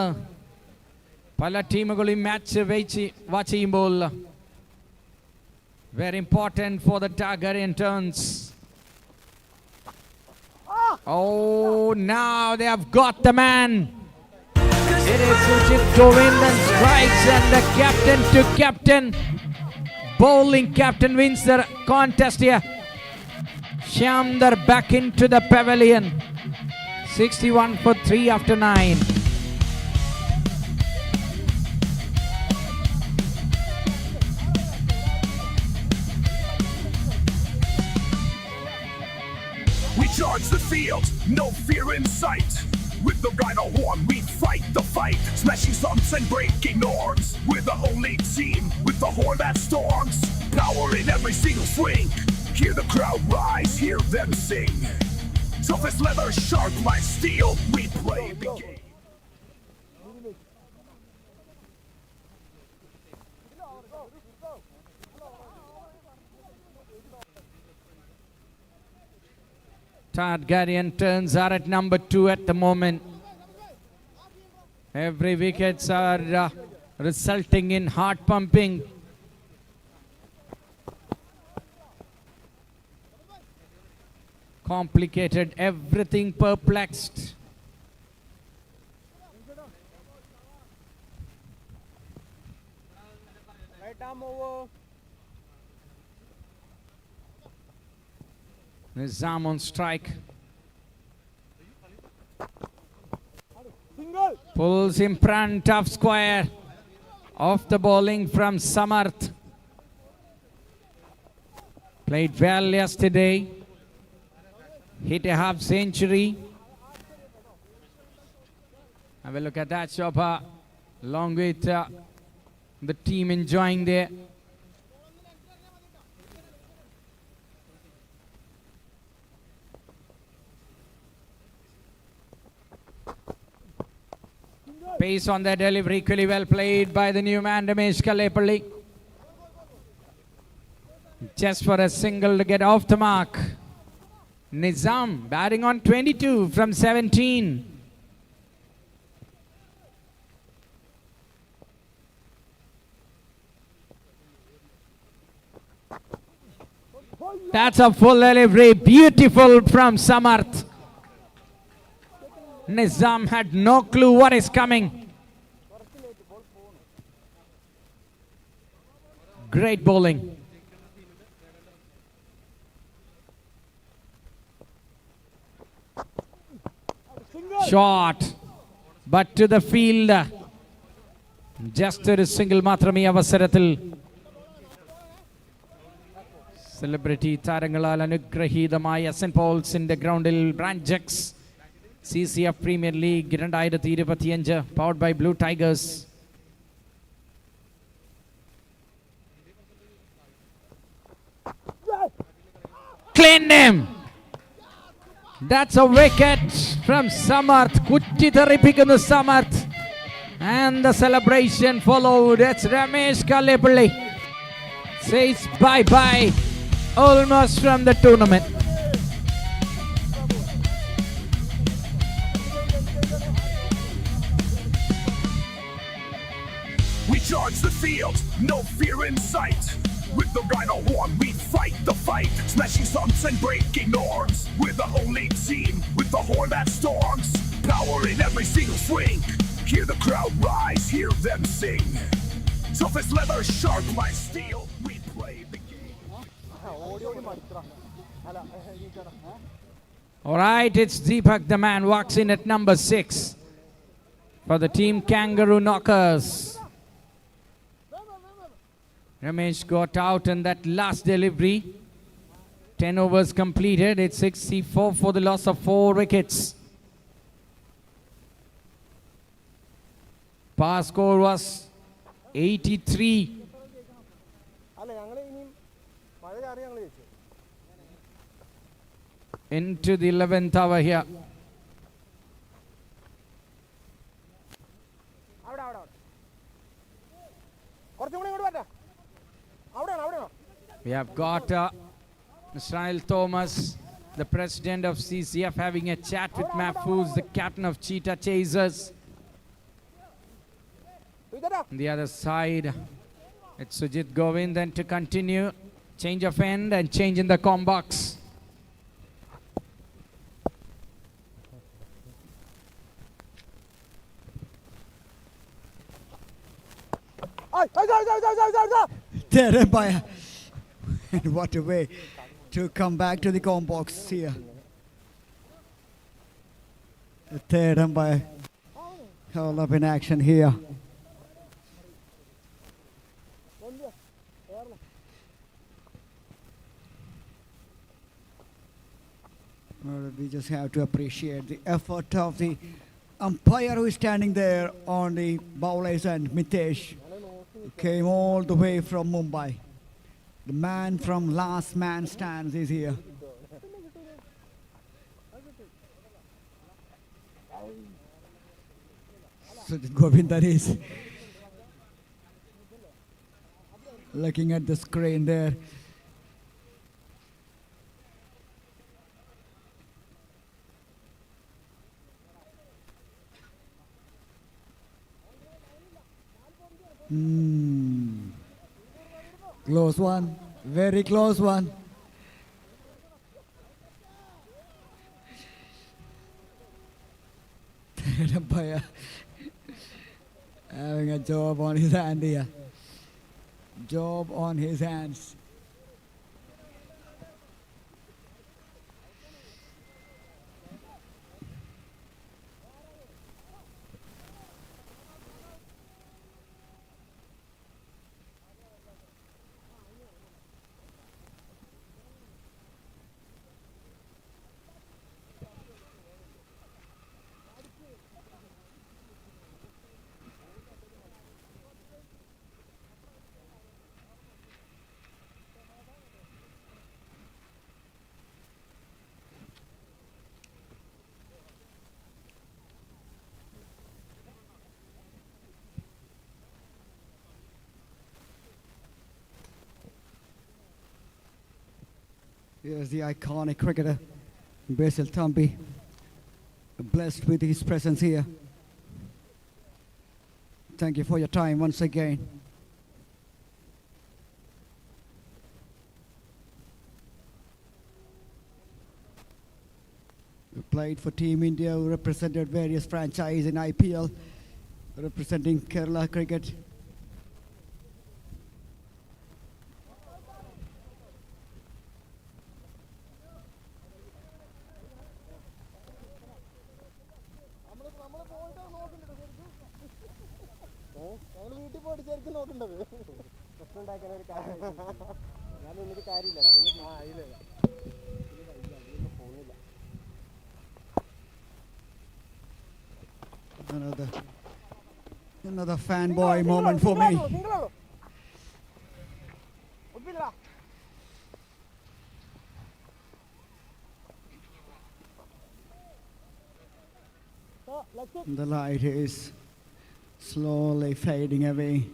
പല ടീമുകളും match watch ചെയ്യുമ്പോൾ very important for the Targaryen turns. Oh, now they have got the man. It is Sujit Govindan strikes, and the captain to captain. Bowling captain wins the contest here. Shamdar back into the pavilion. 61 for 3 after 9. We charge the field, no fear in sight. With the Rhino horn, we fight the fight. Smashing stumps and breaking norms. We're the only team with the horn that storms. Power in every single swing. Hear the crowd rise, hear them sing. Tough as leather, sharp like steel. We play the game. Targaryen turns are at number 2 at the moment. Every wickets are resulting in heart pumping. Complicated, everything perplexed. Right arm over. Nizam on strike. Single. Pulls in front of square. Off the bowling from Samarth. Played well yesterday. Hit a half century. Have a look at that, Shobha. Along with the team enjoying there. Pace on the delivery, equally well played by the new man, Ramesh Kallepalli. Just for a single to get off the mark. Nizam batting on 22 from 17. That's a full delivery, beautiful from Samarth. Nizam had no clue what is coming. Great bowling. Shot, but to the field. Just a single മാത്രമേ അവസരത്തിൽ celebrity താരങ്ങളാൽ അനുഗ്രഹീതമായ saint പോൾസിന്റെ ഗ്രൗണ്ടിൽ ബ്രാഞ്ചക്സ് CCF Premier League 2025 powered by Blue Tigers. Clean him. That's a wicket from Samarth. Kutti tharipikkunnu Samarth. And the celebration followed. It's Ramesh Kallepalli. Says bye-bye almost from the tournament. We charge the field, no fear in sight. With the Rhino horn, we fight the fight. Smashing stumps and breaking norms. We're the only team with the horn that storms. Power in every single swing. Hear the crowd rise, hear them sing. Tough as leather, sharp like steel. We play the game. All right, it's Deepak, the man, walks in at number 6 for the team Kangaroo Knockers. Ramesh got out in that last delivery. 10 overs completed. It's 64 for the loss of 4 wickets. Past score was 83. Into the 11th hour here. We have got Israel Thomas, the president of CCF, having a chat with Mahfouz, the captain of Cheetah Chasers. On the other side, it's Sujit Govind. Then to continue, change of end and change in the com box. There, Empire. And what a way to come back to the com box here. The third umpire all up in action here. Well, we just have to appreciate the effort of the umpire who is standing there on the bowlers, and Mitesh came all the way from Mumbai. The man from last man stands is here. So Govinda is looking at the screen there. Close one, very close one. Third umpire having a job on his hand here. Job on his hands. Here's the iconic cricketer, Basil Thambi, blessed with his presence here. Thank you for your time once again. You played for Team India, represented various franchises in IPL, representing Kerala cricket. Another fanboy moment for me. The light is slowly fading away.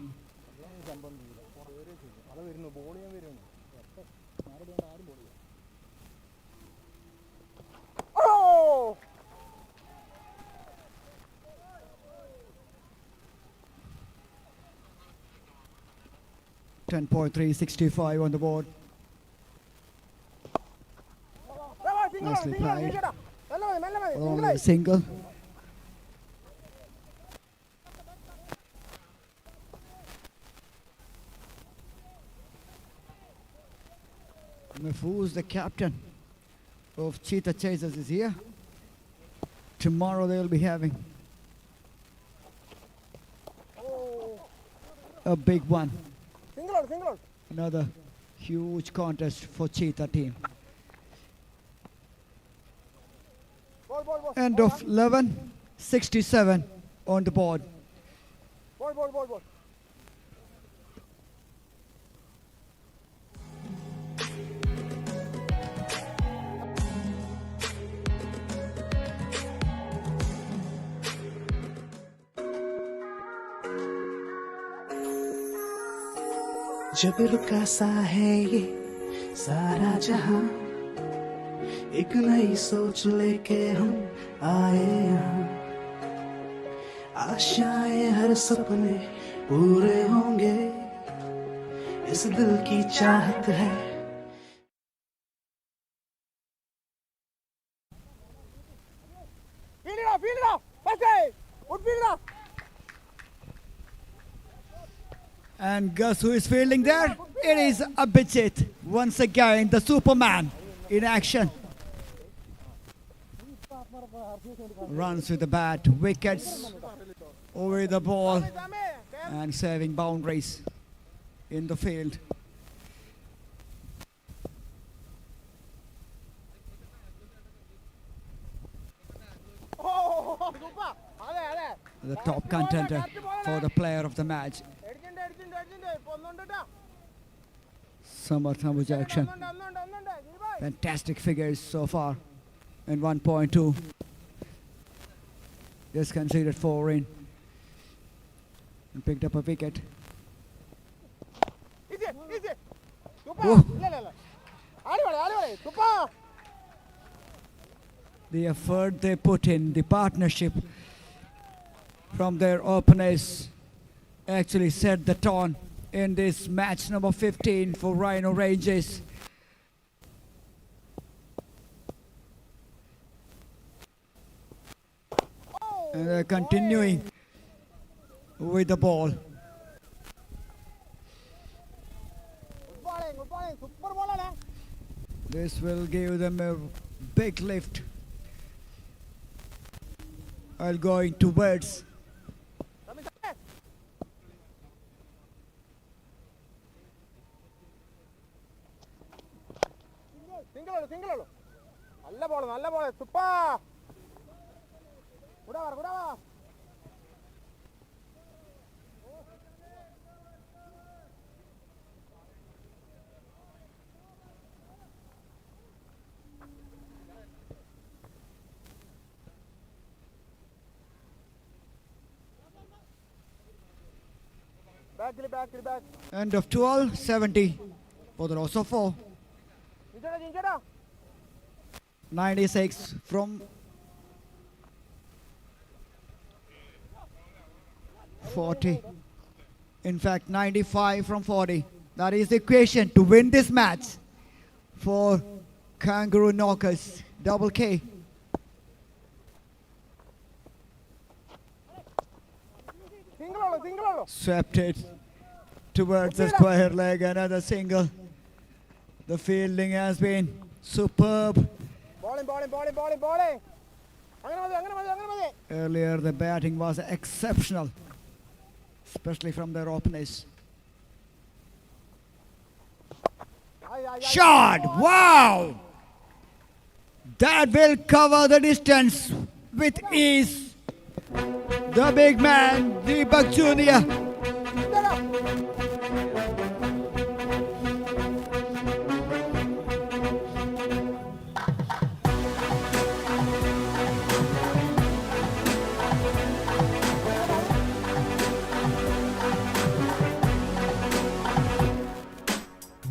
Oh! 10.365 on the board. Nicely played. Only a single. Mahfouz, the captain of Cheetah Chasers, is here. Tomorrow they will be having a big one. Single out, single out. Another huge contest for Cheetah team. Ball, ball, ball. End of 11, 67 on the board. Ball, ball, ball, ball. जब रुका सा है ये सारा जहां, एक नई सोच लेके हम आए यहाँ। आशाएं हर सपने पूरे होंगे, इस दिल की चाहत है। Field it off, field it off. First day. Good field it off. And guess who is fielding there? It is Abhijit. Once again, the Superman in action. Runs with the bat, wickets over the ball, and saving boundaries in the field. Oh, super. Ade. The top contender for the player of the match. Samarth Hambuja action. Fantastic figures so far in 1.2. Just conceded 4 in and picked up a wicket. Easy. Super. Oh. Adi. Super. The effort they put in, the partnership from their openers actually set the tone in this match number 15 for Rhino Rangers. And they're continuing with the ball. Good bowling. Super bowler. This will give them a big lift. While going towards Single. Nalla ball. Super. Good over. Back. end of 12, 70 for the loss of 4. Jinjada. 96 from 40. In fact, 95 from 40. That is the equation to win this match for Kangaroo Knockers. Double K. Single. Swept it towards the square leg. Another single. The fielding has been superb. Bowling. Angana. Earlier, the batting was exceptional, especially from their openers. Shot! Wow! That will cover the distance with ease. The big man, Deepak Jr.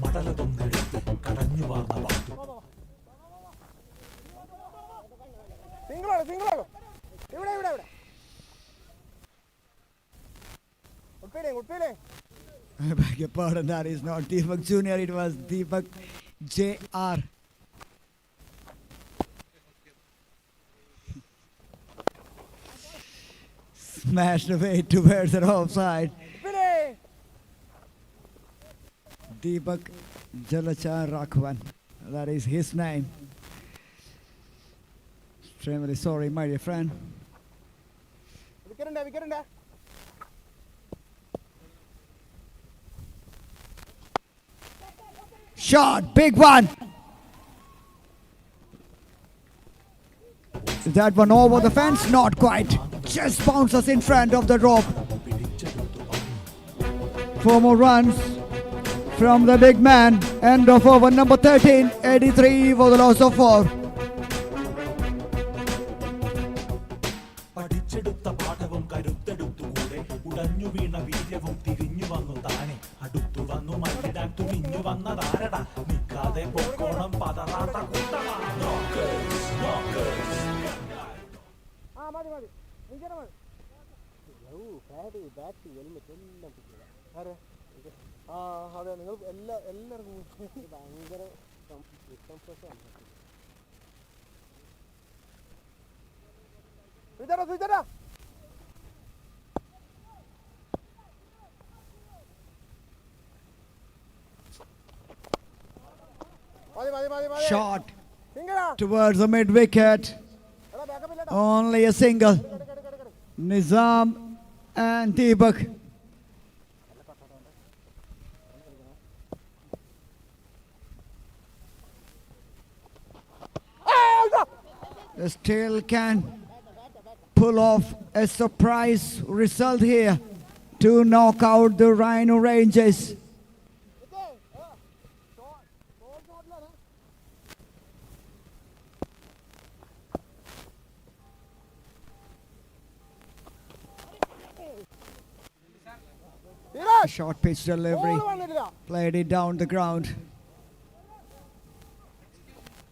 മടലതൊന്നെടുത്ത് കടഞ്ഞു വാർന്ന വാത്തു Single. ഇവിടെ. Good feeling. I beg your pardon, that is not Deepak Jr., it was Deepak Jr. Smashed away towards the offside. Feeling. Deepak Jalachar Rakwan. That is his name. Extremely sorry, my dear friend. Wicket ഉണ്ട്, wicket ഉണ്ട്. Shot, big one. Is that one over the fence? Not quite. Just bounces in front of the rope. 4 more runs from the big man. End of over number 13. 83 for the loss of 4. പഠിച്ചെടുത്ത പാഠവും കരുത്തെടുത്തുകൂടെ ഉടഞ്ഞു വീണ വീര്യവും തിരിഞ്ഞു വന്നു താനെ അടുത്തു വന്നു മല്ലിടാൻ തുനിഞ്ഞു വന്നതാരടാ നിൽക്കാതെ പൊക്കോണം പതറാത്ത കൂട്ടമാ Knockers, knockers. ആ മതി മതി വിജയം മതി. പാഡ് ബാറ്റ് ഹെൽമെറ്റ് എല്ലാം കിട്ടില്ല. ആരെ ആ അതെ നിങ്ങൾ എല്ലാവർക്കും ഭയങ്കര ഡിസ്കംഫർട്ടാണ്. സുചേട്ടാ സുചേട്ടാ മതി മതി മതി മതി. Shot സിംഗിളാ towards the mid wicket. എടാ ബാക്കപ്പ് ഇല്ലടാ. Only a single. Nizam and Deepak. Still can pull off a surprise result here to knock out the Rhino Rangers. Short pitch delivery. Played it down the ground.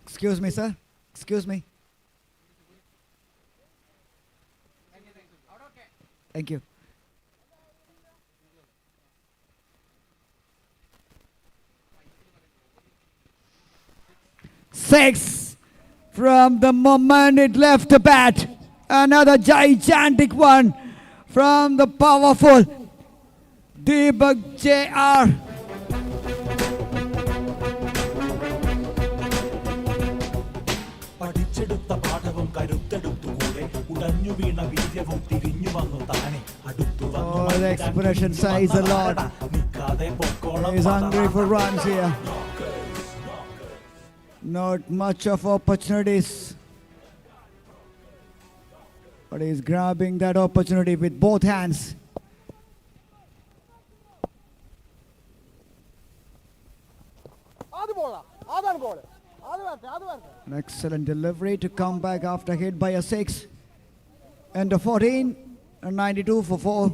Excuse me, sir. Excuse me. Thank you. Six from the moment it left the bat. Another gigantic one from the powerful Deepak JR. പഠിച്ചെടുത്ത പാഠവും കരുത്തെടുത്തുകൂടെ ഉടഞ്ഞു വീണ വീര്യവും തിരിഞ്ഞു വന്നു താനെ അടുത്തു വന്നു Oh, the expression says a lot. നിൽക്കാതെ പൊക്കോണം He's hungry for runs here. Not much of opportunities. But he's grabbing that opportunity with both hands. അത് ബോളാ അതാണ് ball അത് വരട്ടെ അത് വരട്ടെ. An excellent delivery to come back after hit by a 6. And a 14 and 92 for 4.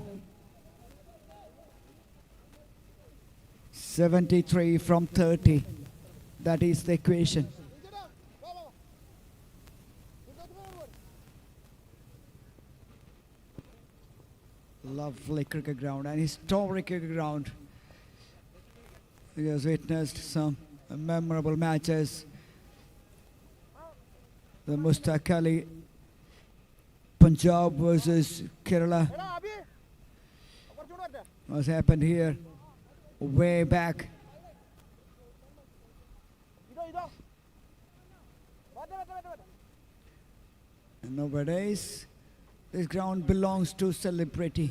73 from 30. That is the equation. Lovely cricket ground and historic cricket ground. He has witnessed some memorable matches. The Mustaq Ali Punjab versus Kerala എടാ അബി കുറച്ചുകൂടെ വരട്ടെ. was happened here way back. ഇതോ ഇതോ വരട്ടെ വരട്ടെ വരട്ടെ വരട്ടെ. And nowadays, this ground belongs to celebrity.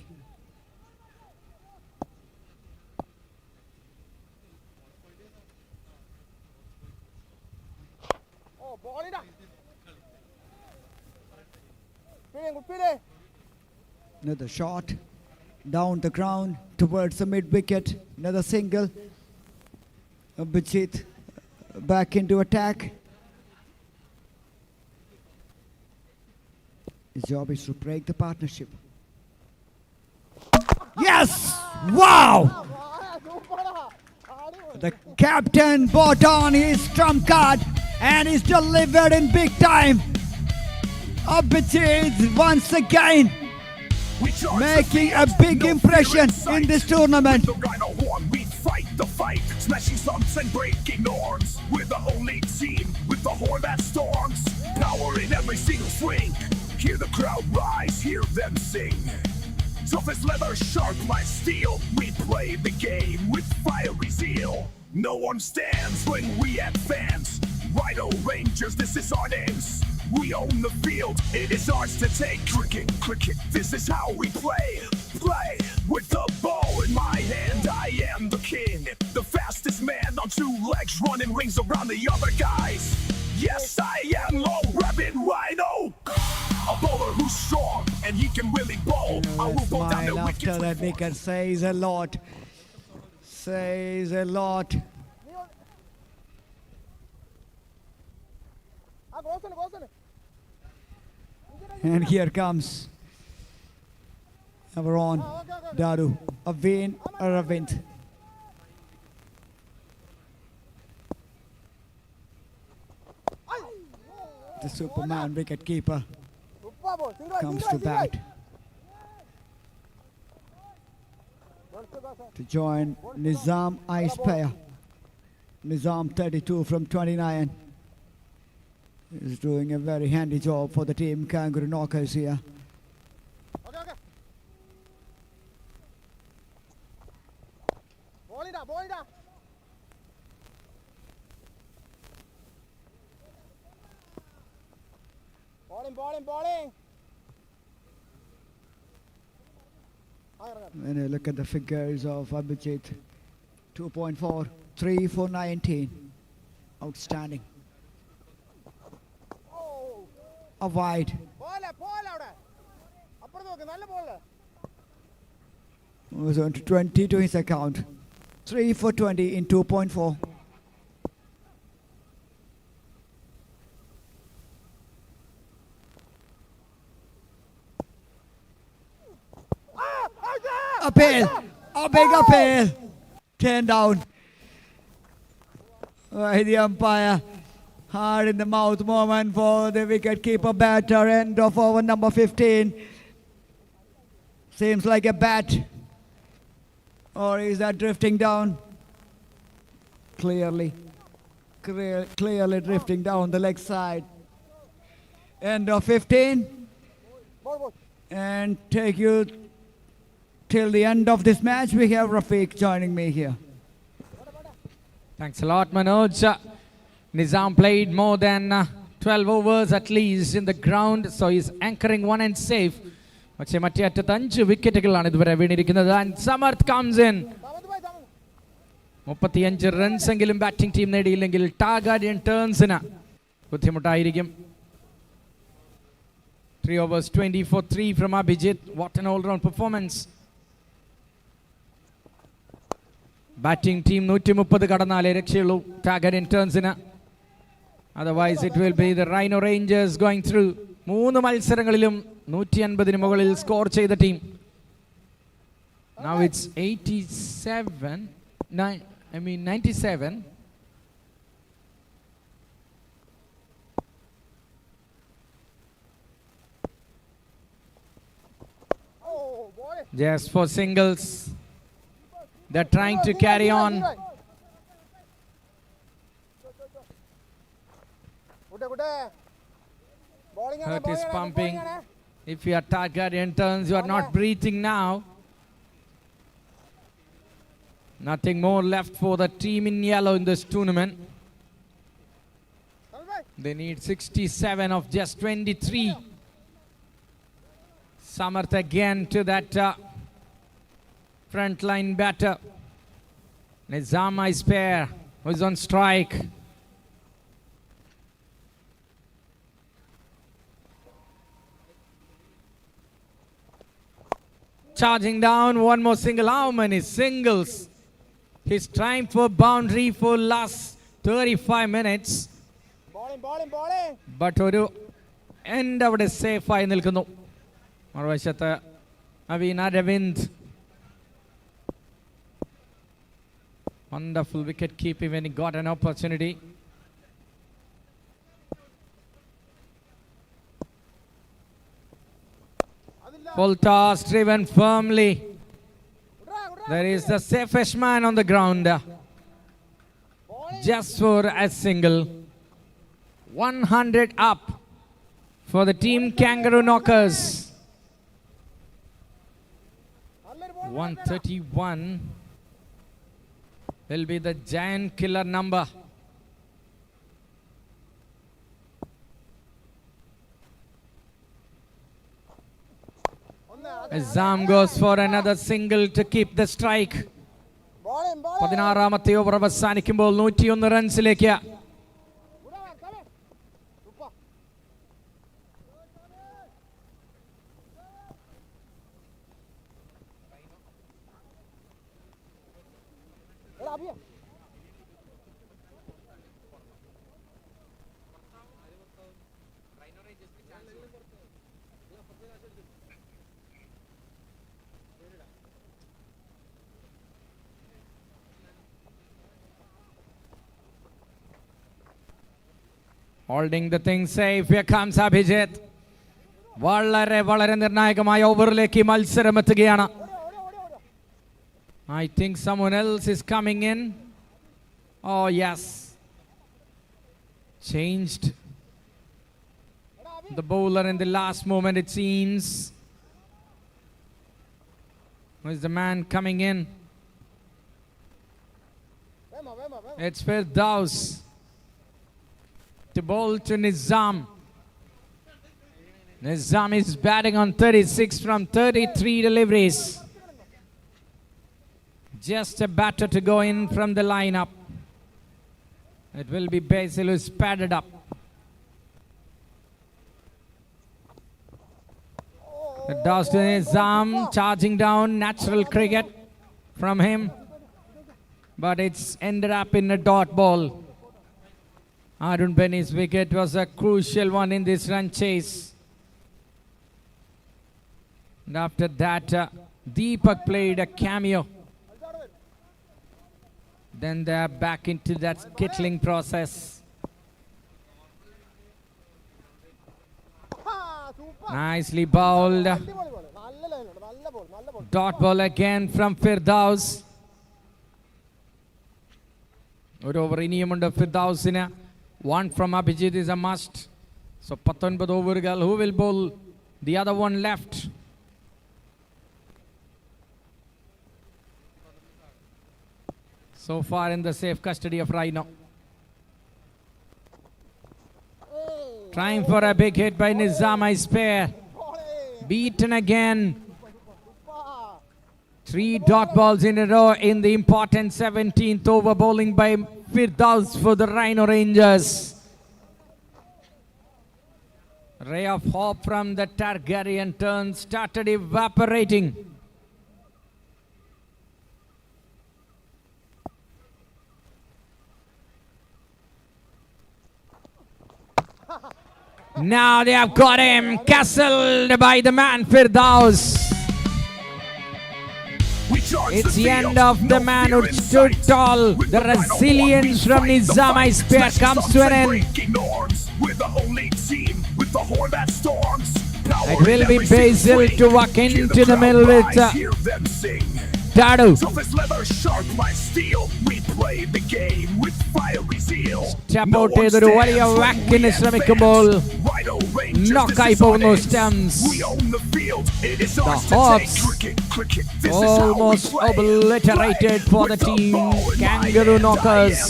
Oh ബോളിടാ. കുപ്പിയിലേ Another shot down the ground towards the mid wicket. Another single. Abhijit back into attack. His job is to break the partnership. Yes! Wow! The captain brought on his trump card and he's delivered in big time. Abhijit once again making a big impression in this tournament. With the Rhino horn, we fight the fight, smashing stumps and breaking norms. We're the only team with the horn that storms. Power in every single swing. Hear the crowd rise, hear them sing. Tough as leather, sharp like steel. We play the game with fiery zeal. No one stands when we have fans. Rhino Rangers, this is our names. We own the field, it is ours to take. Cricket, this is how we play. Play with the ball in my hand, I am the king. The fastest man on two legs, running rings around the other guys. Yes, I am low rabbit Rhino. A bowler who's strong and he can really bowl. I will bowl down the Smile wickets after that with wicket says a lot. Says a lot. And here comes our own Daru. A win or a win. The Superman wicket keeper comes to bat to join Nizam Ice Player. Nizam 32 from 29 is doing a very handy job for the team Kangaroo Knockers here. Bowling. When you look at the figures of Abhijit, 2.4, 3 for 19. Outstanding. A wide. Moves on to 20 to his account. 3 for 20 in 2.4. Appeal! A big appeal! 10 down. By the umpire. Hard in the mouth moment for the wicket-keeper batter. End of over number 15. Seems like a bat. Or is that drifting down? Clearly drifting down the leg side. End of 15. And take you till the end of this match. We have Rafiq joining me here. Thanks a lot, Manoj. Nizam played more than 12 overs at least in the ground, so he's anchoring one and safe. പക്ഷേ മറ്റേ അറ്റത്ത് 5 വിക്കറ്റുകളാണ് ഇതുവരെ വീണിരിക്കുന്നത്. And Samarth comes in. 35 runs എങ്കിലും batting team നേടിയില്ലെങ്കിൽ target ടേൺസിന് ബുദ്ധിമുട്ടായിരിക്കും. 3 overs, 20 for 3 from Abhijit. What an all-round performance. Batting team 130 കടന്നാലേ രക്ഷയുള്ളൂ target ടേൺസിന്. Otherwise it will be the Rhino Rangers going through. 3 മത്സരങ്ങളിലും 150 മുകളിൽ സ്കോർ ചെയ്ത team. Now it's 97. Just for singles. They're trying to carry on. Heart is pumping. If you are target and turns, you are not breathing now. Nothing more left for the team in yellow in this tournament. They need 67 of just 23. Samarth again to that front line batter. Nizam is pair, who's on strike. Charging down, one more single. How many singles? He's trying for boundary for last 35 minutes. Bowling. But ഒരു end അവിടെ safe ആയി നിൽക്കുന്നു. മറുവശത്ത് അവീന രവിന്ദ്. Wonderful wicket keeping when he got an opportunity. Full toss driven firmly. There is the safest man on the ground. Just for a single. 100 up for the team Kangaroo Knockers. 131 will be the giant killer number. Nizam goes for another single to keep the strike. 16ാമത്തെ over അവസാനിക്കുമ്പോൾ 101 റൺസിലേക്ക്. Holding the thing safe. Here comes Abhijit. വളരെ നിർണായകമായ ഓവറിലേക്ക് മത്സരം എത്തുകയാണ്. I think someone else is coming in. Oh yes. Changed the bowler in the last moment, it seems. Who is the man coming in? It's Firdaus to bowl to Nizam. Nizam is batting on 36 from 33 deliveries. Just a batter to go in from the lineup. It will be Basil who's padded up. Firdaus to Nizam, charging down, natural cricket from him. But it's ended up in a dot ball. Arun Benny's wicket was a crucial one in this run chase. And after that, Deepak played a cameo. Then they're back into that skittling process. Nicely bowled. Dot ball again from Firdaus. ഒരു over ഇനിയുമുണ്ട് ഫിർദൌസിന്. One from Abhijit is a must. So 19 ഓവറുകൾ. Who will bowl the other one left? So far in the safe custody of Rhino. Trying for a big hit by Nizam, I spare. Beaten again. 3 dot balls in a row in the important 17th over, bowling by Firdaus for the Rhino Rangers. Ray of hope from the Targaryen turn started evaporating. Now they have got him, castled by the man Firdaus. It's the end of the man who stood tall. The resilience from Nizam Icepair comes to an end. It will be Basil to walk into the middle with Dadu. Step out ചെയ്തൊരു വലിയ വാക്കിന് ശ്രമിക്കുമ്പോൾ knock-ആയി പോകുന്നു stumps. The Hawks almost obliterated for the team. Kangaroo knockers.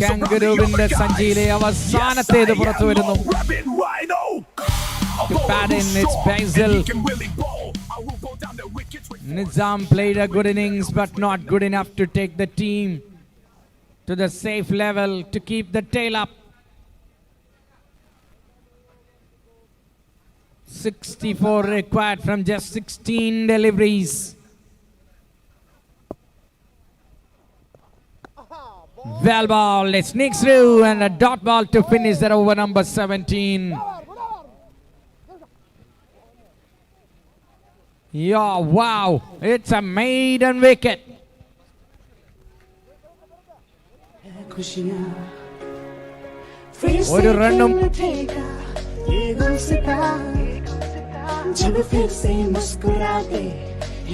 Kangarooവിന്റെ സഞ്ചിയിലെ അവസാനത്തേത് പുറത്തു വരുന്നു. To bat in, it's Basil. Nizam played a good innings but not good enough to take the team to the safe level to keep the tail up. 64 required from just 16 deliveries. Well ball, it sneaks through and a dot ball to finish that over number 17. Yeah, wow, it's a maiden wicket. ഒരു റണ്ണും जब फिर से मुस्कुराते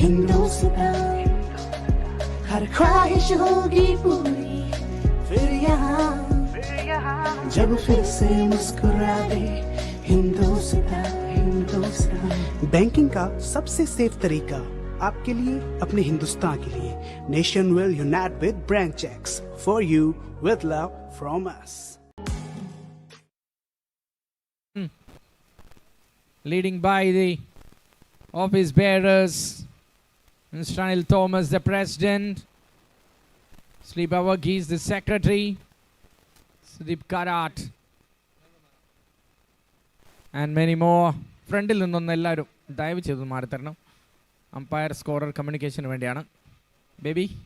हिंदुस्तान, हर ख्वाहिश होगी पूरी फिर यहाँ, जब फिर से मुस्कुराते हिंदुस्तान, हिंदुस्तान। बैंकिंग का सबसे सेफ तरीका आपके लिए, अपने हिंदुस्तान के लिए। Nation will unite with branch checks for you with love from us. leading by the office bearers. Mr. Anil Thomas, the president. Sleep Avagis, the secretary. Sudeep Karat. And many more. Friendly Nunnellaru. Dive Chidu Martano. Umpire scorer communication Vendiana. Baby.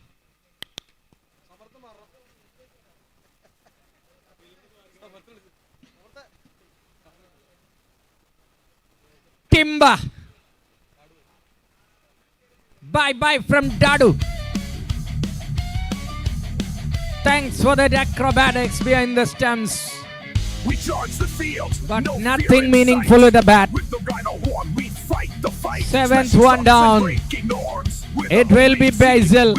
Timba. Bye-bye from Dadu. Thanks for that acrobatics behind the stumps. We charge the field, but no nothing meaningful with the bat. With the Rhino horn, we fight the fight. Seventh one down. It will be Basil.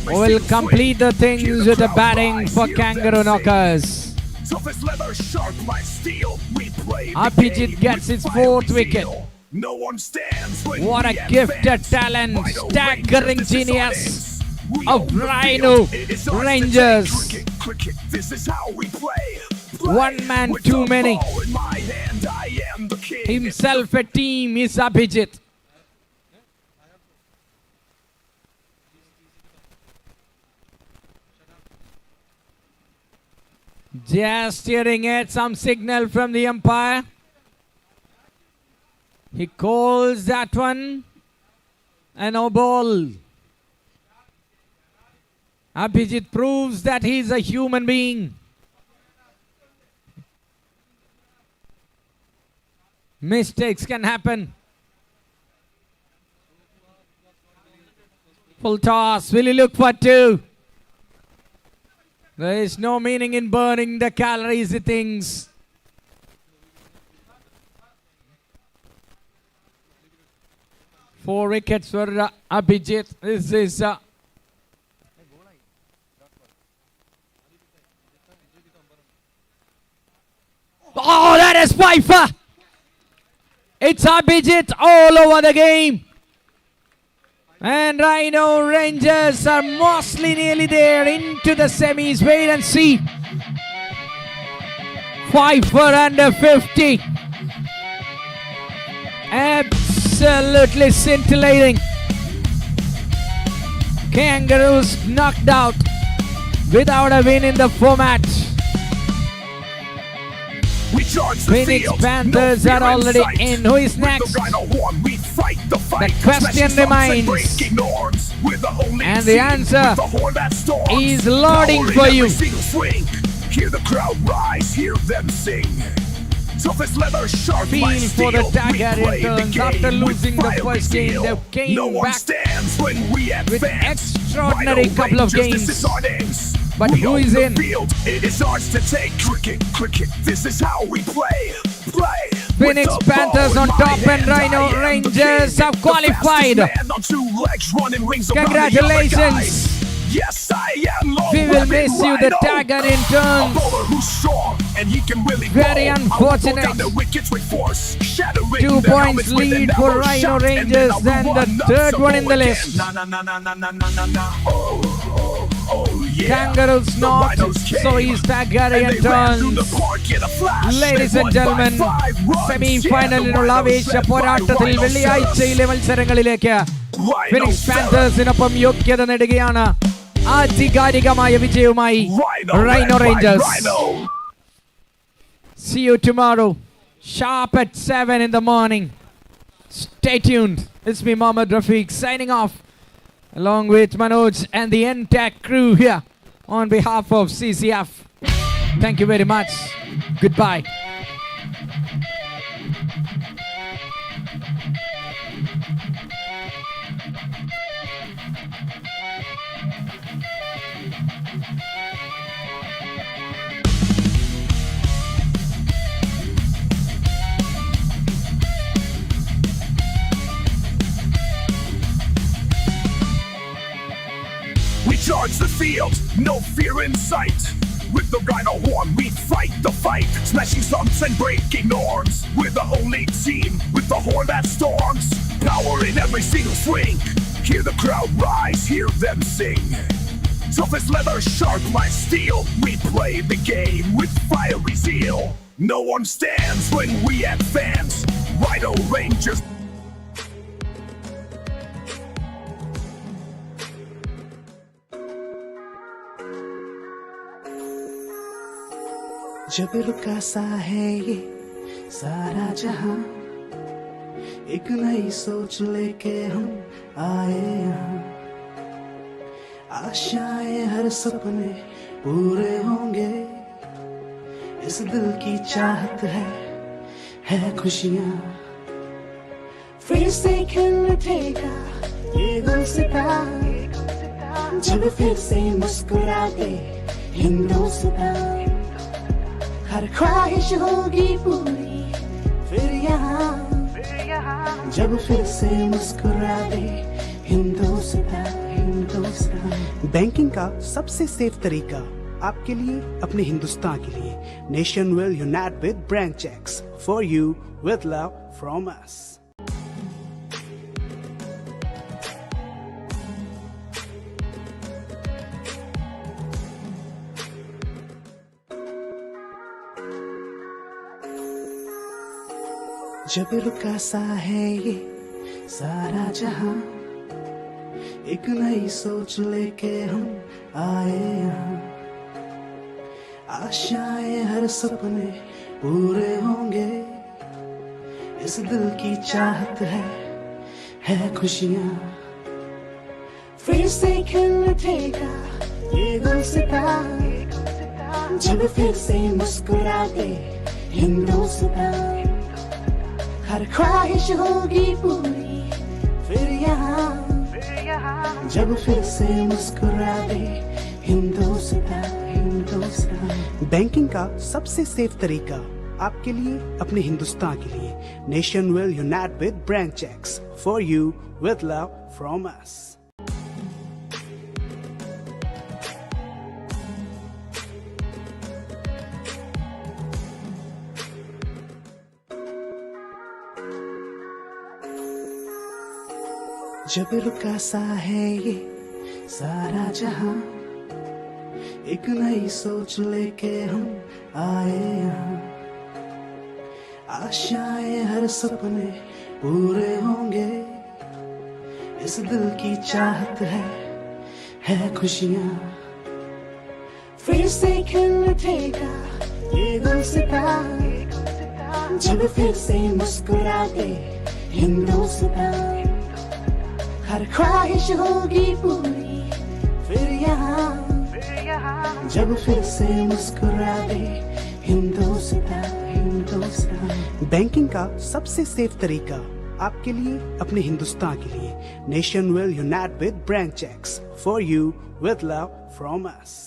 Who will complete the things with the batting for Kangaroo knockers. Abhijit gets his 4th wicket. No one stands when what a gifted talent, staggering genius of Rhino Rangers. This is how we play. One man too many. Himself a team is Abhijit. Just hearing it, some signal from the umpire. He calls that one a no ball. Abhijit proves that he is a human being. Mistakes can happen. Full toss. Will he look for 2? There is no meaning in burning the calories, he thinks. Four wickets for Abhijit. This is oh, that is Pfeiffer. It's Abhijit all over the game. And Rhino Rangers are mostly nearly there into the semis. Wait and see. Pfeiffer under 50. Absolutely scintillating. Kangaroos knocked out without a win in the format. Phoenix Panthers are already in. Who is next? The question remains. And the answer is loading for you. Hear the crowd rise, hear them sing. Toughest leather, sharp Feel for the Targaryen turns after losing the first game. They came back with extraordinary couple of games. But who is in? It is ours to take. Cricket, this is how we play. Phoenix Panthers on top and Rhino Rangers have qualified. Congratulations. Yes, I am. We will miss you, the Targaryen turns. Very unfortunate. 2 points lead for Rhino Rangers and the 3rd one in the list. Kangaroos not, so he's Targaryen turns. Ladies and gentlemen, semi-finaliനുള്ള ആവേശ പോരാട്ടത്തിൽ വെള്ളിയാഴ്ചയിലെ മത്സരങ്ങളിലേക്ക് phoenix പാന്തേഴ്സിനൊപ്പം യോഗ്യത നേടുകയാണ് ആധികാരികമായ വിജയവുമായി Rhino Rangers. See you tomorrow, sharp at 7 in the morning. Stay tuned. It's me, Mohammed Rafiq, signing off, along with Manoj and the entire crew here on behalf of CCF. Thank you very much. Goodbye. We charge the field, no fear in sight. With the Rhino horn, we fight the fight. Smashing stumps and breaking norms. We're the only team with the horn that storms. Power in every single swing. Hear the crowd rise, hear them sing. Tough as leather, sharp like steel. We play the game with fiery zeal. No one stands when we advance. Rhino Rangers. जब रुका सा है ये सारा जहां, एक नई सोच लेके हम आए यहाँ। आशाएं हर सपने पूरे होंगे, इस दिल की चाहत है खुशियाँ। फिर से खिल उठेगा ये गुलसितां, जब फिर से मुस्कुराते हिंदुस्तान। हर ख्वाहिश होगी पूरी फिर यहाँ, जब फिर से मुस्कुरा दे हिंदुस्तान। बैंकिंग का सबसे सेफ तरीका आपके लिए, अपने हिंदुस्तान के लिए। Nation will unite with branch checks for you with love from us. जब रुका सा है ये सारा जहां, एक नई सोच लेके हम आए यहाँ। आशाएं हर सपने पूरे होंगे, इस दिल की चाहत है खुशियाँ। फिर से खिल उठेगा ये गुलसितां, जब फिर से मुस्कुराते हिंदुस्तान। हर ख्वाहिश होगी पूरी फिर यहाँ, जब फिर से मुस्कुरा दे हिंदुस्तान। बैंकिंग का सबसे सेफ तरीका आपके लिए, अपने हिंदुस्तान के लिए। Nation will unite with branch checks for you with love from us. जब रुका सा है ये सारा जहां, एक नई सोच लेके हम आए यहाँ। आशाएं हर सपने पूरे होंगे, इस दिल की चाहत है खुशियाँ। फिर से खिल उठेगा ये गुलसितां, जब फिर से मुस्कुराते हिंदुस्तान। हर ख्वाहिश होगी पूरी फिर यहाँ, जब फिर से मुस्कुरा दे हिंदुस्तान। बैंकिंग का सबसे सेफ तरीका आपके लिए, अपने हिंदुस्तान के लिए। Nation will unite with branch checks for you with love from us.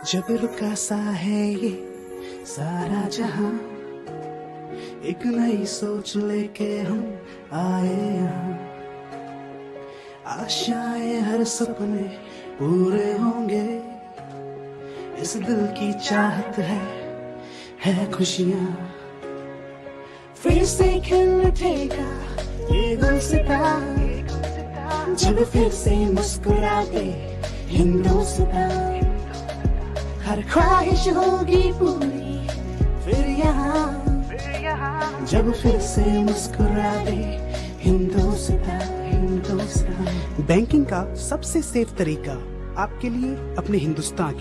जब रुका सा है ये सारा जहां, एक नई सोच लेके हम आए यहाँ। आशाएं हर सपने पूरे होंगे, इस दिल की चाहत है खुशियाँ। फिर से खिल उठेगा ये गुलसिता, जब फिर से मुस्कुराते हिंदुस्तान। हर ख्वाहिश होगी पूरी फिर यहाँ, जब फिर से मुस्कुराते हिंदुस्तान। बैंकिंग का सबसे सेफ तरीका आपके लिए अपने हिंदुस्तान